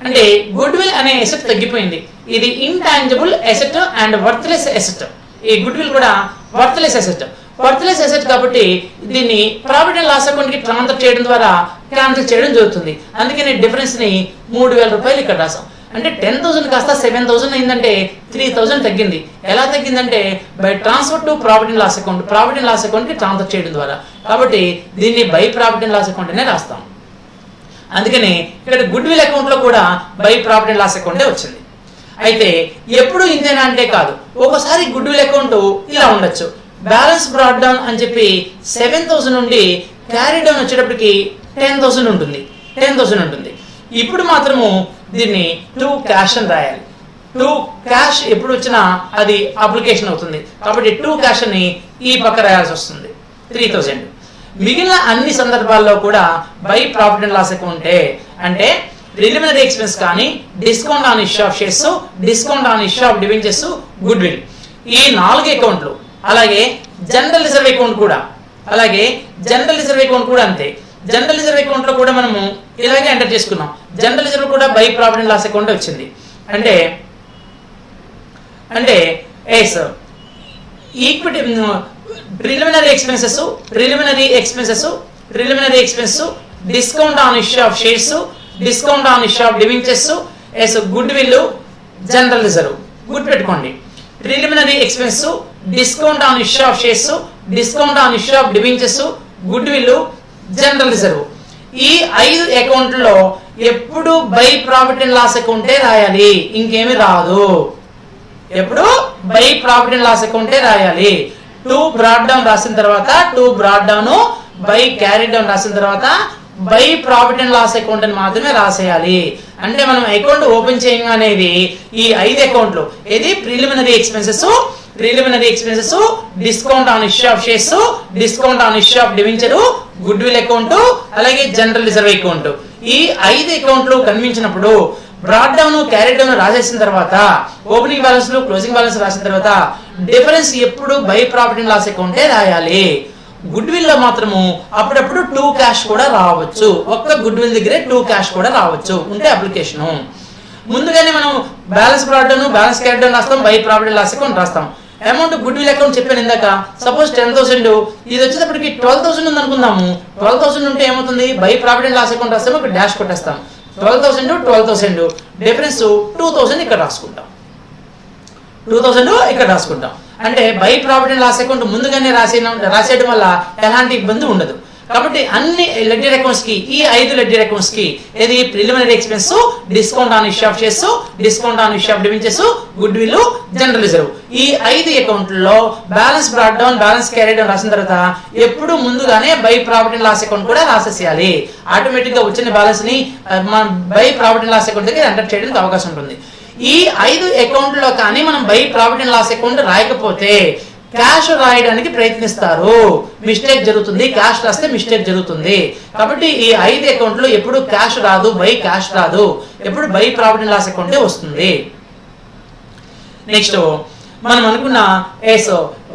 అంటే గుడ్ విల్ అనే ఎసెట్ తగ్గిపోయింది. ఇది intangible asset and worthless asset. ఈ గుడ్ విల్ కూడా వర్త్లెస్ ఎసెట్. వర్త్లెస్ ఎసెట్ కాబట్టి దీన్ని ప్రాఫిట్ అండ్ లాస్ అకౌంట్ కి ట్రాన్స్ఫర్ చేయడం ద్వారా క్యాన్సిల్ చేయడం జరుగుతుంది. అందుకని డిఫరెన్స్ ని 3,000 రూపాయలు ఇక్కడ రాసాం. అంటే 10,000 కాస్త 7,000 అయిందంటే 3,000 తగ్గింది. ఎలా తగ్గిందంటే by transfer to profit and loss account, profit and loss account కి ట్రాన్స్ఫర్ చేయడం ద్వారా. కాబట్టి దీన్ని by profit and loss account అనే రాస్తాం. అందుకని ఇక్కడ గుడ్ విల్ అకౌంట్ లో కూడా బై ప్రాఫిట్ అండ్ లాస్ అకౌంటే వచ్చింది. అయితే ఎప్పుడు ఇంతేనా అంటే కాదు, ఒకసారి గుడ్ విల్ అకౌంట్ ఇలా ఉండొచ్చు. బ్యాలెన్స్ బ్రాట్ డౌన్ అని చెప్పి 7,000 నుండి క్యారీ డౌన్ వచ్చేటప్పటికి 10,000 ఉంటుంది. 10,000 ఉంటుంది. ఇప్పుడు మాత్రము దీన్ని టు క్యాష్ అని రాయాలి. టు క్యాష్ ఎప్పుడు వచ్చినా అది అప్లికేషన్ అవుతుంది కాబట్టి టు క్యాష్ అని ఈ పక్క రాయాల్సి వస్తుంది 3,000. మిగిలిన అన్ని సందర్భాల్లో కూడా బై ప్రాఫిట్ అండ్ లాస్ అకౌంటే. అంటే ప్రిలిమినరీ ఎక్స్పెన్స్ కానీ, discount on issue of shares, discount on issue of debentures, good will, ఈ 4 అకౌంట్లు. అలాగే జనరల్ రిజర్వ్ అకౌంట్ కూడా, అలాగే జనరల్ రిజర్వ్ అకౌంట్ కూడా అంతే. జనరల్ రిజర్వ్ అకౌంట్ లో కూడా మనము ఇలాగే ఎంటర్ చేసుకున్నాం. జనరల్ రిజర్వ్ కూడా by profit and loss account వచ్చింది. అంటే equity preliminary expenses, discount on issue of shares, discount on issue of debentures, goodwill, general reserve. గుర్తు పెట్టుకోండి, preliminary expense, discount on issue of shares, discount on issue of debentures, goodwill, general reserve. ఈ 5 అకౌంట్లలో ఎప్పుడు బై ప్రాఫిట్ అండ్ లాస్ అకౌంటే రాయాలి, ఇంకేమి రాదు. ఎప్పుడు బై ప్రాఫిట్ అండ్ లాస్ అకౌంటే రాయాలి. టు బ్రాట్ డౌన్ రాసిన తర్వాత to brought down, by carry down రాసిన తర్వాత by profit and loss account అని మాత్రమే రాసేయాలి. అంటే మనం అకౌంట్ ఓపెన్ చేయగానేది ఈ 5 అకౌంట్లు, ఏది preliminary expenses, discount on issue of shares, discount on issue of debenture, good will account, అలాగే జనరల్ రిజర్వ్ అకౌంట్. ఈ 5 అకౌంట్లు కనిపించినప్పుడు బ్రాట్ డౌన్, క్యారీ డౌన్ రాసేసిన తర్వాత, ఓపెనింగ్ బ్యాలెన్స్, క్లోజింగ్ బ్యాలెన్స్ రాసిన తర్వాత డిఫరెన్స్ ఎప్పుడు బై ప్రాఫిట్ అండ్ లాస్ అకౌంటే రాయాలి. గుడ్ విల్ లో మాత్రము అప్పుడప్పుడు టు క్యాష్ కూడా రావచ్చు. ఒక్క గుడ్ విల్ దగ్గరే టు క్యాష్ కూడా రావచ్చు ఉంటే అప్లికేషన్. ముందుగానే మనం balance brought down, balance carry down రాస్తాం, by profit and loss account రాస్తాం. అమౌంట్ గుడ్ విల్ అకౌంట్ చెప్పాను ఇందాక. సపోజ్ 10,000, ఇది వచ్చేటప్పటికి 12,000 ఉంది అనుకుందాము. 12,000 ఉంటే ఏమవుతుంది, by profit and loss account రాస్తాము, ఇక్కడ డాష్ కొట్టేస్తాం. 12,000 డిఫరెన్స్ 2,000 ఇక్కడ రాసుకుంటాం. 2,000 ఇక్కడ రాసుకుంటాం. అంటే by profit and loss account ముందుగానే రాసేయడం వల్ల ఎలాంటి ఇబ్బంది ఉండదు. కాబట్టి అన్ని లెడ్జర్ అకౌంట్స్ కి, ఈ 5 లెడ్జర్ అకౌంట్స్ కి, ఏది preliminary expense, discount on issue of shares, discount on issue of debentures, goodwill, general reserve, ఈ 5 అకౌంట్లలో balance brought down, balance carry down రాసిన తర్వాత ఎప్పుడు ముందుగానే by profit and loss account కూడా రాసేసేయాలి. ఆటోమేటిక్ గా వచ్చిన బ్యాలెన్స్ ని by profit and loss account దగ్గర ఎంటర్ చేయడానికి అవకాశం ఉంటుంది. ఈ 5 అకౌంట్లో కానీ మనం by profit and loss account రాయకపోతే క్యాష్ రాయడానికి ప్రయత్నిస్తారు, మిస్టేక్ జరుగుతుంది. క్యాష్ రాస్తే మిస్టేక్ జరుగుతుంది. కాబట్టి ఈ 5 అకౌంట్లో ఎప్పుడు క్యాష్ రాదు, బై క్యాష్ రాదు, ఎప్పుడు బై ప్రాఫిట్ అండ్ లాస్ అకౌంటే వస్తుంది. నెక్స్ట్ మనం అనుకున్న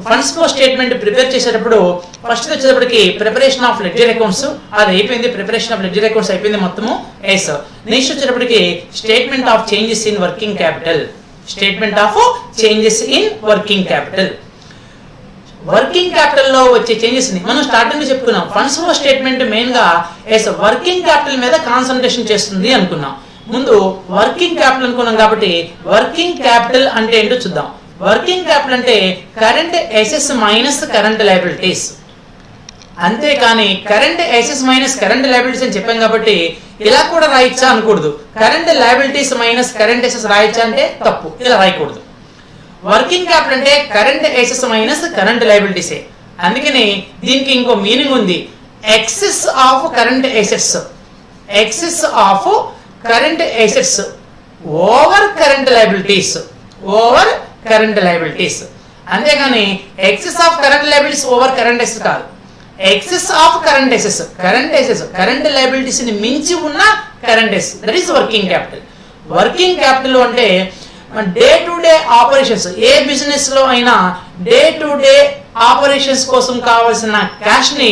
ఫండ్స్ ఫ్లో స్టేట్మెంట్ ప్రిపేర్ చేసేటప్పుడు ఫస్ట్ వచ్చేటప్పటికి ప్రిపరేషన్ ఆఫ్ లెడ్జర్ అకౌంట్స్ అది అయిపోయింది. ప్రిపరేషన్ ఆఫ్ లెడ్జర్ అకౌంట్స్ అయిపోయింది మొత్తము. ఎస్. నెక్స్ట్ వచ్చేటప్పటికి statement of changes in working capital. Statement of changes in working capital. Working capital లో వచ్చే చేంజెస్ ని మనం స్టార్టింగ్ లో చెప్పుకున్నాం. ఫండ్స్ ఫ్లో స్టేట్మెంట్ మెయిన్ గా వర్కింగ్ క్యాపిటల్ మీద కాన్సన్ట్రేషన్ చేస్తుంది అనుకున్నాం. ముందు వర్కింగ్ క్యాపిటల్ అనుకున్నాం కాబట్టి వర్కింగ్ క్యాపిటల్ అంటే ఏంటో చూద్దాం. వర్కింగ్ క్యాపిటల్ అంటే current assets minus current liabilities. అంతేకాని current assets minus current liabilities అని చెప్పాం కాబట్టి ఇలా కూడా రాయొచ్చా అనకూడదు. Current liabilities minus current assets రాయొచ్చా అంటే తప్పు, ఇలా రాయకూడదు. వర్కింగ్ క్యాపిటల్ అంటే కరెంట్ అసెట్స్ మైనస్ కరెంట్ లయబిలిటీసే. అందుకని దీనికి ఇంకో మీనింగ్ ఉంది. Excess of current assets. Excess of current assets over current liabilities. Over current liabilities. అంతేగాని excess of current liabilities over current assets కాదు. Excess of current assets. Current assets current liabilities ని మించి ఉన్న current assets, that is working capital. Working capital అంటే డే టు డే ఆపరేషన్స్, ఏ బిజినెస్ లో అయినా డే టు డే ఆపరేషన్స్ కోసం కావాల్సిన క్యాష్ ని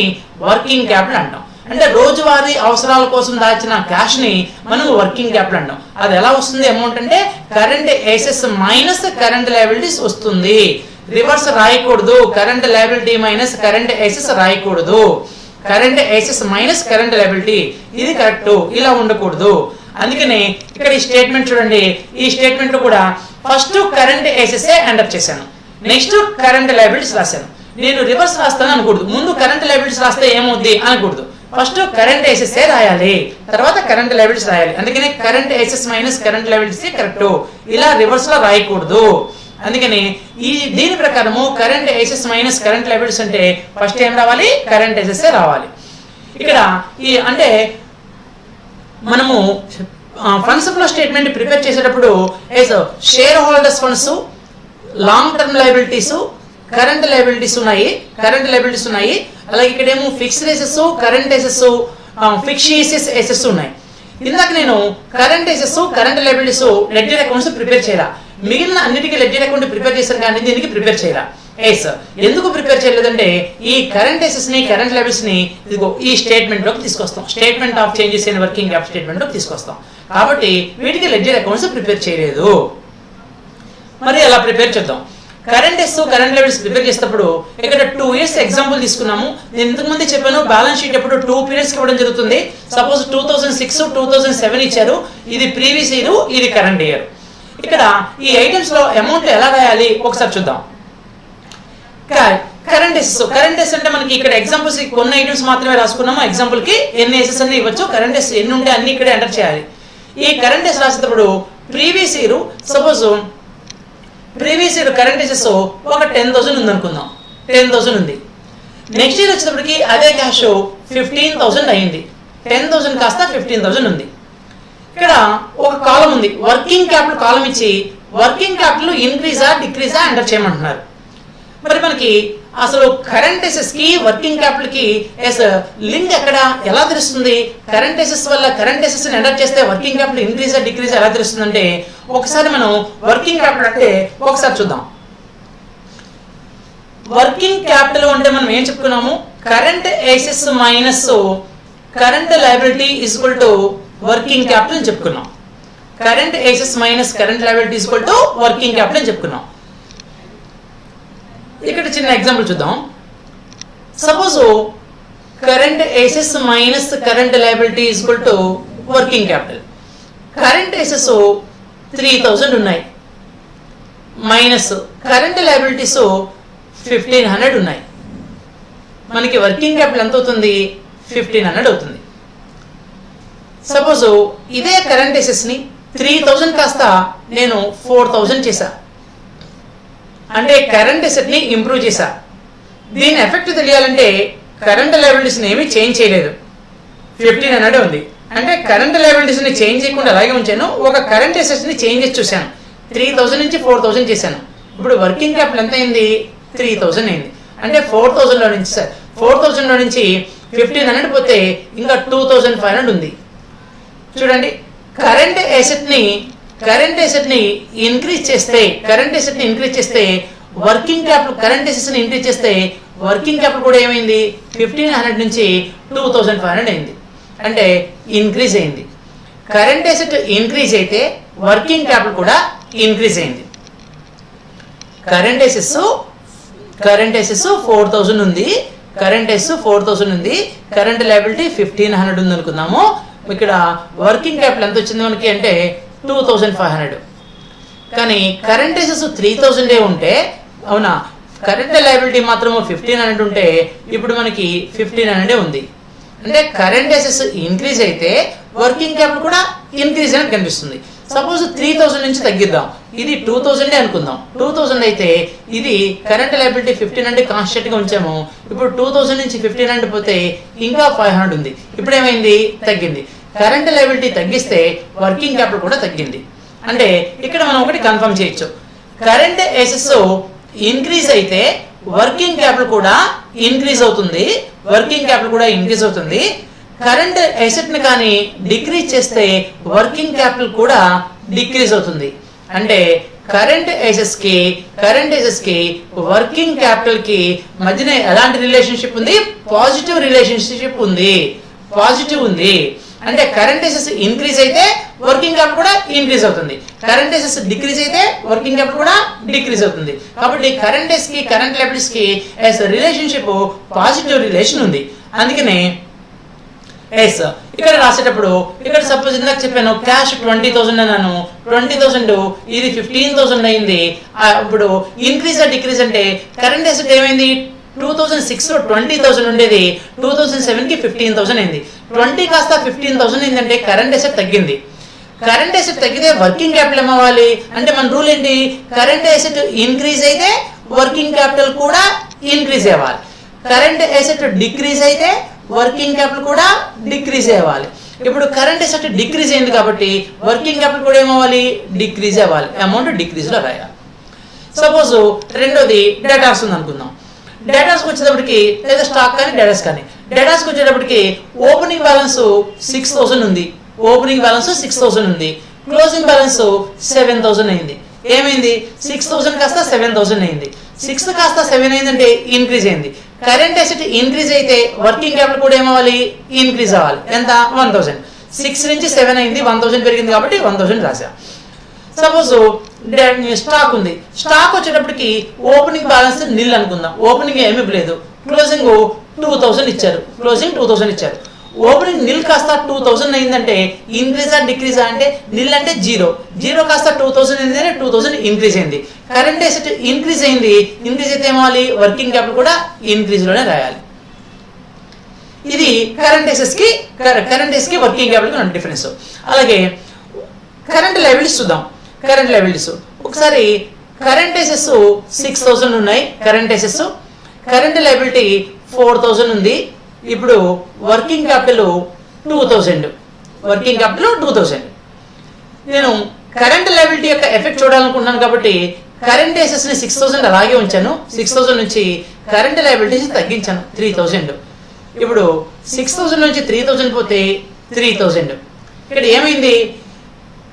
వర్కింగ్ క్యాపిటల్ అంటాం. అంటే రోజువారీ అవసరాల కోసం దాచిన క్యాష్ ని మనం వర్కింగ్ క్యాపిటల్ అంటాం. అది ఎలా వస్తుంది అమౌంట్ అంటే current assets minus current liabilities వస్తుంది. రివర్స్ రాయకూడదు. Current liability minus current assets రాయకూడదు. Current assets minus current liability, ఇది కరెక్ట్, ఇలా ఉండకూడదు. అందుకని ఇక్కడ ఈ స్టేట్మెంట్ చూడండి. ఈ స్టేట్మెంట్ లో కూడా ఫస్ట్ కరెంట్ అసెట్స్ ఎంటర్ చేశాను, నెక్స్ట్ కరెంట్ లయబిలిటీస్ రాశాను. నేను రివర్స్ రాస్తాను అనకూడదు. ముందు కరెంట్ లయబిలిటీస్ రాస్తే ఏమవుద్ది అనకూడదు. ఫస్ట్ కరెంట్ అసెట్స్ రాయాలి, తర్వాత కరెంట్ లయబిలిటీస్ రాయాలి. అందుకని current assets minus current liabilities correct, ఇలా రివర్స్ లో రాయకూడదు. అందుకని దీని ప్రకారము current assets minus current liabilities అంటే ఫస్ట్ ఏం రావాలి? కరెంట్ అసెట్స్ రావాలి. ఇక్కడ ఈ అంటే మనము ఫండ్స్ ఫ్లో స్టేట్మెంట్ ప్రిపేర్ చేసేటప్పుడు share holders funds, long term liabilities, current liabilities ఉన్నాయి. అలాగే ఇక్కడేమో fixed assets, current assets, fixed assets ఉన్నాయి. ఇందాక నేను current assets, current liabilities ledger accounts prepare చేయాలా. మిగిలిన అన్నిటికీ లెడ్జర్ అకౌంట్ ప్రిపేర్ చేశాను కానీ దీనికి ప్రిపేర్ చేయాలా. ఎందుకు ప్రిపేర్ చేయలేదంటే ఈ కరెంట్ అసెట్స్ ని కరెంట్ లయబిలిటీస్ ని ఇదిగో ఈ స్టేట్మెంట్ లోకి తీసుకొస్తాం. Statement of changes in working capital statement లోకి తీసుకొస్తాం. కాబట్టి వీటికి లెడ్జర్ అకౌంట్స్ ప్రిపేర్ చేయలేదు. మరి అలా ప్రిపేర్ చేద్దాం. Current assets, current liabilities prepare చేసేటప్పుడు ఇక్కడ 2 years ఎగ్జాంపుల్ తీసుకున్నాము. నేను ఇంతకు ముందే చెప్పాను బ్యాలెన్స్ షీట్ ఎప్పుడు 2 periods ఇవ్వడం జరుగుతుంది. సపోజ్ 2006, 2007 ఇచ్చారు. ఇది ప్రీవియస్ ఇయర్, ఇది కరెంట్ ఇయర్. ఇక్కడ ఈ ఐటమ్స్ లో అమౌంట్ ఎలా రాయాలి ఒకసారి చూద్దాం. కరెంట్ అసెట్స్ అంటే మనకి ఇక్కడ ఎగ్జాంపుల్స్ కొన్ని ఐటమ్స్ మాత్రమే రాసుకున్నాము. ఎగ్జాంపుల్ కి ఎన్ని అసెట్స్ అన్ని ఇవ్వచ్చు, కరెంట్ అసెట్స్ ఎన్ని ఉంటే అన్ని ఇక్కడే ఎంటర్ చేయాలి. ఈ కరెంట్ అసెట్స్ రాసేటప్పుడు previous year, suppose previous year current assets ఒక 10,000 ఉంది అనుకుందాం. 10,000 ఉంది. నెక్స్ట్ ఇయర్ వచ్చేటప్పటికి అదే క్యాష్ 15,000 అయింది. 10,000 కాస్త 15,000 ఉంది. ఇక్కడ ఒక కాలం ఉంది, వర్కింగ్ క్యాపిటల్ కాలం ఇచ్చి వర్కింగ్ క్యాపిటల్ ఇంక్రీజా డిక్రీజా ఎంటర్ చేయమంటున్నారు. మరి మనకి అసలు కరెంట్ అసెట్స్ కి వర్కింగ్ క్యాపిటల్ కి లింక్ ఎక్కడ, ఎలా తెలుస్తుంది? కరెంట్ అసెట్స్ వల్ల కరెంట్ అసెట్స్ ఎంటర్ చేస్తే వర్కింగ్ క్యాపిటల్ ఇంక్రీజా డిక్రీజా ఎలా తెలుస్తుంది అంటే ఒకసారి మనం వర్కింగ్ క్యాపిటల్ అంటే ఒకసారి చూద్దాం. వర్కింగ్ క్యాపిటల్ అంటే మనం ఏం చెప్పుకున్నాము? Current assets minus current liability is equal to working capital అని చెప్పుకున్నాం. Current assets minus current liability is equal to working capital అని చెప్పుకున్నాం. ఇక్కడ చిన్న ఎగ్జాంపుల్ చూద్దాం. Suppose current assets minus current liability is equal to working capital. Current assets 3,000 ఉన్నాయి, మైనస్ కరెంట్ లయబిలిటీస్ 1,500 ఉన్నాయి. మనకి వర్కింగ్ క్యాపిటల్ ఎంత అవుతుంది? 1,500 అవుతుంది. సపోజ్ ఇదే కరెంట్ అసెట్స్ ని 3,000 కాస్త నేను 4,000 చేశా, అంటే కరెంట్ అసెట్ ని ఇంప్రూవ్ చేశా. దీని ఎఫెక్ట్ తెలియాలంటే కరెంట్ లయబిలిటీస్ ని ఏమీ చేంజ్ చేయలేదు, 1,500 ఉంది. అంటే కరెంట్ లయబిలిటీస్ ని చేంజ్ చేయకుండా అలాగే ఉంచాను. ఒక కరెంట్ అసెట్స్ ని చేంజ్ చేసి చూశాను. 3,000 నుంచి 4,000 చేశాను. ఇప్పుడు వర్కింగ్ క్యాపిటల్ ఎంత అయింది? 3,000 అయింది. అంటే 4,000 లో నుంచి 4,000 లో నుంచి 1,500 పోతే ఇంకా 2,500 ఉంది. చూడండి, కరెంట్ అసెట్ ని ఇంక్రీజ్ చేస్తే వర్కింగ్ క్యాపిటల్ కరెంట్ అసెట్స్ ని ఇంక్రీజ్ చేస్తే వర్కింగ్ క్యాపిటల్ కూడా ఏమైంది 1500 నుంచి 2500 అయింది, అంటే ఇంక్రీజ్ అయింది. కరెంట్ అసెట్ ఇంక్రీజ్ అయితే వర్కింగ్ క్యాపిటల్ కూడా ఇంక్రీజ్ అయింది. కరెంట్ అసెట్స్ 4000 ఉంది, కరెంట్ అసెట్స్ 4000 ఉంది, కరెంట్ లయబిలిటీ 1500 ఉంది అనుకుందాము. ఇక్కడ వర్కింగ్ క్యాపిటల్ ఎంత వచ్చింది మనకి అంటే 2500. కానీ కరెంట్ అసెట్స్ 3000 ఉంటే, అవునా, కరెంట్ లయబిలిటీ మాత్రం 1500 ఉంటే ఇప్పుడు మనకి 1500 ఉంది. అంటే కరెంట్ అసెట్స్ ఇంక్రీజ్ అయితే వర్కింగ్ క్యాపిటల్ కూడా ఇంక్రీజ్ అని కనిపిస్తుంది. సపోజ్ 3000 నుంచి తగ్గిద్దాం, ఇది 2000 అనుకుందాం. 2000 అయితే ఇది కరెంట్ లయబిలిటీ 1500 కాన్స్టెంట్ గా ఉంచాము. ఇప్పుడు 2000 నుంచి 1500 పోతే ఇంకా 500 ఉంది. ఇప్పుడు ఏమైంది? తగ్గింది. కరెంట్ లయబిలిటీ తగ్గిస్తే వర్కింగ్ క్యాపిటల్ కూడా తగ్గింది. అంటే ఇక్కడ మనం ఒకటి కన్ఫర్మ్ చేయొచ్చు, కరెంట్ అసెట్స్ ఇంక్రీజ్ అయితే వర్కింగ్ క్యాపిటల్ కూడా ఇంక్రీజ్ అవుతుంది, వర్కింగ్ క్యాపిటల్ కూడా ఇంక్రీజ్ అవుతుంది. కరెంట్ అసెట్ ని కానీ డిక్రీజ్ చేస్తే వర్కింగ్ క్యాపిటల్ కూడా డిక్రీజ్ అవుతుంది. అంటే కరెంట్ అసెట్స్ కి వర్కింగ్ క్యాపిటల్ కి మధ్యన ఎలాంటి రిలేషన్షిప్ ఉంది? పాజిటివ్ రిలేషన్షిప్ ఉంది, పాజిటివ్ ఉంది. అంటే కరెంట్ అసెట్స్ ఇంక్రీజ్ అయితే వర్కింగ్ క్యాపిటల్ కూడా ఇంక్రీజ్ అవుతుంది, కరెంట్ అసెట్స్ డిక్రీజ్ అయితే వర్కింగ్ క్యాపిటల్ కూడా డిక్రీజ్ అవుతుంది. కాబట్టి కరెంట్ అసెట్స్ కి కరెంట్ లయబిలిటీస్ కి రిలేషన్షిప్ పాజిటివ్ రిలేషన్ ఉంది. అందుకనే ఎస్ ఇక్కడ రాసేటప్పుడు ఇక్కడ సపోజ్ ఇందాక చెప్పాను క్యాష్ 20,000 అన్నాను, 20,000 ఇది 15,000 అయింది. ఇప్పుడు ఇంక్రీజ్ డిక్రీజ్ అంటే కరెంట్ అసెట్ ఏమైంది? 2006 లో 20,000 ఉండేది 2007 కి 15,000 అయింది. 20 కాస్త 15,000 అయిందంటే కరెంట్ అసెట్ తగ్గింది. కరెంట్ అసెట్ తగ్గితే వర్కింగ్ క్యాపిటల్ ఏమవ్వాలి అంటే మన రూల్ ఏంటి? కరెంట్ అసెట్ ఇంక్రీజ్ అయితే వర్కింగ్ క్యాపిటల్ కూడా ఇంక్రీజ్ అవ్వాలి, కరెంట్ అసెట్ డిక్రీజ్ అయితే వర్కింగ్ క్యాపిటల్ కూడా డిక్రీజ్ అవ్వాలి. ఇప్పుడు కరెంట్ అసెట్ డిక్రీజ్ అయింది కాబట్టి వర్కింగ్ క్యాపిటల్ కూడా ఏమవ్వాలి? డిక్రీజ్ అవ్వాలి, అమౌంట్ డిక్రీజ్ లో రాయాలి. సపోజ్ రెండోది డేటాస్ ఉంది అనుకుందాం. డేటాస్కి వచ్చేటప్పటికి లేదా స్టాక్ కానీ డేటాస్ కానీ, డేటాస్కి వచ్చేటప్పటికి ఓపెనింగ్ బ్యాలెన్స్ 6,000 ఉంది, ఓపెనింగ్ బ్యాలెన్స్ 6,000 ఉంది, క్లోజింగ్ బ్యాలెన్స్ 7,000 అయింది. ఏమైంది? 6,000 కాస్త 7,000 అయింది. 6 కాస్త 7 అయిందంటే ఇంక్రీజ్ అయింది. కరెంట్ అసెట్ ఇంక్రీజ్ అయితే వర్కింగ్ క్యాపిటల్ కూడా ఏమవ్వాలి? ఇంక్రీజ్ అవ్వాలి. ఎంత? 1,000. 6 నుంచి 7 అయింది, 1,000 పెరిగింది కాబట్టి 1,000 రాసా. సపోజ్ స్టాక్ ఉంది, స్టాక్ వచ్చేటప్పటికి ఓపెనింగ్ బ్యాలెన్స్ నిల్ అనుకుందాం, ఓపెనింగ్ ఏమీ లేదు, క్లోజింగ్ 2,000 ఇచ్చారు, క్లోజింగ్ 2,000 ఇచ్చారు. ఓపెనింగ్ నిల్ కాస్త 2,000 అయిందంటే ఇంక్రీజా డిక్రీజా అంటే నిల్ అంటే 0 కాస్త 2,000 అయిందంటే 2,000 ఇంక్రీజ్ అయింది. కరెంట్ అసెట్ ఇంక్రీజ్ అయింది, ఇంక్రీజ్ అయితే ఏమవ్వాలి? వర్కింగ్ క్యాపిటల్ కూడా ఇంక్రీజ్ లోనే రాయాలి. ఇది కరెంట్ అసెట్స్ కి వర్కింగ్ క్యాపిటల్ కి డిఫరెన్స్. అలాగే కరెంట్ లయబిలిటీస్ చూద్దాం. కరెంట్ లయబిలిటీస్ ఒకసారి కరెంట్ అసెట్స్ 6,000 ఉన్నాయి, కరెంట్ అసెట్స్, కరెంట్ లయబిలిటీ 4,000 ఉంది. ఇప్పుడు వర్కింగ్ క్యాపిటల్ 2,000, వర్కింగ్ క్యాపిటల్ 2,000. నేను కరెంట్ లయబిలిటీ యొక్క ఎఫెక్ట్ చూడాలనుకుంటున్నాను కాబట్టి కరెంట్ అసెట్స్ ని 6,000 అలాగే ఉంచాను. 6,000 నుంచి కరెంట్ లయబిలిటీస్ తగ్గించాను 3,000. ఇప్పుడు 6,000 నుంచి 3,000 పోతే 3,000. ఇక్కడ ఏమైంది?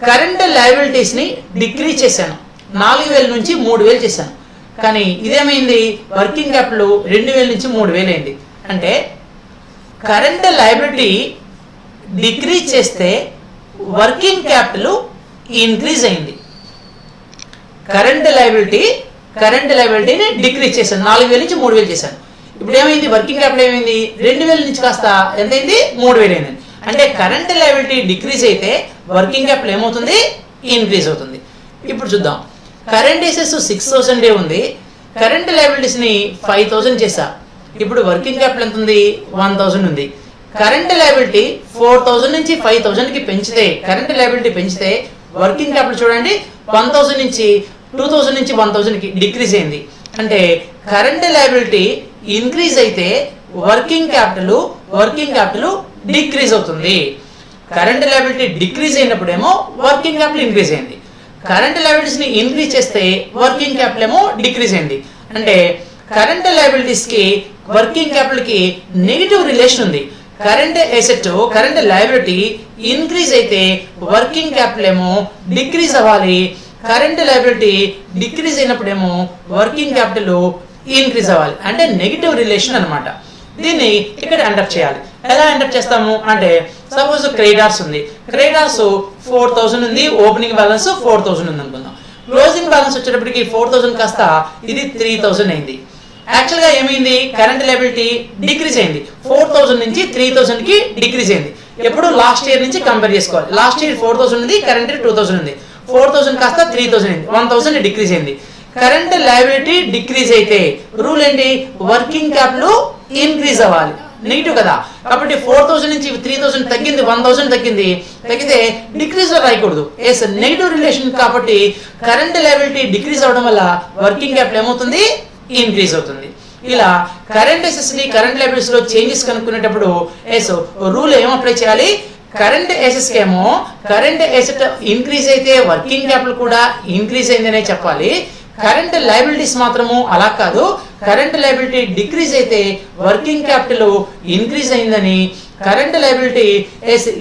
కరెంట్ లయబిలిటీస్ ని డిక్రీజ్ చేశాను, 4,000 నుంచి 3,000 చేశాను. కానీ ఇదేమైంది? వర్కింగ్ క్యాపిటల్ 2,000 నుంచి 3,000 అయింది. అంటే కరెంట్ లయబిలిటీ డిక్రీజ్ చేస్తే వర్కింగ్ క్యాపిటల్ ఇంక్రీజ్ అయింది. కరెంట్ లయబిలిటీని డిక్రీజ్ చేశాను, 4,000 నుంచి 3,000 చేశాను. ఇప్పుడు ఏమైంది? వర్కింగ్ క్యాపిటల్ ఏమైంది? 2,000 నుంచి కాస్త ఎంతైంది? 3,000 అయింది. అంటే కరెంట్ లయబిలిటీ డిక్రీజ్ అయితే వర్కింగ్ క్యాపిటల్ ఏమవుతుంది? ఇంక్రీజ్ అవుతుంది. ఇప్పుడు చూద్దాం. కరెంట్ అసెట్స్ 6,000 ఉంది, కరెంట్ లయబిలిటీస్ ని 5,000 చేశా. ఇప్పుడు వర్కింగ్ క్యాపిటల్ ఎంత ఉంది? 1,000 ఉంది. కరెంట్ లయబిలిటీ 4,000 నుంచి 5,000 కి పెంచితే, కరెంట్ లయబిలిటీ పెంచితే వర్కింగ్ క్యాపిటల్ చూడండి 1,000 నుంచి 2,000 నుంచి 1,000 కి డిక్రీజ్ అయింది. అంటే కరెంట్ లయబిలిటీ ఇంక్రీజ్ అయితే వర్కింగ్ క్యాపిటల్ డిక్రీజ్ అవుతుంది. కరెంట్ లయబిలిటీ డిక్రీజ్ అయినప్పుడేమో వర్కింగ్ క్యాపిటల్ ఇంక్రీజ్ అయింది. కరెంట్ లయబిలిటీస్ ని ఇంక్రీజ్ చేస్తే వర్కింగ్ క్యాపిటల్ ఏమో డిక్రీజ్ అయింది. అంటే కరెంట్ లయబిలిటీస్ కి వర్కింగ్ క్యాపిటల్ కి నెగిటివ్ రిలేషన్ ఉంది. Current asset current liability increase అయితే వర్కింగ్ క్యాపిటల్ ఏమో డిక్రీజ్ అవ్వాలి, కరెంట్ లయబిలిటీ డిక్రీజ్ అయినప్పుడేమో వర్కింగ్ క్యాపిటల్ ఇంక్రీజ్ అవ్వాలి, అంటే నెగిటివ్ రిలేషన్ అనమాట. దీన్ని ఇక్కడ ఎంటర్ చేయాలి. ఎలా ఎంటర్ చేస్తాము అంటే సపోజ్ క్రెడిటార్స్ ఉంది, క్రెడిటార్స్ 4000 ఉంది, ఓపెనింగ్ బ్యాలెన్స్ 4000 ఉంది అనుకుందాం. క్లోజింగ్ బ్యాలెన్స్ వచ్చేటప్పటికి 4000 కాస్త ఇది 3000 అయింది. యాక్చువల్గా ఏమైంది, కరెంట్ లయబిలిటీ డిక్రీజ్ అయింది, 4000 నుంచి 3000 కి డిక్రీజ్ అయింది. ఎప్పుడు లాస్ట్ ఇయర్ నుంచి కంపేర్ చేసుకోవాలి. లాస్ట్ ఇయర్ 4000 ఉంది, కరెంట్ ఇయర్ 2000 ఉంది. 4000 కాస్త 3000 అయింది, 1000 డిక్రీజ్ అయింది. కరెంట్ లయబిలిటీ డిక్రీజ్ అయితే రూల్ ఏంటి, వర్కింగ్ క్యాపిటల్ ఇంక్రీజ్ అవ్వాలి, నెగిటివ్ కదా. కాబట్టి 4000 నుంచి 3000 తగ్గింది, 1000 తగ్గితే డిక్రీజ్ లో రాయకూడదు, ఎస్ నెగిటివ్ రిలేషన్. కాబట్టి కరెంట్ లయబిలిటీ డిక్రీజ్ అవడం వల్ల వర్కింగ్ క్యాపిటల్ ఏమవుతుంది, ఇంక్రీజ్ అవుతుంది. ఇలా కరెంట్ అసెట్స్ ని కరెంట్ లయబిలిటీస్ లో చేంజెస్ కనుక్కునేటప్పుడు ఎస్ రూల్ ఏం అప్లై చేయాలి, కరెంట్ అసెట్స్ కేమో కరెంట్ అసెట్ ఇంక్రీజ్ అయితే వర్కింగ్ క్యాపిటల్ కూడా ఇంక్రీజ్ అయిందనే చెప్పాలి. కరెంట్ లయబిలిటీస్ మాత్రము అలా కాదు, కరెంట్ లయబిలిటీ డిక్రీజ్ అయితే వర్కింగ్ క్యాపిటల్ ఇంక్రీజ్ అయిందని, కరెంట్ లయబిలిటీ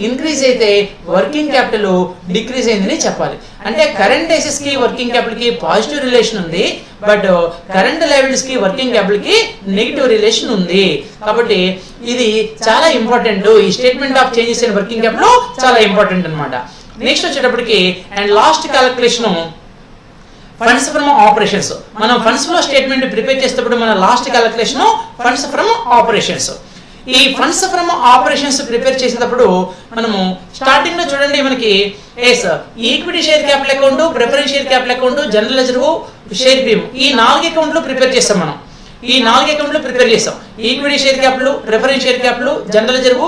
ఇంక్రీజ్ అయితే వర్కింగ్ క్యాపిటల్ డిక్రీజ్ అయిందని చెప్పాలి. అంటే కరెంట్ అసెట్స్ కి వర్కింగ్ క్యాపిటల్ కి పాజిటివ్ రిలేషన్ ఉంది, బట్ కరెంట్ లయబిలిటీస్ కి వర్కింగ్ క్యాపిటల్ కి నెగిటివ్ రిలేషన్ ఉంది. కాబట్టి ఇది చాలా ఇంపార్టెంట్, ఈ statement of changes in working capital చాలా ఇంపార్టెంట్ అనమాట. నెక్స్ట్ వచ్చేటప్పటికి and last calculation funds from operations. మనం ఫండ్స్ ఫ్లో స్టేట్మెంట్ ప్రిపేర్ చేసేటప్పుడు మన last calculation funds from operations. ఈ ఫండ్స్ ఫ్రమ్ ఆపరేషన్స్ ప్రిపేర్ చేసేటప్పుడు మనము స్టార్టింగ్ లో చూడండి, మనకి equity share capital account, preference share capital account, general reserve, share premium, ఈ 4 అకౌంట్లు ప్రిపేర్ చేస్తాం. మనం ఈ 4 అకౌంట్లు ప్రిపేర్ చేస్తాం. Equity share capital, preference share capital, general reserve,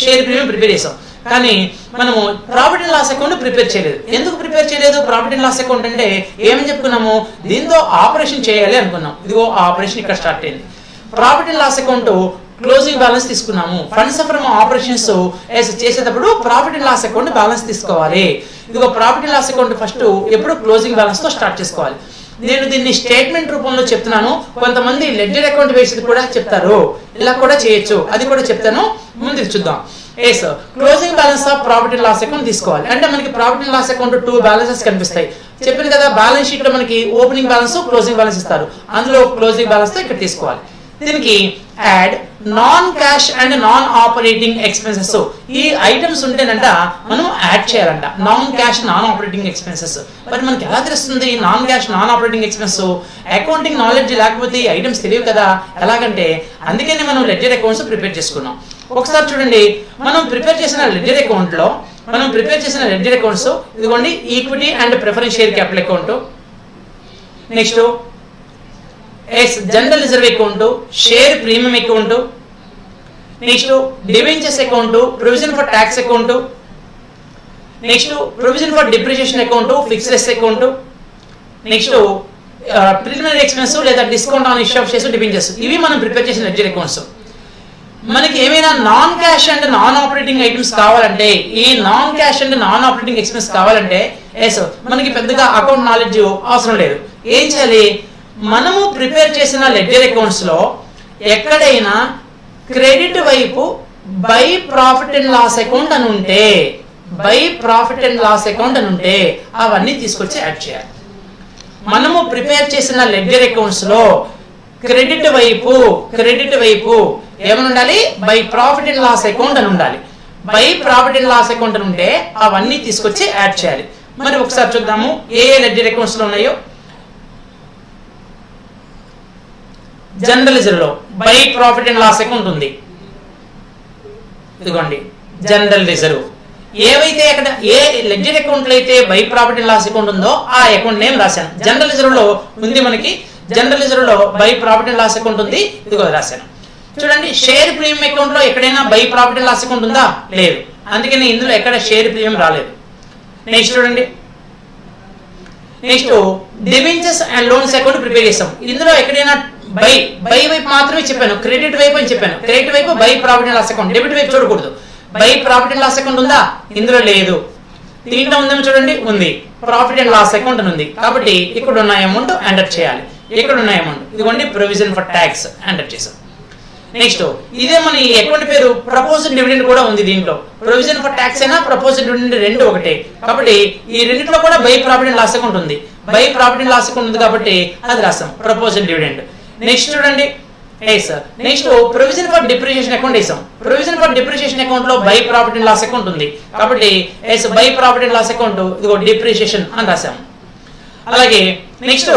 share premium prepare చేస్తాం. కానీ మనము profit and loss account prepare చేయలేదు. ఎందుకు ప్రిపేర్ చేయలేదు? ప్రాఫిట్ అండ్ లాస్ అకౌంట్ అంటే ఏమని చెప్పుకున్నాము, దీంతో ఆపరేషన్ చేయాలి అనుకున్నాం. ఇదిగో ఆపరేషన్ ఇక్కడ స్టార్ట్ అయింది. Profit and loss account closing balance తీసుకున్నాము. ఫండ్స్ ఫ్రమ్ ఆపరేషన్స్ చేసేటప్పుడు profit and loss account balance తీసుకోవాలి. ఇదిగో profit and loss account first ఎప్పుడు క్లోజింగ్ బ్యాలెన్స్ తో స్టార్ట్ చేసుకోవాలి. నేను దీన్ని స్టేట్మెంట్ రూపంలో చెప్తున్నాను. కొంతమంది లెడ్జర్ అకౌంట్ వేసి కూడా చెప్తారు, ఇలా కూడా చేయొచ్చు, అది కూడా చెప్తాను. ముందుకు చూద్దాం. Closing balance of profit and loss account తీసుకోవాలి. అంటే మనకి profit and loss account 2 balances కనిపిస్తాయి. చెప్పాను కదా, బ్యాలెన్స్ షీట్ లో మనకి ఓపెనింగ్ బ్యాలెన్స్, క్లోజింగ్ బ్యాలెన్స్ ఇస్తారు. అందులో క్లోజింగ్ బ్యాలెన్స్ తో ఇక్కడ తీసుకోవాలి. దీనికి add non cash and non operating expenses, ఈ ఐటమ్స్ ఉంటేనంట మనం యాడ్ చేయాలంట. Non cash non operating expenses. మరి మనకి ఎలా తెలుస్తుంది non cash non operating expense? Accounting knowledge లేకపోతే ఈ ఐటమ్స్ తెలియవు కదా. ఎలాగంటే అందుకని మనం లెడ్జర్ అకౌంట్స్ ప్రిపేర్ చేసుకున్నాం. ఒకసారి చూడండి, మనం ప్రిపేర్ చేసిన లెడ్జర్ అకౌంట్ లో లెడ్జర్ అకౌంట్స్ ఇదిగోండి, equity and preference share capital account, next general reserve account, share premium account, next debentures account, provision for tax account, next provision for depreciation account, fixed assets account, next preliminary expense లేదా discount on issue of shares, debentures. ఇవి మనం ప్రిపేర్ చేసిన లెడ్జర్ అకౌంట్స్. మనకి ఏమైనా non cash and non operating items కావాలంటే, ఈ non cash and non operating expense కావాలంటే మనకి పెద్దగా అకౌంట్ నాలెడ్జ్ అవసరం లేదు. ఏం చేయాలి, మనము ప్రిపేర్ చేసిన లెడ్జర్ అకౌంట్స్ లో ఎక్కడైనా క్రెడిట్ వైపు by profit and loss account అని ఉంటే అవన్నీ తీసుకొచ్చి యాడ్ చేయాలి. మనము ప్రిపేర్ చేసిన లెడ్జర్ అకౌంట్స్ లో క్రెడిట్ వైపు ఏమని ఉండాలి, by profit and loss account అని ఉండాలి. By profit and loss account అని ఉంటే అవన్నీ తీసుకొచ్చి యాడ్ చేయాలి. మరి ఒకసారి చూద్దాము ఏ లెడ్జర్ అకౌంట్స్ లో ఉన్నాయో. జనరల్ రిజర్వ్ లో by profit and loss account ఉంది, ఇదిగోండి జనరల్ రిజర్వ్. ఏవైతే అక్కడ ఏ లెడ్జర్ అకౌంట్ లో అయితే by profit and loss account ఉందో ఆ అకౌంట్ నేమ్ రాశాను. జనరల్ రిజర్వ్ లో ఉంది, మనకి జనరల్ రిజర్వ్ లో by profit and loss account ఉంది, ఇదిగో రాశాను. చూడండి, షేర్ ప్రీమియం అకౌంట్ లో ఎక్కడైనా by profit and loss account ఉందా? లేదు. అందుకని ఇందులో ఎక్కడ షేర్ ప్రీమియం రాలేదు. నెక్స్ట్ చూడండి, next debentures and loans account prepare చేస్తాం. ఇందులో ఎక్కడైనా బై వైపు మాత్రమే చెప్పాను, క్రెడిట్ వైపు అని చెప్పాను. క్రెడిట్ వైపు by profit and loss account, debit వైపు చూడకూడదు. By profit and loss account ఉందా? ఇందులో లేదు. దీంట్లో ఉందేమో చూడండి, ఉంది, ప్రాఫిట్ అండ్ లాస్ అకౌంట్ అని ఉంది. కాబట్టి ఇక్కడ ఉన్న అమౌంట్ ఎంటర్ చేయాలి. ఇక్కడ ఉన్న అమౌంట్ ఇదిగోండి, ప్రొవిజన్ ఫర్ ట్యాక్స్ ఎంటర్ చేసాం. నెక్స్ట్ ఇదే మన ఈ అకౌంట్ పేరు ప్రపోజ్డ్ డివిడెండ్ కూడా ఉంది. దీంట్లో ప్రొవిజన్ ఫర్ ట్యాక్స్ అయినా ప్రపోజ్డ్ డివిడెండ్ రెండు ఒకటే కాబట్టి ఈ రెండింటిలో కూడా by profit and loss account ఉంది. By profit and loss account ఉంది కాబట్టి అది రాస్తాం ప్రపోజ్డ్ డివిడెండ్. నెక్స్ట్ చూడండి next provision for depreciation account వేసాం. ప్రొవిజన్ ఫర్ డిప్రిషియేషన్ అకౌంట్ లో by profit and loss account ఉంది కాబట్టి by profit and loss account ఇదిగో డిప్రిషియేషన్ అని రాసాం. అలాగే నెక్స్ట్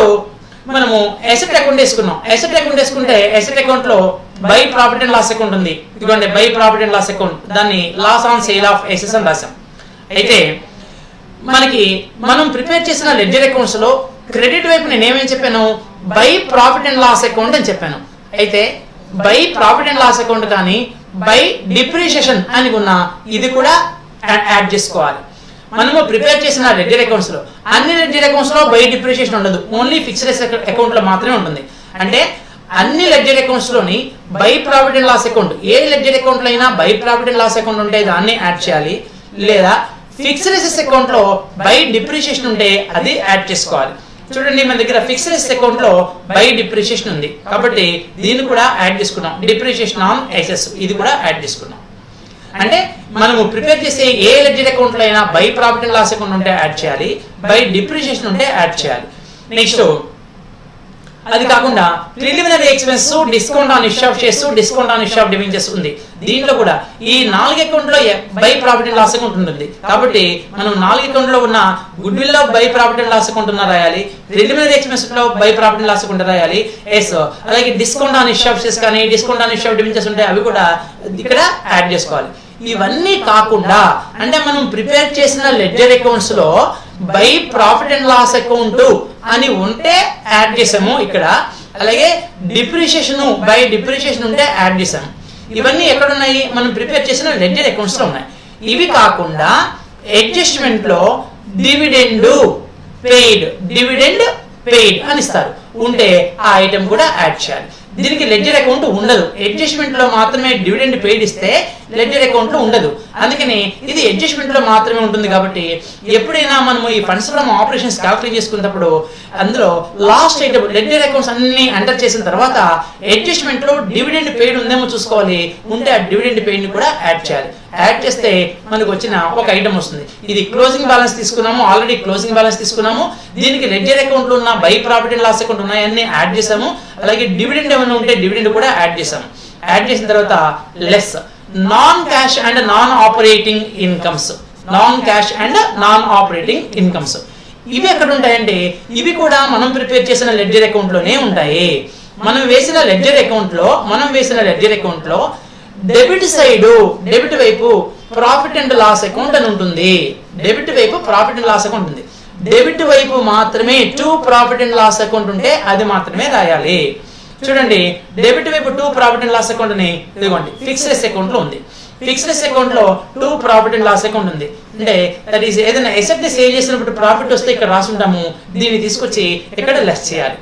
మనము అసెట్ అకౌంట్ వేసుకున్నాం. అసెట్ అకౌంట్ వేసుకుంటే అసెట్ అకౌంట్ లో by profit and loss account ఉంది. ఇదిగోండి by profit and loss account, దాన్ని loss on sale of assets అని రాసాం. అయితే మనకి మనం ప్రిపేర్ చేసిన లెడ్జర్ అకౌంట్స్ లో క్రెడిట్ వైపు నేను ఏమేమి చెప్పాను, by profit and loss account అని చెప్పాను. అయితే by profit and loss account కానీ బై డిప్రిషియేషన్ అని ఉన్న ఇది కూడా యాడ్ చేసుకోవాలి. మనము ప్రిపేర్ చేసిన లెడ్జర్ అకౌంట్స్ లో అన్ని లెడ్జర్ అకౌంట్స్ లో బై డిప్రిషియేషన్ ఉండదు, ఓన్లీ ఫిక్స్డ్ అకౌంట్ లో మాత్రమే ఉంటుంది. అంటే అన్ని లెడ్జర్ అకౌంట్స్ లోని by profit and loss account ఏ లెడ్జర్ అకౌంట్ లో అయినా by profit and loss account ఉంటే దాన్ని యాడ్ చేయాలి, లేదా ఫిక్స్డ్ అసెట్స్ అకౌంట్ లో బై డిప్రిషియేషన్ ఉంటే అది యాడ్ చేసుకోవాలి. చూడండి మన దగ్గర ఫిక్స్డ్ అసెట్స్ అకౌంట్ లో బై డిప్రిషియేషన్ ఉంది కాబట్టి దీన్ని కూడా యాడ్ చేసుకున్నాం. డిప్రిషియేషన్ ఆన్ అసెట్స్ ఇది కూడా యాడ్ చేసుకున్నాం. అంటే మనము ప్రిపేర్ చేసే ఏ లెడ్జర్ అకౌంట్ లో అయినా by profit and loss account ఉంటే యాడ్ చేయాలి, బై డిప్రిషియేషన్ ఉంటే యాడ్ చేయాలి. నెక్స్ట్ అది కాకుండా preliminary expense, discount on issue of shares, discount on issue of debentures ఉంది. దీంట్లో కూడా ఈ 4 అకౌంట్ లో by profit and loss account ఉంటుంది కాబట్టి మనం 4 అకౌంట్ లో ఉన్న గుడ్ విల్ లో by profit and loss account ఉన్న రాయాలి, ప్రిలిమినరీ ఎక్స్పెన్స్ లో by profit and loss account రాయాలి. అలాగే discount on issue of shares కానీ discount on issue of debentures ఉంటే అవి కూడా ఇక్కడ యాడ్ చేసుకోవాలి. ఇవన్నీ కాకుండా అంటే మనం ప్రిపేర్ చేసిన లెడ్జర్ అకౌంట్స్ లో by profit and loss account అని ఉంటే యాడ్ చేసాము ఇక్కడ. అలాగే డిప్రిషియేషన్ బై డిప్రిషియేషన్ ఉంటే యాడ్ చేసాము. ఇవన్నీ ఎక్కడ ఉన్నాయి, మనం ప్రిపేర్ చేసిన లెడ్జర్ అకౌంట్స్ లో ఉన్నాయి. ఇవి కాకుండా అడ్జస్ట్మెంట్ లో డివిడెండ్ పెయిడ్ అని ఇస్తారు, ఉంటే ఆ ఐటమ్ కూడా యాడ్ చేయాలి. దీనికి లెడ్జర్ అకౌంట్ ఉండదు, అడ్జస్ట్మెంట్ లో మాత్రమే డివిడెండ్ పెయిడ్ ఇస్తే లెడ్జర్ అకౌంట్ లో ఉండదు. అందుకని ఇది అడ్జస్ట్మెంట్ లో మాత్రమే ఉంటుంది. కాబట్టి ఎప్పుడైనా మనము ఈ ఫండ్స్ ఫ్రమ్ ఆపరేషన్స్ క్యాల్కులేట్ చేసుకున్నప్పుడు అందులో లాస్ట్ ఐటమ్ లెడ్జర్ అకౌంట్స్ అన్ని ఎంటర్ చేసిన తర్వాత అడ్జస్ట్మెంట్ లో డివిడెండ్ పెయిడ్ ఉందేమో చూసుకోవాలి, ఉంటే ఆ డివిడెండ్ పెయిడ్ ని కూడా యాడ్ చేయాలి. యాడ్ చేస్తే మనకు వచ్చిన ఒక ఐటమ్ వస్తుంది. ఇది క్లోజింగ్ బ్యాలెన్స్ తీసుకున్నాము, ఆల్రెడీ క్లోజింగ్ బ్యాలెన్స్ తీసుకున్నాము. దీనికి లెడ్జర్ అకౌంట్ లో ఉన్న by profit and loss account ఉన్నాయన్నీ యాడ్ చేసాము. అలాగే డివిడెండ్ ఏమైనా ఉంటే డివిడెండ్ కూడా యాడ్ చేసాము. యాడ్ చేసిన తర్వాత less non cash and non operating incomes, ఇవి ఎక్కడ ఉంటాయంటే ఇవి కూడా మనం ప్రిపేర్ చేసిన లెడ్జర్ అకౌంట్ లోనే ఉంటాయి. మనం వేసిన లెడ్జర్ అకౌంట్ లో డెబిట్ వైపు ప్రాఫిట్ అండ్ లాస్ అకౌంట్ అని ఉంటుంది. డెబిట్ వైపు ప్రాఫిట్ అండ్ లాస్ అకౌంట్ ఉంది. డెబిట్ వైపు మాత్రమే to profit and loss account ఉంటే అది మాత్రమే రాయాలి. చూడండి డెబిట్ వైపు to profit and loss account అని ఇదిగోండి ఫిక్స్డ్ అకౌంట్ లో ఉంది. ఫిక్స్డ్ అకౌంట్ లో to profit and loss account ఉంది. అంటే దట్ ఈస్ ఏదైనా ఎసెట్ ని సేల్ చేసినప్పుడు ప్రాఫిట్ వస్తే ఇక్కడ రాసుంటాము, దీన్ని తీసుకొచ్చి ఇక్కడ లెస్ చేయాలి.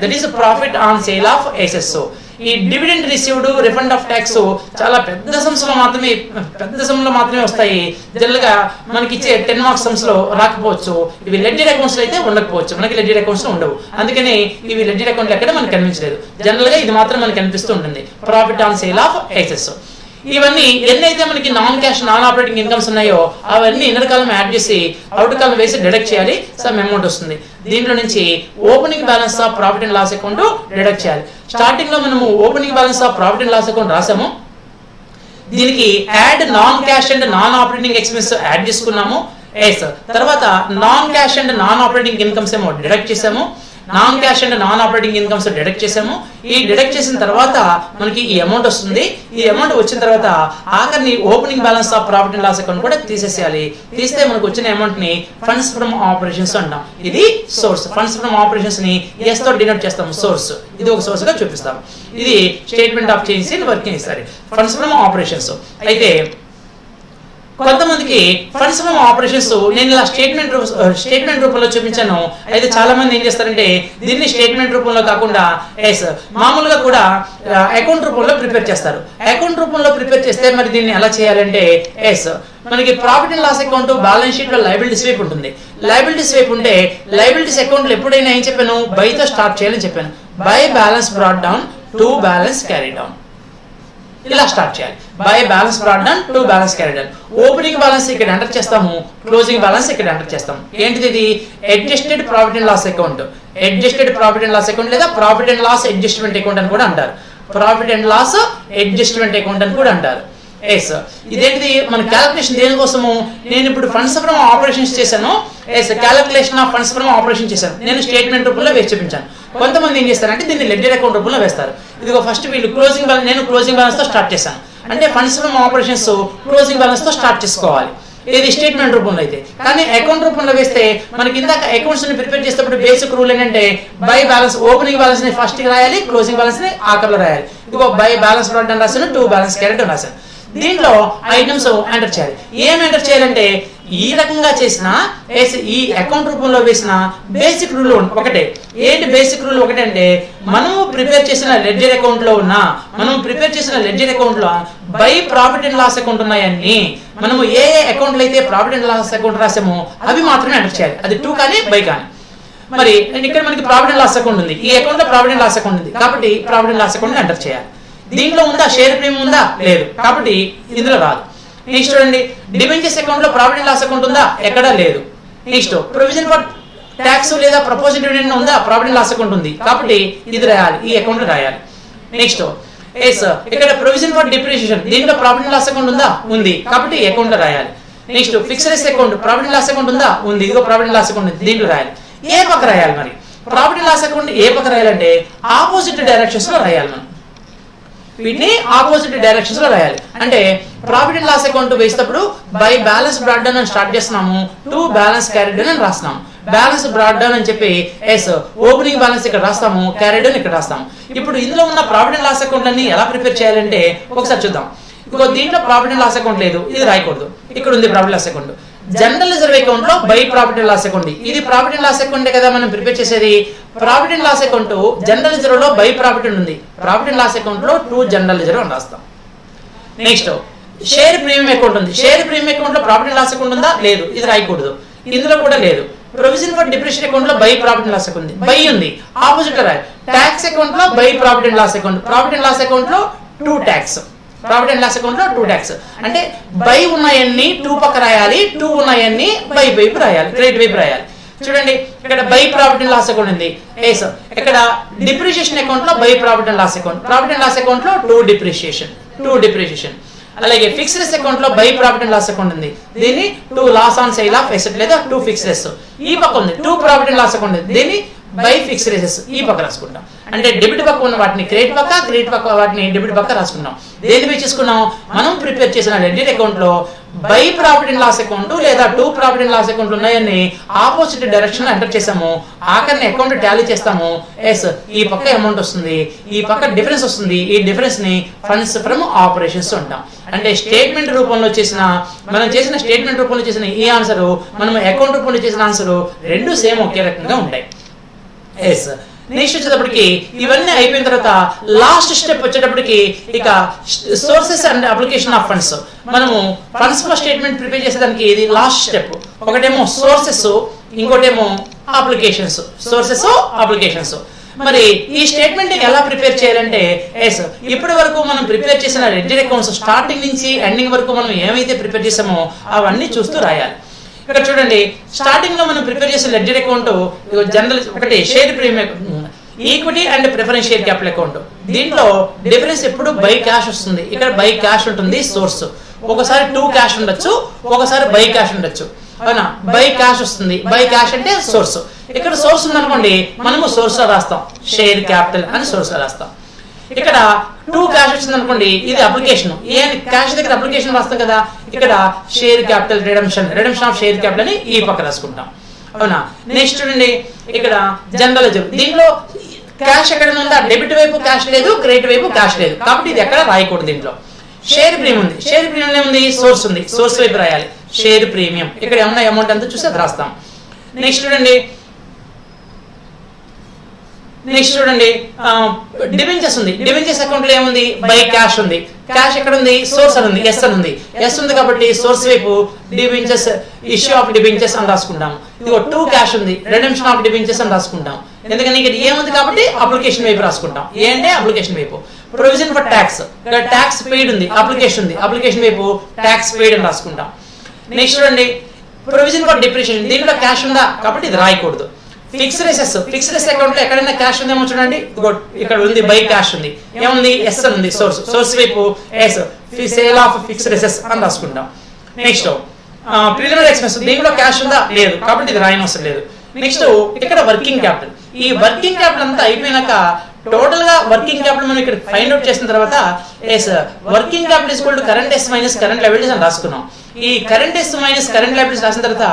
That is profit on sale of assets. ఈ dividend received, refund of tax చాలా పెద్ద సమ్స్ లో మాత్రమే వస్తాయి. జనరల్ గా మనకి ఇచ్చే 10 మార్క్స్ సమ్స్ లో రాకపోవచ్చు. ఇవి లెడ్జర్ అకౌంట్స్ లో అయితే ఉండకపోవచ్చు, మనకి లెడ్జర్ అకౌంట్స్ లో ఉండవు. అందుకని ఇవి లెడ్జర్ అకౌంట్ ఎక్కడ మనకు కనిపించలేదు. జనరల్ గా ఇది మాత్రం మనకు కనిపిస్తూ ఉంటుంది, profit on sale of assets. ఇవన్నీ ఎన్నైతే మనకి non cash non operating incomes ఉన్నాయో అవన్నీ ఇన్నర్ కాలం యాడ్ చేసి అవుటర్ కాలం వేసి డిడక్ట్ చేయాలి, సమ్ అమౌంట్ వస్తుంది. దీంట్లో నుంచి opening balance of profit and loss account deduct చేయాలి. స్టార్టింగ్ లో మనము opening balance of profit and loss account రాసాము. దీనికి add non cash and non operating expense add చేసుకున్నాము. తర్వాత non cash and non operating incomes ఏమో డిడక్ట్ చేసాము. Non cash and non operating incomes deduct చేసాము. ఈ డిడక్ట్ చేసిన తర్వాత మనకి ఈ అమౌంట్ వస్తుంది. ఈ అమౌంట్ వచ్చిన తర్వాత ఆఖరిని opening balance of profit and loss account కూడా తీసేసేయాలి. తీస్తే మనకు వచ్చిన అమౌంట్ ని ఫండ్స్ ఫ్రమ్ ఆపరేషన్స్ అంటాం. ఇది సోర్స్. ఫండ్స్ ఫ్రమ్ ఆపరేషన్స్ ని ఎస్ తో డినోట్ చేస్తాం, సోర్స్. ఇది ఒక సోర్స్ గా చూపిస్తాం. ఇది statement of change in working sorry funds from operations. అయితే కొంతమందికి ఫండ్స్ ఫ్రమ్ ఆపరేషన్స్ నేను ఇలా స్టేట్మెంట్ రూపంలో చూపించాను. అయితే చాలా మంది ఏం చేస్తారంటే దీన్ని స్టేట్మెంట్ రూపంలో కాకుండా మామూలుగా కూడా అకౌంట్ రూపంలో ప్రిపేర్ చేస్తారు. అకౌంట్ రూపంలో ప్రిపేర్ చేస్తే మరి దీన్ని ఎలా చేయాలంటే మనకి profit and loss account balance sheet లో లయబిలిటీస్ వైపు ఉంటుంది. లయబిలిటీస్ వైపు ఉంటే లయబిలిటీస్ అకౌంట్ లో ఎప్పుడైనా ఏం చెప్పాను, బై తో స్టార్ట్ చేయాలని చెప్పాను. By balance brought down to balance carry down. ఇలా స్టార్ట్ చేయాలి. By balance brought down to balance carry down. Opening balance ఇక్కడ ఎంటర్ చేస్తాము, క్లోజింగ్ బ్యాలెన్స్ ఇక్కడ ఎంటర్ చేస్తాము. ఏంటిది ఇది? Adjusted profit and loss account. Adjusted profit and loss account లేదా profit and loss adjustment account అని కూడా అంటారు. Profit and loss adjustment account అని కూడా అంటారు. ఎస్, ఇదేంటిది? మన క్యాలిక్యులేషన్ దేనికోసము? నేను ఇప్పుడు ఫండ్స్ ఫ్రమ్ ఆపరేషన్స్ చేశాను. Yes, calculation of funds from operation చేశాను. నేను స్టేట్మెంట్ రూపంలో వేసి చూపించాను. కొంతమంది ఏం చేస్తారంటే దీన్ని లెడ్జర్ అకౌంట్ రూపంలో వేస్తారు. ఇదిగో ఫస్ట్ వీళ్ళు క్లోజింగ్ బ్యాలెన్స్, నేను క్లోజింగ్ బ్యాలెన్స్ తో స్టార్ట్ చేశాను. అంటే funds from operations closing balance తో స్టార్ట్ చేసుకోవాలి. ఇది స్టేట్మెంట్ రూపంలో అయితే. కానీ అకౌంట్ రూపంలో వేస్తే మనకి ఇందాక అకౌంట్స్ ని ప్రిపేర్ చేసేటప్పుడు బేసిక్ రూల్ ఏంటంటే బై బ్యాలెన్స్ ఓపెనింగ్ బ్యాలెన్స్ ని ఫస్ట్ రాయాలి, క్లోజింగ్ బ్యాలెన్స్ ని ఆఖరిలో రాయాలి. ఇదిగో బై బ్యాలెన్స్ బ్రాట్ డౌన్ రాశాను, టు బ్యాలెన్స్ క్యారీ డౌన్ రాశాను. దీంట్లో ఐటమ్స్ ఎంటర్ చేయాలి. ఏం ఎంటర్ చేయాలంటే ఈ రకంగా చేసిన ఈ అకౌంట్ రూపంలో వేసిన బేసిక్ రూల్ ఒకటే. ఏంటి బేసిక్ రూల్? ఒకటే అంటే మనము ప్రిపేర్ చేసిన లెడ్జర్ అకౌంట్ లో ఉన్న by profit and loss account ఉన్నాయన్నీ మనము ఏ అకౌంట్లో అయితే ప్రాఫిట్ అండ్ లాస్ అకౌంట్ రాసామో అవి మాత్రమే ఎంటర్ చేయాలి. అది టు కానీ బై కానీ. మరి ఇక్కడ మనకి ప్రాఫిట్ అండ్ లాస్ అకౌంట్ ఉంది, ఈ అకౌంట్ లో ప్రాఫిట్ అండ్ లాస్ అకౌంట్ ఉంది కాబట్టి profit and loss account enter చేయాలి. దీంట్లో ఉందా షేర్ ప్రీమియం ఉందా? లేదు, కాబట్టి ఇందులో రాదు. నెక్స్ట్ చూడండి, డిబెంచర్స్ అకౌంట్ లో ప్రాఫిట్ అండ్ లాస్ అకౌంట్ ఉందా? ఎక్కడా లేదు. నెక్స్ట్ ప్రొవిజన్ ఫర్ ట్యాక్స్ లేదా ప్రపోజ్డ్ డివిడెండ్ ఉందా? ప్రాఫిట్ అండ్ లాస్ అకౌంట్ ఉంది కాబట్టి ఇది రాయాలి, ఈ అకౌంట్ రాయాలి. నెక్స్ట్ ఇక్కడ ప్రొవిజన్ ఫర్ డిప్రిషియేషన్, దీంట్లో ప్రాఫిట్ అండ్ లాస్ అకౌంట్ ఉందా? ఉంది కాబట్టి ఈ అకౌంట్ లో రాయాలి. Next fixed account, profit and loss account ఉందా? ఉంది, ఇదిగో ప్రాఫిట్ అండ్ లాస్ అకౌంట్ ఉంది, దీంట్లో రాయాలి. ఏ పక్క రాయాలి? మరి ప్రాఫిట్ అండ్ లాస్ అకౌంట్ ఏ పక్క రాయాలంటే ఆపోజిట్ డైరెక్షన్స్ లో రాయాలి. మనం వీటిని ఆపోజిట్ డైరెక్షన్స్ లో రాయాలి. అంటే ప్రాఫిట్ అండ్ లాస్ అకౌంట్ వేసేటప్పుడు బై బ్యాలెన్స్ బ్రాట్ డౌన్ అని స్టార్ట్ చేస్తున్నాము, టు బ్యాలెన్స్ క్యారీ డౌన్ అని రాస్తున్నాము. బ్యాలెన్స్ బ్రాట్ డౌన్ అని చెప్పి ఓపెనింగ్ బ్యాలెన్స్ ఇక్కడ రాస్తాము, క్యారీ డౌన్ ఇక్కడ రాస్తాము. ఇప్పుడు ఇందులో ఉన్న ప్రాఫిట్ అండ్ లాస్ అకౌంట్ అన్ని ఎలా ప్రిపేర్ చేయాలంటే ఒకసారి చూద్దాం. ఇంకో దీంట్లో ప్రాఫిట్ అండ్ లాస్ అకౌంట్ లేదు, ఇది రాయకూడదు. ఇక్కడ ఉంది profit loss account. General reserve account లో by profit and loss account, ఇది ప్రాఫిట్ అండ్ లాస్ అకౌంట్ కదా మనం ప్రిపేర్ చేసేది. Profit and loss account general reserve లో బై ప్రాఫిట్ ఉంది, ప్రాఫిట్ అండ్ లాస్ అకౌంట్ లో టు జనరల్ రిజర్వ్ అని రాస్తాం. నెక్స్ట్ షేర్ ప్రీమియం అకౌంట్ ఉంది, షేర్ ప్రీమియం అకౌంట్ లో ప్రాఫిట్ అండ్ లాస్ అకౌంట్ ఉందా? లేదు, ఇది రాయకూడదు. ఇందులో కూడా లేదు. ప్రొవిజన్ ఫర్ డిప్రిషియేషన్ అకౌంట్ లో by profit and loss account ఉంది, బై ఉంది, ఆపోజిట్ రాయాలి. ట్యాక్స్ అకౌంట్ లో by profit and loss account, profit and loss account లో to tax, profit and loss account లో టు ట్యాక్స్. అంటే బై ఉన్నాయన్ని టూ పక్క రాయాలి, టూ ఉన్నాయన్ని బై వైపు రాయాలి, క్రెడిట్ వైపు రాయాలి. చూడండి ఇక్కడ by profit and loss account ఉంది. ఇక్కడ డిప్రిషియేషన్ అకౌంట్ లో by profit and loss account, profit and loss account లో టు డిప్రిషియేషన్. అలాగే ఫిక్స్డ్ అకౌంట్ లో by profit and loss account ఉంది, దీన్ని to loss on sale of asset లేదా టు ఫిక్స్డ్. ఈ పక్క ఉంది to profit and loss account ఉంది, దీన్ని బై ఫిక్స్డ్ అసెట్స్ ఈ పక్క రాసుకుంటాం. అంటే డెబిట్ పక్క ఉన్న వాటిని క్రెడిట్ పక్క, క్రెడిట్ పక్క వాటిని డెబిట్ పక్క రాసుకున్నాం. దేని మీద చేసుకున్నాం? మనం ప్రిపేర్ చేసిన లెడ్జర్ అకౌంట్ లో by profit and loss account లేదా to profit and loss account ఉన్నాయని ఆపోజిట్ డైరెక్షన్ లో ఎంటర్ చేసాము. ఆఖరిని అకౌంట్ టాలీ చేస్తాము. ఈ పక్క అమౌంట్ వస్తుంది, ఈ పక్క డిఫరెన్స్ వస్తుంది. ఈ డిఫరెన్స్ ని ఫండ్స్ ఫ్రమ్ ఆపరేషన్స్ అంటాం. అంటే స్టేట్మెంట్ రూపంలో మనం చేసిన స్టేట్మెంట్ రూపంలో చేసిన ఈ ఆన్సర్, మనం అకౌంట్ రూపంలో చేసిన ఆన్సర్ రెండు సేమ్ ఒకే రకంగా ఉంటాయి. నెక్స్ట్ వచ్చేటప్పటికి ఇవన్నీ అయిపోయిన తర్వాత లాస్ట్ స్టెప్ వచ్చేటప్పటికి ఇక sources and application of funds. మనము ఫండ్స్ ఫ్లో స్టేట్మెంట్ ప్రిపేర్ చేసేదానికి ఇది లాస్ట్ స్టెప్. ఒకటేమో సోర్సెస్, ఇంకోటేమో అప్లికేషన్స్. Sources, applications. మరి ఈ స్టేట్మెంట్ ఎలా ప్రిపేర్ చేయాలంటే ఇప్పటి వరకు మనం ప్రిపేర్ చేసిన లెడ్జర్ అకౌంట్స్ స్టార్టింగ్ నుంచి ఎండింగ్ వరకు మనం ఏమైతే ప్రిపేర్ చేసామో అవన్నీ చూస్తూ రాయాలి. ఇక్కడ చూడండి, స్టార్టింగ్ లో మనం ప్రిపేర్ చేసే లెడ్జర్ అకౌంట్ జనరల్ ఒకటి share premium, equity and preference share capital account. దీంట్లో డిఫరెన్స్ ఎప్పుడు బై క్యాష్ వస్తుంది. ఇక్కడ బై క్యాష్ ఉంటుంది సోర్స్. ఒకసారి టూ క్యాష్ ఉండొచ్చు, ఒకసారి బై క్యాష్ ఉండొచ్చు. అవునా? బై క్యాష్ వస్తుంది, బై క్యాష్ అంటే సోర్స్. ఇక్కడ సోర్స్ ఉందనుకోండి, మనము సోర్స్ లో రాస్తాం, షేర్ క్యాపిటల్ అని సోర్స్ లో రాస్తాం. ఇక్కడ టూ క్యాష్ వచ్చింది అనుకోండి, ఇది అప్లికేషన్. ఏ క్యాష్ దగ్గర అప్లికేషన్ రాస్తాం కదా, ఇక్కడ share capital redemption of share capital అని ఈ పక్క రాసుకుంటాం. అవునా? నెక్స్ట్ చూడండి, ఇక్కడ జనరల్ లెడ్జర్. దీంట్లో క్యాష్ ఎక్కడ ఉందా? డెబిట్ వైపు క్యాష్ లేదు, క్రెడిట్ వైపు క్యాష్ లేదు కాబట్టి ఇది ఎక్కడ రాయకూడదు. దీంట్లో షేర్ ప్రీమియం ఉంది, షేర్ ప్రీమియం ఏముంది? సోర్స్ ఉంది, సోర్స్ వైపు రాయాలి షేర్ ప్రీమియం. ఇక్కడ ఏమన్నా అమౌంట్ అంతా చూసి అది రాస్తాం. నెక్స్ట్ చూడండి డిబెంచర్స్ ఉంది. డిబెంచర్స్ అకౌంట్ లో ఏముంది? బై క్యాష్ ఉంది. క్యాష్ ఎక్కడ ఉంది, సోర్స్ అని ఉంది, ఎస్ అని ఉంది. ఎస్ ఉంది కాబట్టి సోర్స్ వైపు డిబెంచర్స్ ఇష్యూ ఆఫ్ డిబెంచర్స్ అని రాసుకుంటాం. ఇదిగో 2 క్యాష్ ఉంది, రెడెంప్షన్ ఆఫ్ డిబెంచర్స్ అని రాసుకుంటాం. ఎందుకని ఇక్కడ ఏముంది కాబట్టి అప్లికేషన్ వైపు రాసుకుంటాం. ఏ అంటే అప్లికేషన్ వైపు. ప్రొవిజన్ ఫర్ ట్యాక్స్, ఇక్కడ ట్యాక్స్ పెయిడ్ ఉంది, అప్లికేషన్ ఉంది, అప్లికేషన్ వైపు ట్యాక్స్ పెయిడ్ అని రాసుకుంటాం. నెక్స్ట్ చూడండి ప్రొవిజన్ ఫర్ డిప్రిషియేషన్, దీంట్లో క్యాష్ ఉందా కాబట్టి ఇది రాయకూడదు. Fixed assets, fixed asset account లో ఎక్కడైనా క్యాష్ ఉందేమో చూడండి, ఇక్కడ ఉంది బై క్యాష్ ఉంది, ఏముంది ఎస్ అని ఉంది, సోర్స్ వైపు yes, sale of fixed assets అని రాసుకుంటాం. నెక్స్ట్ ప్రిలిమినరీ ఎక్స్పెన్స్, దీంట్లో క్యాష్ ఉందా లేదు కాబట్టి ఇది రాయనవసరం లేదు. నెక్స్ట్ ఇక్కడ వర్కింగ్ క్యాపిటల్, ఈ వర్కింగ్ క్యాపిటల్ అంతా అయిపోయినాక టోటల్ గా వర్కింగ్ క్యాపిటల్ మనం ఇక్కడ ఫైండ్ అవుట్ చేసిన తర్వాత working capital equal to current ఎస్ మైనస్ కరెంట్ లయబిలిటీస్ అని రాసుకున్నాం. ఈ కరెంట్ ఎస్ మైనస్ కరెంట్ లయబిలిటీస్ రాసిన తర్వాత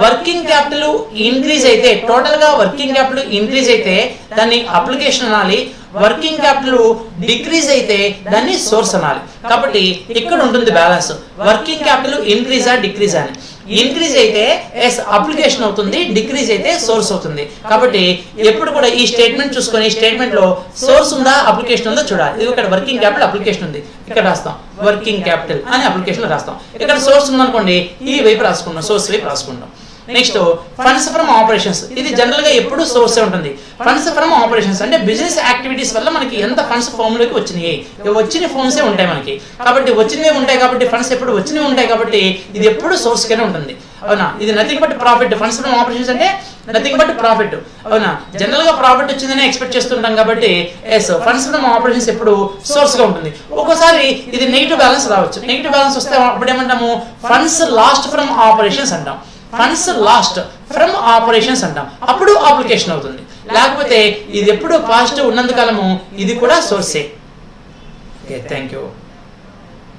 వర్కింగ్ క్యాపిటల్ ఇంక్రీజ్ అయితే, టోటల్ గా వర్కింగ్ క్యాపిటల్ ఇంక్రీజ్ అయితే దాన్ని అప్లికేషన్ అనాలి, వర్కింగ్ క్యాపిటల్ డిక్రీజ్ అయితే దాన్ని సోర్స్ అనాలి. కాబట్టి ఇక్కడ ఉంటుంది బ్యాలెన్స్, వర్కింగ్ క్యాపిటల్ ఇంక్రీజా డిక్రీజ్ అని. ఇంక్రీజ్ అయితే ఎస్ అప్లికేషన్ అవుతుంది, డిక్రీజ్ అయితే సోర్స్ అవుతుంది. కాబట్టి ఎప్పుడు కూడా ఈ స్టేట్మెంట్ చూసుకొని ఈ స్టేట్మెంట్ లో సోర్స్ ఉందా అప్లికేషన్ ఉందా చూడాలి. ఇది ఇక్కడ వర్కింగ్ క్యాపిటల్ అప్లికేషన్ ఉంది, ఇక్కడ రాస్తాం వర్కింగ్ క్యాపిటల్ అని అప్లికేషన్ లో రాస్తాం. ఇక్కడ సోర్స్ ఉందనుకోండి ఈ వైపు రాసుకుంటాం, సోర్స్ వైపు రాసుకుంటాం. నెక్స్ట్ ఫండ్స్ ఫ్రమ్ ఆపరేషన్స్, ఇది జనరల్ గా ఎప్పుడు సోర్స్ ఉంటుంది. ఫండ్స్ ఫ్రమ్ ఆపరేషన్స్ అంటే బిజినెస్ యాక్టివిటీస్ వల్ల మనకి ఎంత ఫండ్స్ ఫామ్ లోకి వచ్చినాయి, వచ్చిన ఫామ్స్ ఉంటాయి మనకి. కాబట్టి వచ్చినవి ఉంటాయి కాబట్టి ఫండ్స్ ఎప్పుడు వచ్చినవి ఉంటాయి కాబట్టి ఇది ఎప్పుడు సోర్స్ గానే ఉంటుంది. అవునా, ఇది nothing but profit. Funds from operations అంటే నథింగ్ బట్ ప్రాఫిట్. అవునా, జనరల్ గా ప్రాఫిట్ వచ్చిందని ఎక్స్పెక్ట్ చేస్తుంటాం కాబట్టి ఎస్ ఫండ్స్ ఫ్రమ్ ఆపరేషన్స్ ఎప్పుడు సోర్స్ గా ఉంటుంది. ఒక్కోసారి ఇది నెగిటివ్ బ్యాలెన్స్ రావచ్చు. నెగిటివ్ బ్యాలెన్స్ వస్తే అప్పుడు ఏమంటాము, ఫండ్స్ లాస్ట్ ఫ్రమ్ ఆపరేషన్స్ అంటాం, ఫండ్స్ లాస్ట్ ఫ్రమ్ ఆపరేషన్స్ అంటాం, అప్పుడు అప్లికేషన్ అవుతుంది. లేకపోతే ఇది ఎప్పుడు పాజిటివ్ ఉన్నందుకాలము ఇది కూడా సోర్సే. Okay, thank you.